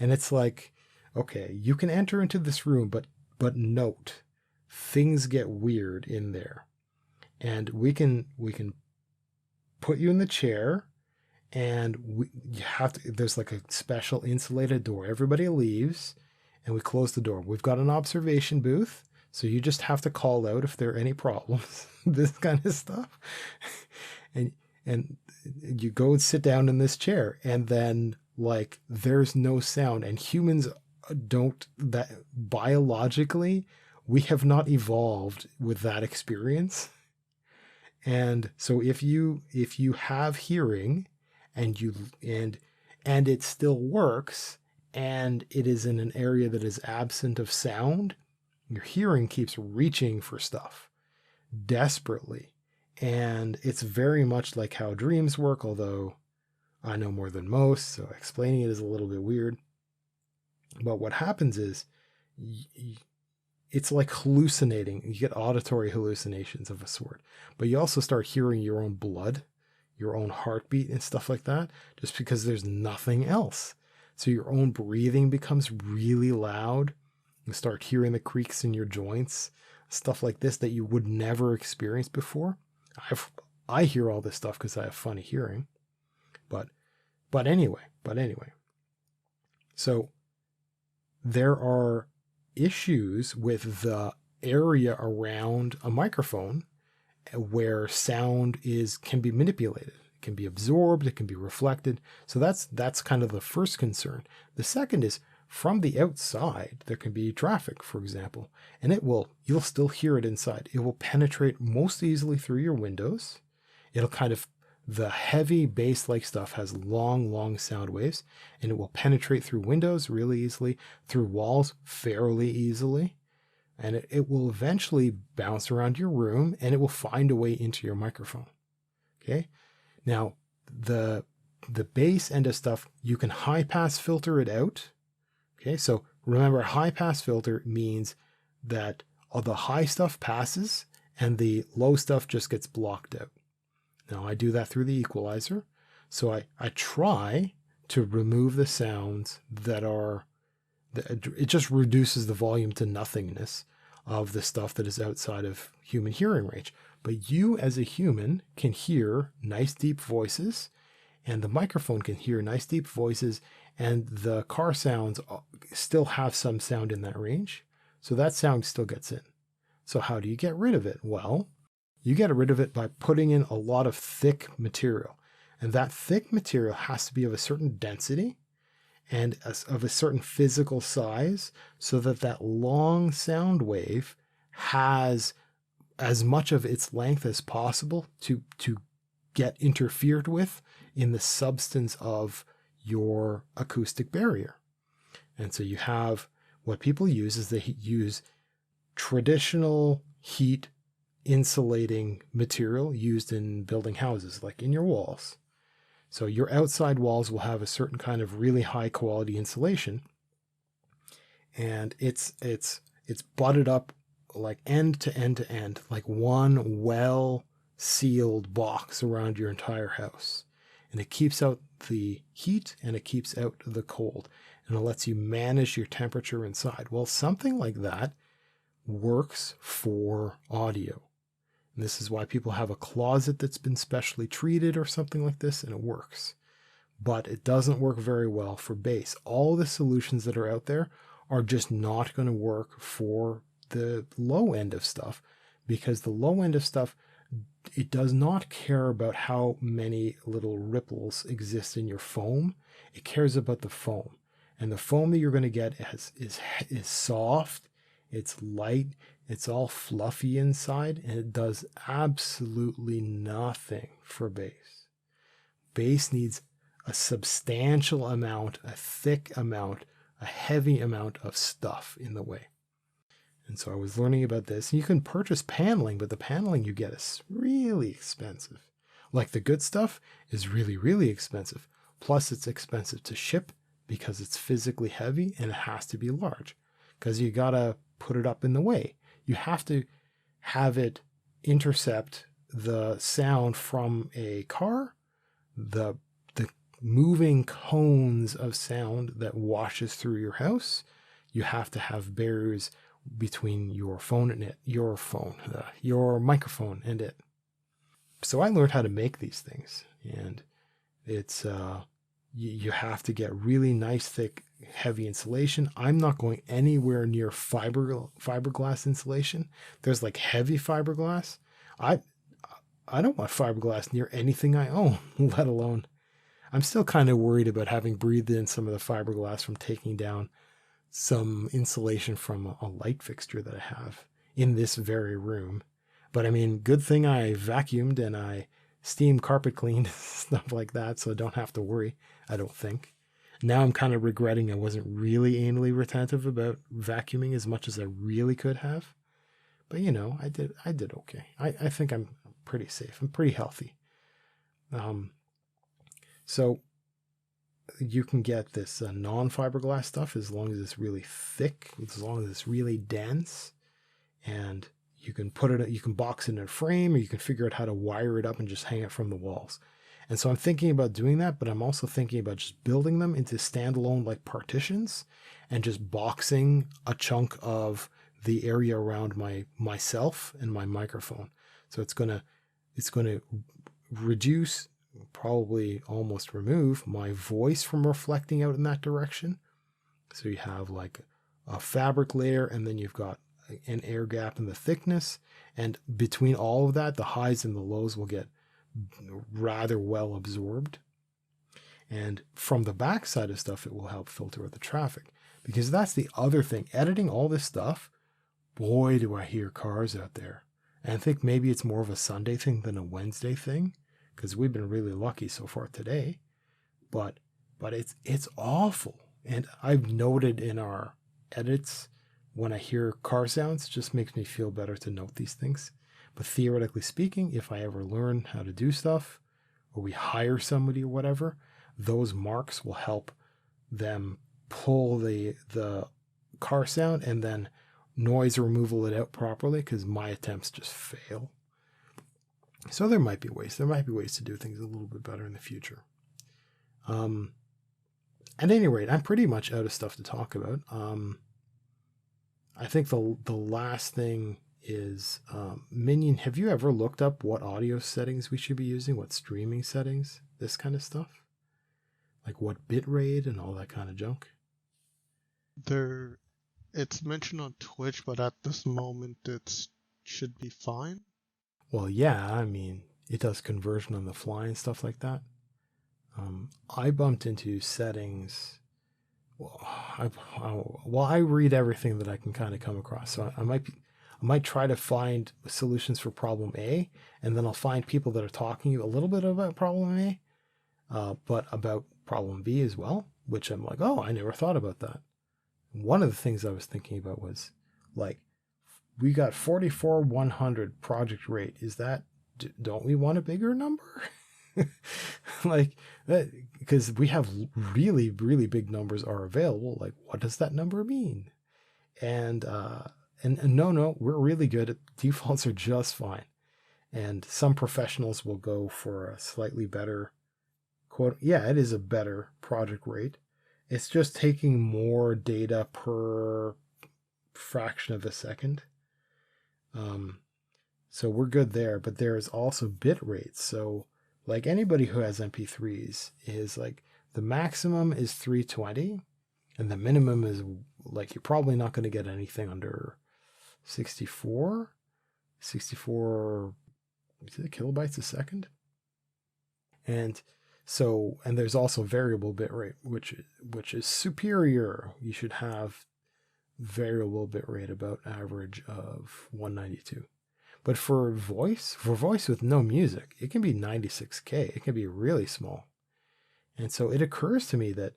And it's like, okay, you can enter into this room, but note, things get weird in there. And we can put you in the chair, and there's like a special insulated door. Everybody leaves and we close the door. We've got an observation booth, so you just have to call out if there are any problems, this kind of stuff. And you go and sit down in this chair, and then there's no sound, and humans biologically, we have not evolved with that experience. And so if you have hearing and it still works, and it is in an area that is absent of sound, your hearing keeps reaching for stuff desperately. And it's very much like how dreams work, although I know more than most, so explaining it is a little bit weird. But what happens is it's like hallucinating. You get auditory hallucinations of a sort, but you also start hearing your own blood, your own heartbeat and stuff like that, just because there's nothing else. So your own breathing becomes really loud. You start hearing the creaks in your joints, stuff like this that you would never experience before. I hear all this stuff because I have funny hearing, but anyway. So there are issues with the area around a microphone where sound can be manipulated. It can be absorbed, it can be reflected. So that's kind of the first concern. The second is from the outside, there can be traffic, for example, and you'll still hear it inside. It will penetrate most easily through your windows. The heavy bass-like stuff has long sound waves, and it will penetrate through windows really easily, through walls fairly easily, and it will eventually bounce around your room, and it will find a way into your microphone. Okay? Now, the bass end of stuff, you can high-pass filter it out. Okay, so remember, a high-pass filter means that all the high stuff passes and the low stuff just gets blocked out. Now, I do that through the equalizer. So I try to remove the sounds that are, it just reduces the volume to nothingness of the stuff that is outside of human hearing range. But you as a human can hear nice deep voices, and the microphone can hear nice deep voices, and the car sounds still have some sound in that range. So that sound still gets in. So how do you get rid of it? Well, you get rid of it by putting in a lot of thick material. And that thick material has to be of a certain density and of a certain physical size, so that that long sound wave has as much of its length as possible to get interfered with in the substance of your acoustic barrier. And so you have, what people use is they use traditional heat insulating material used in building houses, like in your walls. So your outside walls will have a certain kind of really high quality insulation, and it's butted up like end to end to end, like one well sealed box around your entire house. And it keeps out the heat and it keeps out the cold, and it lets you manage your temperature inside. Well, something like that works for audio. And this is why people have a closet that's been specially treated or something like this, and it works. But it doesn't work very well for bass. All the solutions that are out there are just not going to work for the low end of stuff, because the low end of stuff, it does not care about how many little ripples exist in your foam. It cares about the foam. And the foam that you're going to get is soft, it's light, it's all fluffy inside, and it does absolutely nothing for bass. Bass needs a substantial amount, a thick amount, a heavy amount of stuff in the way. And so I was learning about this. You can purchase paneling, but the paneling you get is really expensive. Like the good stuff is really, really expensive. Plus it's expensive to ship because it's physically heavy and it has to be large, because you gotta put it up in the way. You have to have it intercept the sound from a car, the moving cones of sound that washes through your house. You have to have barriers between your phone and it, your microphone and it. So I learned how to make these things, and it's you have to get really nice, thick, heavy insulation. I'm not going anywhere near fiberglass insulation. There's like heavy fiberglass. I don't want fiberglass near anything I own, let alone. I'm still kind of worried about having breathed in some of the fiberglass from taking down some insulation from a light fixture that I have in this very room. But I mean, good thing I vacuumed and I steam carpet cleaned, stuff like that, so I don't have to worry, I don't think. Now I'm kind of regretting I wasn't really anally retentive about vacuuming as much as I really could have. But you know, I did okay. I think I'm pretty safe. I'm pretty healthy. So you can get this non-fiberglass stuff as long as it's really thick, as long as it's really dense, and you can you can box it in a frame, or you can figure out how to wire it up and just hang it from the walls. And so I'm thinking about doing that, but I'm also thinking about just building them into standalone like partitions and just boxing a chunk of the area around myself and my microphone. So it's gonna reduce, probably almost remove, my voice from reflecting out in that direction. So you have like a fabric layer, and then you've got an air gap in the thickness, and between all of that, the highs and the lows will get rather well absorbed. And from the back side of stuff, it will help filter out the traffic, because that's the other thing. Editing all this stuff, boy, do I hear cars out there. And I think maybe it's more of a Sunday thing than a Wednesday thing, because we've been really lucky so far today. But it's awful. And I've noted in our edits, when I hear car sounds, it just makes me feel better to note these things. But theoretically speaking, if I ever learn how to do stuff, or we hire somebody or whatever, those marks will help them pull the car sound and then noise removal it out properly, because my attempts just fail. So there might be ways to do things a little bit better in the future. at any rate, I'm pretty much out of stuff to talk about. I think the last thing is Minion. Have you ever looked up what audio settings we should be using? What streaming settings? This kind of stuff, like what bit rate and all that kind of junk. It's mentioned on Twitch, but at this moment it should be fine. Well, yeah, I mean, it does conversion on the fly and stuff like that. I bumped into settings. Well, I read everything that I can kind of come across. So I might try to find solutions for problem A, and then I'll find people that are talking a little bit about problem A, but about problem B as well, which I'm like, oh, I never thought about that. One of the things I was thinking about was like, we got 44,100 project rate. Is that, don't we want a bigger number? Like, because we have really, really big numbers are available. Like, what does that number mean? And no, we're really good. Defaults are just fine. And some professionals will go for a slightly better quote. Yeah, it is a better project rate. It's just taking more data per fraction of a second. So we're good there, but there's also bit rates. So like anybody who has MP3s is like the maximum is 320 and the minimum is like, you're probably not going to get anything under 64 kilobytes a second. And so, and there's also variable bit rate, which is superior. You should have variable bit rate about average of 192. But for voice with no music, it can be 96K. It can be really small. And so it occurs to me that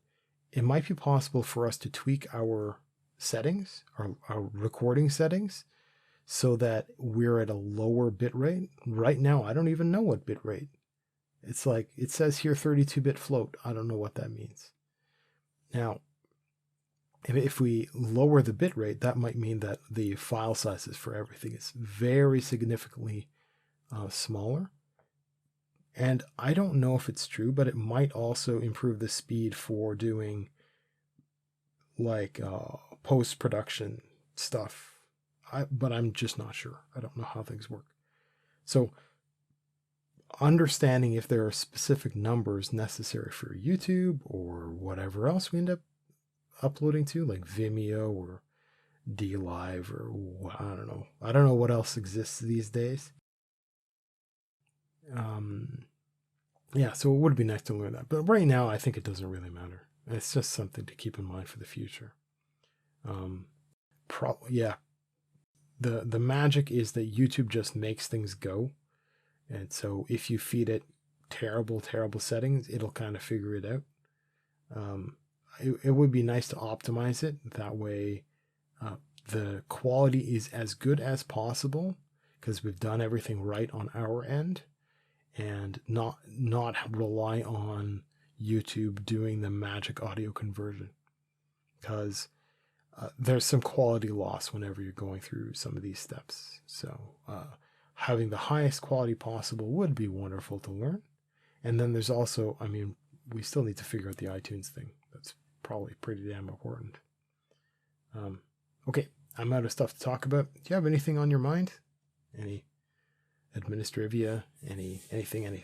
it might be possible for us to tweak our settings, our recording settings, so that we're at a lower bit rate. Right now, I don't even know what bit rate. It's like, it says here 32-bit float. I don't know what that means. Now, if we lower the bit rate, that might mean that the file sizes for everything is very significantly smaller. And I don't know if it's true, but it might also improve the speed for doing like post-production stuff. But I'm just not sure. I don't know how things work. So understanding if there are specific numbers necessary for YouTube or whatever else we end up uploading to, like Vimeo or DLive or I don't know. I don't know what else exists these days. Yeah, so it would be nice to learn that. But right now, I think it doesn't really matter. It's just something to keep in mind for the future. Yeah. The magic is that YouTube just makes things go. And so if you feed it terrible settings, it'll kind of figure it out. It would be nice to optimize it. That way the quality is as good as possible because we've done everything right on our end, and not rely on YouTube doing the magic audio conversion, because there's some quality loss whenever you're going through some of these steps. So having the highest quality possible would be wonderful to learn. And then there's also, I mean, we still need to figure out the iTunes thing. That's probably pretty damn important. Okay, I'm out of stuff to talk about. Do you have anything on your mind? Any administrivia? Anything?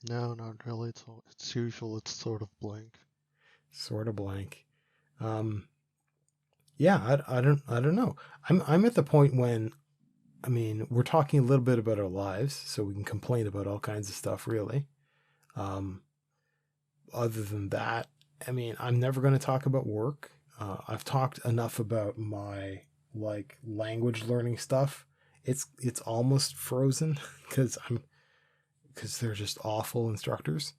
No, not really. It's usual. It's sort of blank. Sort of blank. Yeah, I don't know. I'm at the point when, I mean, we're talking a little bit about our lives, so we can complain about all kinds of stuff, really. Other than that, I mean, I'm never going to talk about work. I've talked enough about my like language learning stuff. It's almost frozen because they're just awful instructors.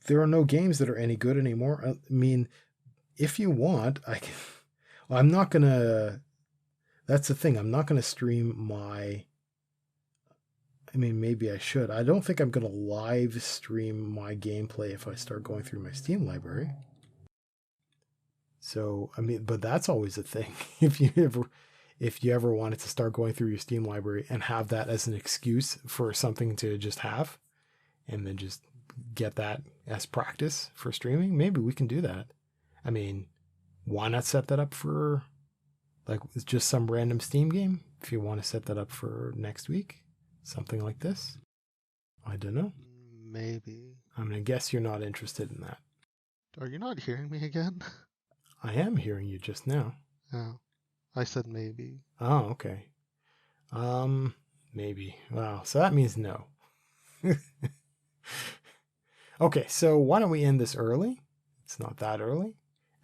There are no games that are any good anymore. I mean, if you want, I can. I'm not gonna. That's the thing. I'm not gonna stream my. I mean, maybe I should. I don't think I'm going to live stream my gameplay if I start going through my Steam library. So, I mean, but that's always a thing. If you ever wanted to start going through your Steam library and have that as an excuse for something to just have, and then just get that as practice for streaming, maybe we can do that. I mean, why not set that up for like just some random Steam game? If you want to set that up for next week, something like this. I don't know. Maybe. I'm going to guess you're not interested in that. Are you not hearing me again? I am hearing you just now. Oh, I said maybe. Oh, okay. Maybe. Wow. So that means no. Okay, so why don't we end this early? It's not that early.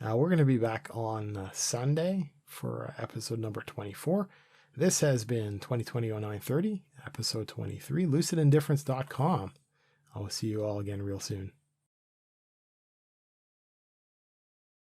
We're going to be back on Sunday for episode number 24. This has been 2020-0930, episode 23, lucidindifference.com. I will see you all again real soon.